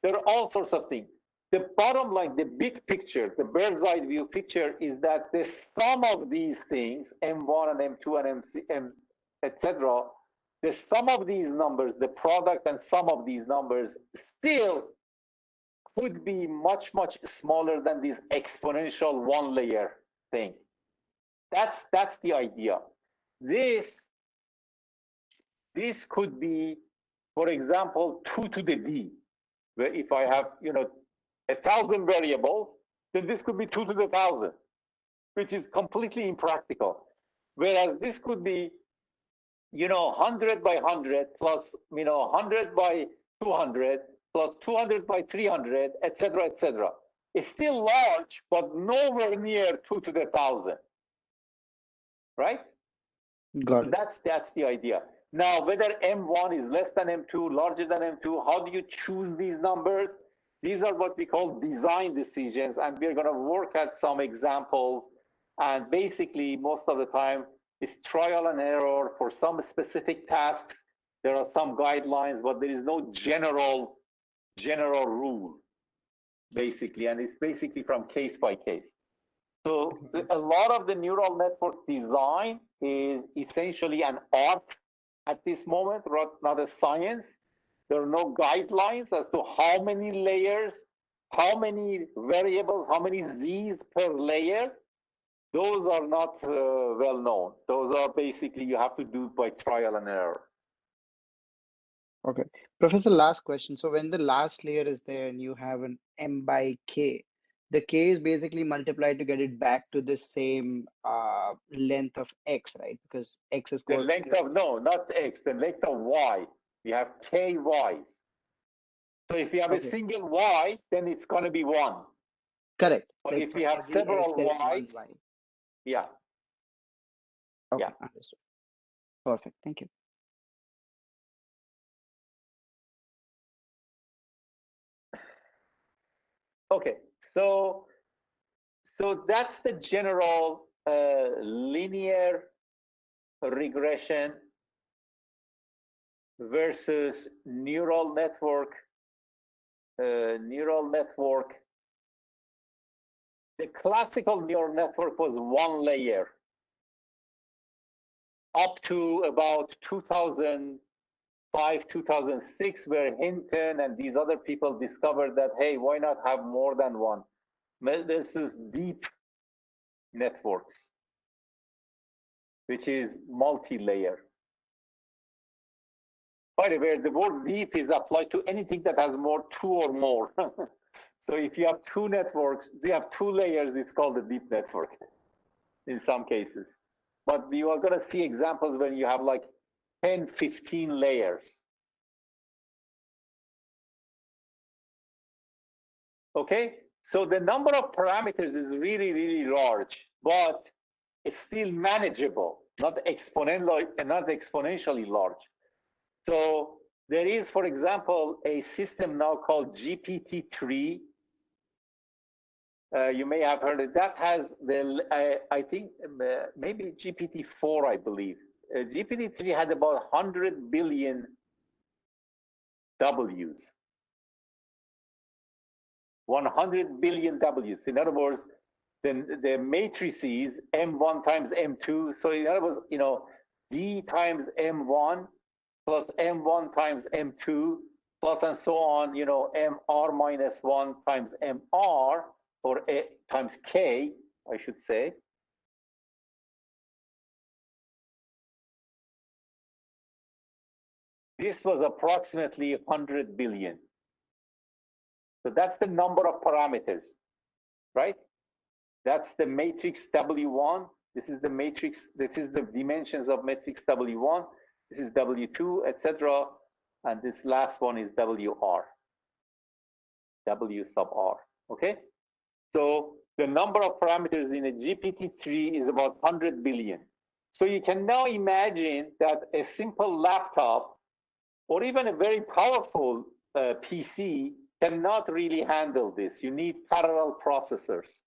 There are all sorts of things. The bottom line, the big picture, the bird's eye view picture is that the sum of these things, M1 and M2 and M, etc., the sum of these numbers, the product and sum of these numbers still could be much smaller than this exponential one layer thing. That's the idea. This could be, for example, 2 to the D, where if I have 1,000 variables, then this could be 2 to the 1,000, which is completely impractical. Whereas this could be 100 by 100 plus 100 by 200 plus 200 by 300, etc., etc. It's still large, but nowhere near 2 to the 1,000. Right? Got it. That's the idea. Now, whether M1 is less than M2, larger than M2, how do you choose these numbers? These are what we call design decisions, and we're going to work at some examples. And basically, most of the time, it's trial and error for some specific tasks. There are some guidelines, but there is no general rule, basically, and it's basically from case by case. So a lot of the neural network design is essentially an art at this moment, not a science. There are no guidelines as to how many layers, how many variables, how many Z's per layer. Those are not well known. Those are basically you have to do by trial and error. Okay. Professor, last question. So when the last layer is there and you have an M by K, the K is basically multiplied to get it back to the same length of X, right? Because X is The called length of, no, not X, the length of Y. We have KY. So if you have a single Y, then it's going to be 1. Correct. But Like if for you have every several X, there is one Ys, Y. yeah. Okay, Yeah. understood. Perfect. Thank you. Okay, so that's the general linear regression versus neural network. The classical neural network was one layer up to about 2005, 2006, where Hinton and these other people discovered that, hey, why not have more than one? This is deep networks, which is multi-layer. By the way, the word deep is applied to anything that has more 2 or more. So if you have 2 networks, you have 2 layers, it's called a deep network in some cases. But you are going to see examples when you have like 10, 15 layers. Okay, so the number of parameters is really large, but it's still manageable, not exponentially large. So there is, for example, a system now called GPT-3. You may have heard it. That has I think maybe GPT-4, I believe. GPT-3 had about 100 billion W's. 100 billion W's. In other words, the matrices M1 times M2. So in other words, D times M1 plus M1 times M2 plus and so on, MR minus 1 times MR, or A times K, I should say. this was approximately 100 billion. So that's the number of parameters, right? That's the matrix W1. This is the matrix, this is the dimensions of matrix W1. This is W2, etc. And this last one is WR, W sub R, okay? So the number of parameters in a GPT-3 is about 100 billion. So you can now imagine that a simple laptop or even a very powerful PC cannot really handle this. You need parallel processors.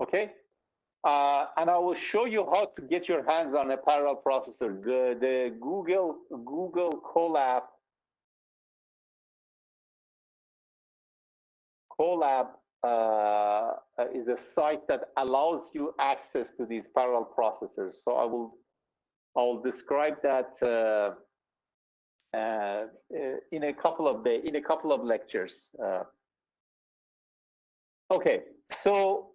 Okay, and I will show you how to get your hands on a parallel processor. The Google Colab is a site that allows you access to these parallel processors. So I will describe that in a couple of lectures. Okay, so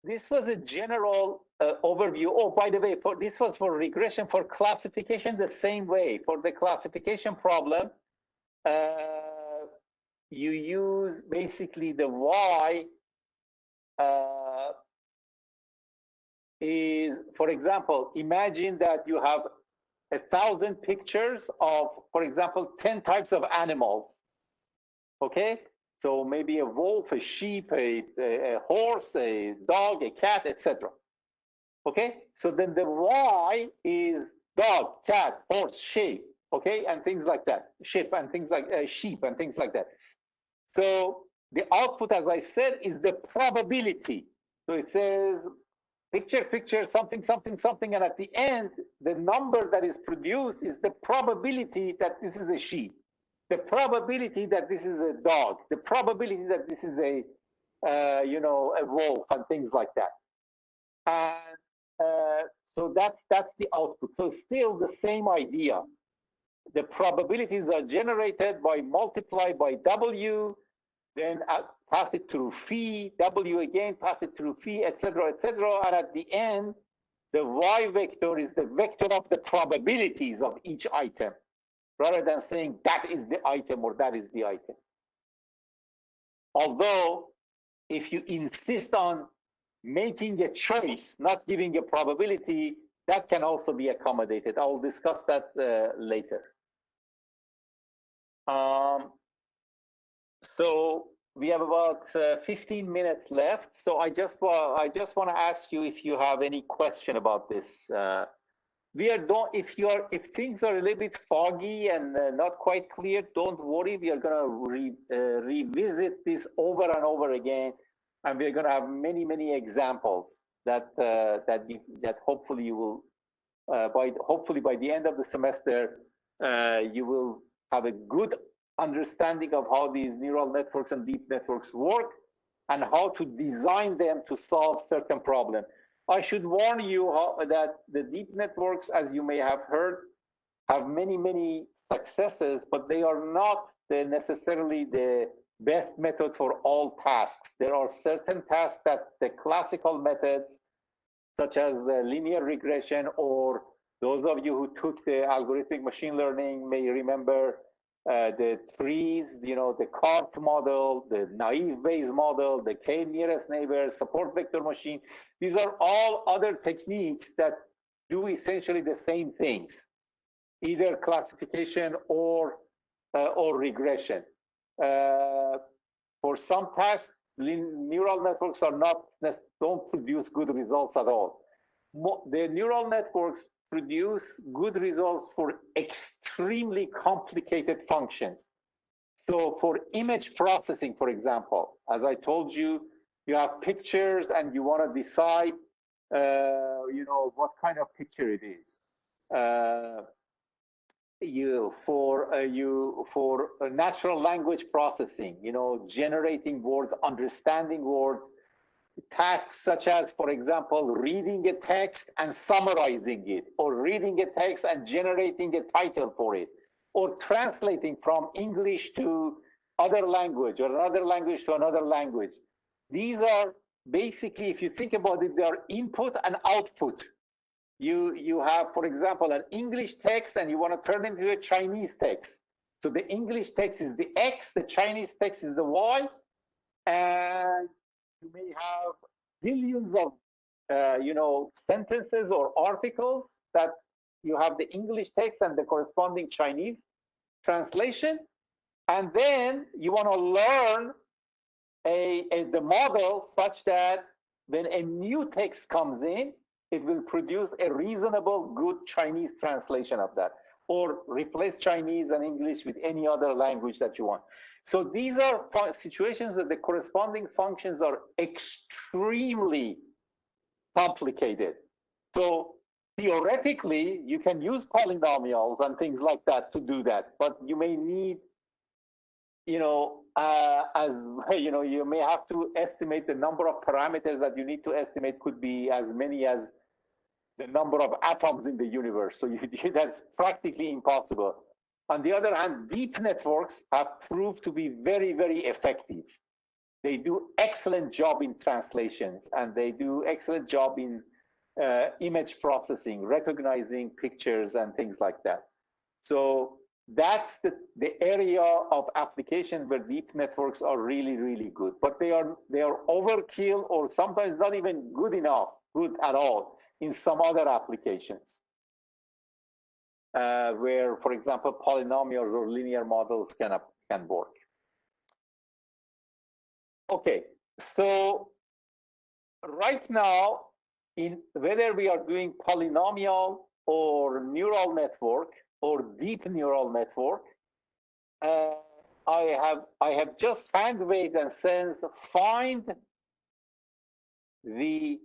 this was a general overview. Oh, by the way, this was for regression. For classification, the same way. For the classification problem, you use basically the Y is, for example, imagine that you have 1,000 pictures of, for example, 10 types of animals. Okay, so maybe a wolf, a sheep, a horse, a dog, a cat, etc. Okay, so then the Y is dog, cat, horse, sheep, okay, and things like that, sheep and things like that. So the output, as I said, is the probability. So it says picture, picture, something, something, something, and at the end, the number that is produced is the probability that this is a sheep, the probability that this is a dog, the probability that this is a a wolf, and things like that. And so that's the output. So still the same idea. The probabilities are generated by multiply by W, then pass it through phi, W again, pass it through phi, etc., etc. And at the end, the Y vector is the vector of the probabilities of each item, rather than saying that is the item or that is the item. Although, if you insist on making a choice, not giving a probability, that can also be accommodated. I will discuss that later. So we have about 15 minutes left. So I just want to ask you if you have any question about this. If things are a little bit foggy and not quite clear, don't worry. We are going to revisit this over and over again, and we're going to have many examples that hopefully you will hopefully by the end of the semester you will have a good understanding of how these neural networks and deep networks work and how to design them to solve certain problems. I should warn you that the deep networks, as you may have heard, have many successes, but they are not necessarily the best method for all tasks. There are certain tasks that the classical methods, such as linear regression, or those of you who took the algorithmic machine learning may remember the trees, the cart model, the naive Bayes model, the k nearest neighbor, support vector machine. These are all other techniques that do essentially the same things, either classification or regression. For some tasks, neural networks don't produce good results at all. The neural networks produce good results for extremely complicated functions. So for image processing, for example, as I told you, you have pictures and you want to decide, what kind of picture it is. For natural language processing, generating words, understanding words, tasks such as, for example, reading a text and summarizing it, or reading a text and generating a title for it, or translating from English to other language or another language to another language. These are basically, if you think about it, they are input and output. You have, for example, an English text and you want to turn it into a Chinese text. So the English text is the X, the Chinese text is the Y, and you may have zillions of sentences or articles that you have the English text and the corresponding Chinese translation, and then you want to learn the model such that when a new text comes in, it will produce a reasonable, good Chinese translation of that, or replace Chinese and English with any other language that you want. So these are situations that the corresponding functions are extremely complicated. So theoretically, you can use polynomials and things like that to do that, but you may need, you may have to estimate the number of parameters that you need to estimate could be as many as the number of atoms in the universe. So that's practically impossible. On the other hand, deep networks have proved to be very, very effective. They do excellent job in translations, and they do excellent job in image processing, recognizing pictures and things like that. So that's the area of application where deep networks are really, really good. But they are overkill, or sometimes not even good at all in some other applications. Where, for example, polynomials or linear models can work. Okay, so right now, in whether we are doing polynomial or neural network or deep neural network, I have just hand-waved and said, find the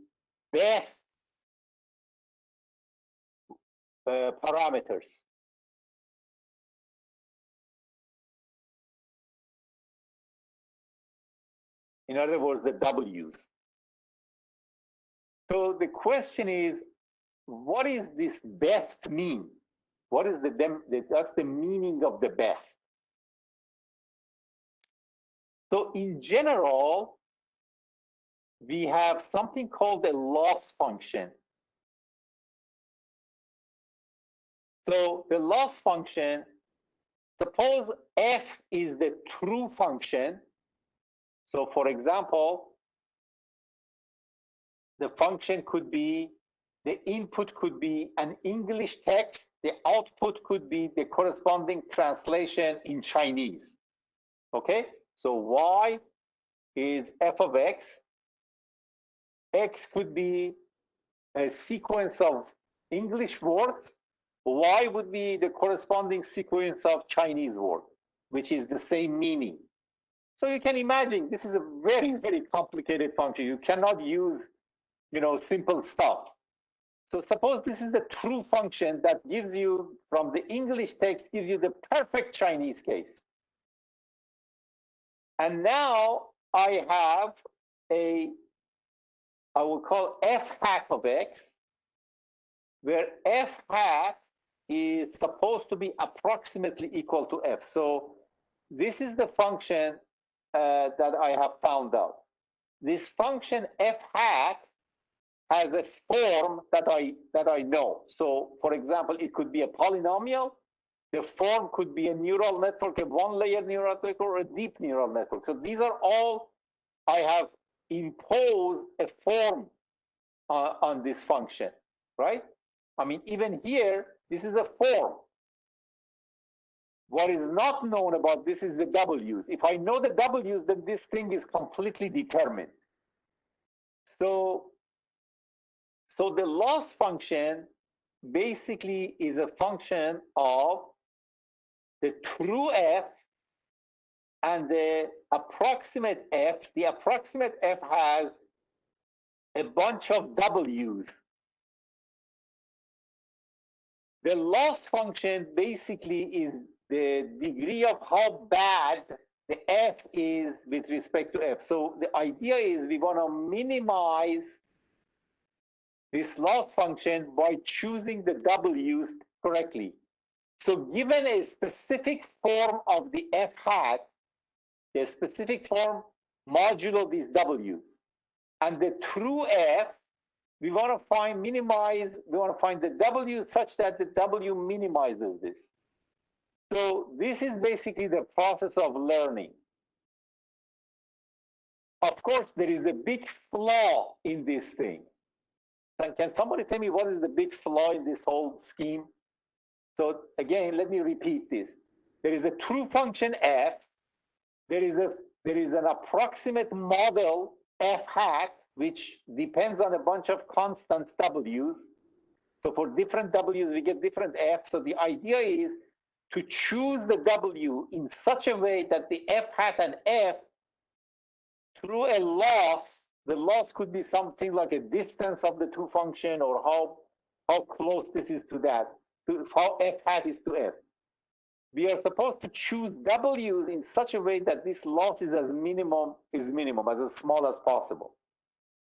best parameters. In other words, the W's. So the question is, what is this best mean? What is that's the meaning of the best? So in general, we have something called a loss function. So the loss function, suppose f is the true function. So for example, the function could be, the input could be an English text, the output could be the corresponding translation in Chinese. Okay, so y is f of x. X could be a sequence of English words. Y would be the corresponding sequence of Chinese words, which is the same meaning. So you can imagine this is a very, very complicated function. You cannot use, simple stuff. So suppose this is the true function that gives you, from the English text, gives you the perfect Chinese case. And now I have I will call f hat of x, where f hat is supposed to be approximately equal to f. So this is the function that I have found out. This function f hat has a form that I know. So for example, it could be a polynomial. The form could be a neural network, a one-layer neural network, or a deep neural network. So these are all, I have imposed a form on this function, right? I mean, even here, this is a form. What is not known about this is the W's. If I know the W's, then this thing is completely determined. So the loss function basically is a function of the true f and the approximate f. The approximate f has a bunch of W's. The loss function basically is the degree of how bad the f is with respect to f. So the idea is we want to minimize this loss function by choosing the W's correctly. So given a specific form of the f hat, a specific form modulo these W's. And the true F, we want to find we want to find the W such that the W minimizes this. So this is basically the process of learning. Of course, there is a big flaw in this thing. Can somebody tell me what is the big flaw in this whole scheme? So again, let me repeat this. There is a true function F. There is an approximate model F hat, which depends on a bunch of constants W's. So for different W's, we get different F's. So the idea is to choose the W in such a way that the F hat and F, through a loss, the loss could be something like a distance of the true function, or how close this is to that, to how F hat is to F. We are supposed to choose W's in such a way that this loss is as small as possible.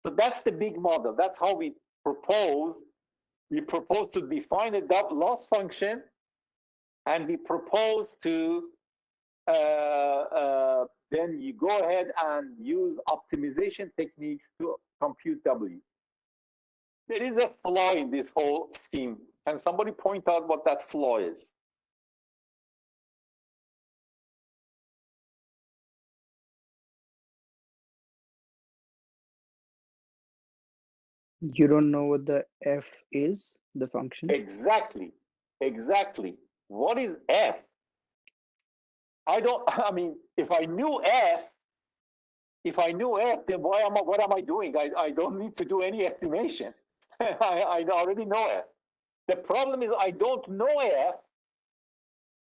So that's the big model. That's how we propose. We propose to define a loss function, and we propose to then you go ahead and use optimization techniques to compute W. There is a flaw in this whole scheme. Can somebody point out what that flaw is? You don't know what the F is, the function? Exactly. What is F? I mean, if I knew F, then what am I doing? I don't need to do any estimation. I already know F. The problem is I don't know F.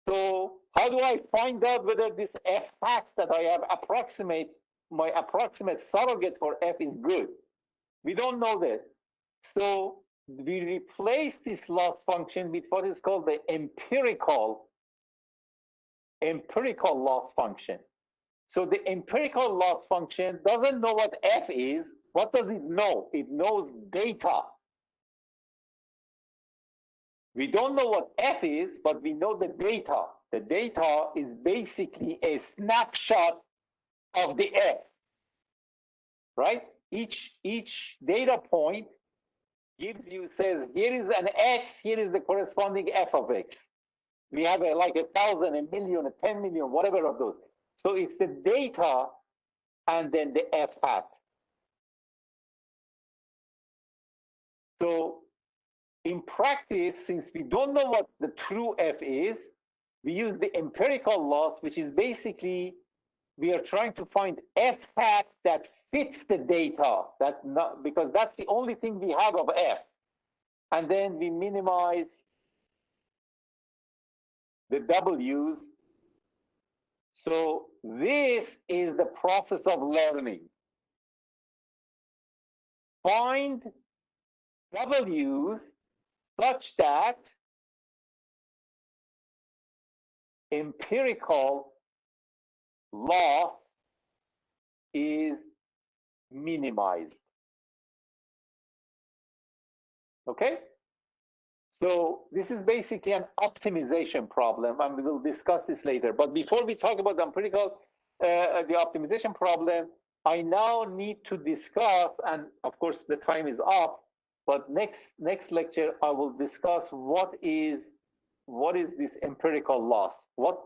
So how do I find out whether this F hat that I have my approximate surrogate for F is good? We don't know this. So we replace this loss function with what is called the empirical loss function. So the empirical loss function doesn't know what F is. What does it know? It knows data. We don't know what F is, but we know the data. The data is basically a snapshot of the F, right? Each data point says, here is an X, here is the corresponding F of X. We have like 1,000, a million, 10 million, whatever of those. So it's the data and then the F hat. So in practice, since we don't know what the true F is, we use the empirical loss, which is basically we are trying to find F hat that fits the data, because that's the only thing we have of F. And then we minimize the W's. So this is the process of learning. Find W's such that empirical loss is minimized. Okay? So this is basically an optimization problem, and we will discuss this later. But before we talk about the empirical, the optimization problem, I now need to discuss, and of course the time is up, but next lecture I will discuss what is this empirical loss? What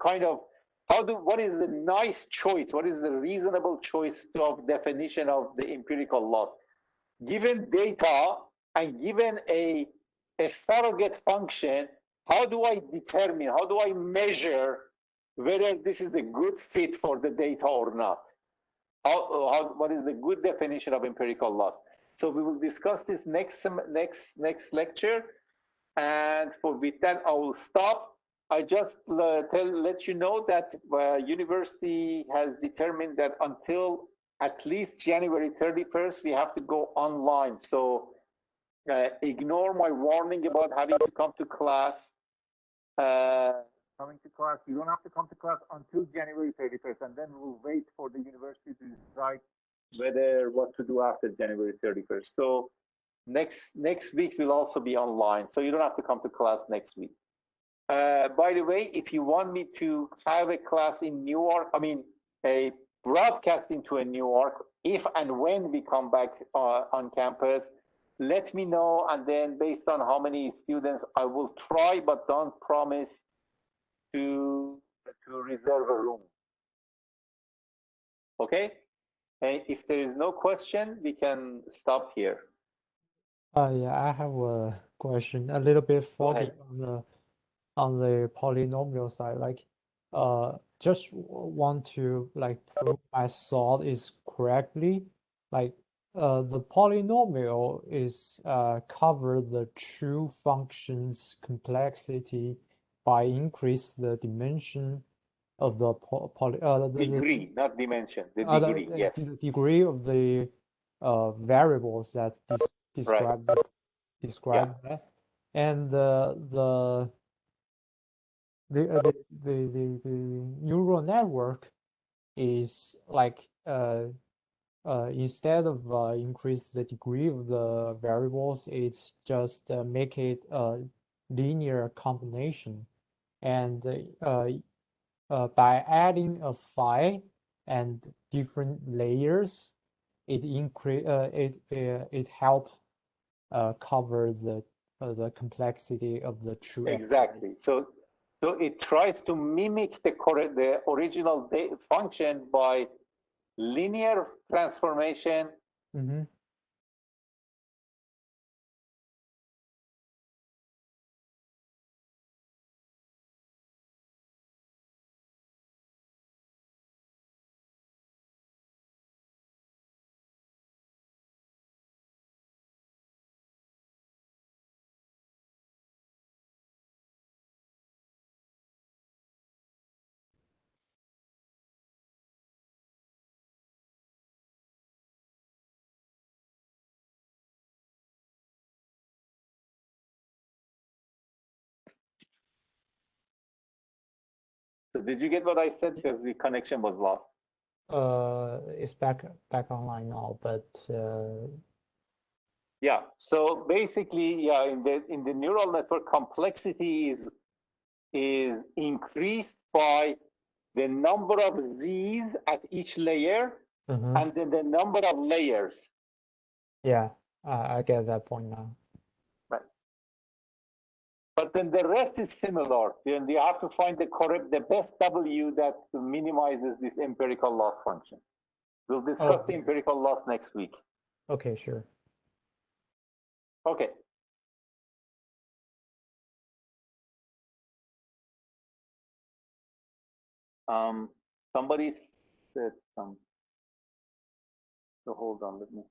is the nice choice? What is the reasonable choice of definition of the empirical loss? Given data and given a surrogate function, how do I measure whether this is a good fit for the data or not? What is the good definition of empirical loss? So we will discuss this next lecture. And with that, I will stop. I just let you know that university has determined that until at least January 31st, we have to go online. So ignore my warning about having to come to class. You don't have to come to class until January 31st, and then we'll wait for the university to decide what to do after January 31st. So next week will also be online, so you don't have to come to class next week. By the way, if you want me to have a class in Newark, a broadcasting to a New York, if and when we come back on campus, let me know, and then based on how many students, I will try, but don't promise to reserve a room. Okay? And if there is no question, we can stop here. Yeah, I have a question, a little bit Go foggy ahead. on the polynomial side. Like, just want to like prove my thought is correctly. Like, the polynomial is cover the true function's complexity by increase the dimension of the Degree, not dimension. The degree, yes. the degree of the variables that describe Right. describe that, and the neural network is like instead of increase the degree of the variables, it's just make it a linear combination, and by adding a phi and different layers, it helps cover the complexity of the true Exactly. So it tries to mimic the original function by linear transformation. Mm-hmm. So did you get what I said? Because the connection was lost. It's back online now, but Yeah. So basically, yeah, in the neural network, complexity is increased by the number of Z's at each layer, mm-hmm. and then the number of layers. Yeah, I get that point now. Right. But then the rest is similar. Then you have to find the best W that minimizes this empirical loss function. We'll discuss the empirical loss next week. Okay, sure. Okay. Somebody said something. So hold on, let me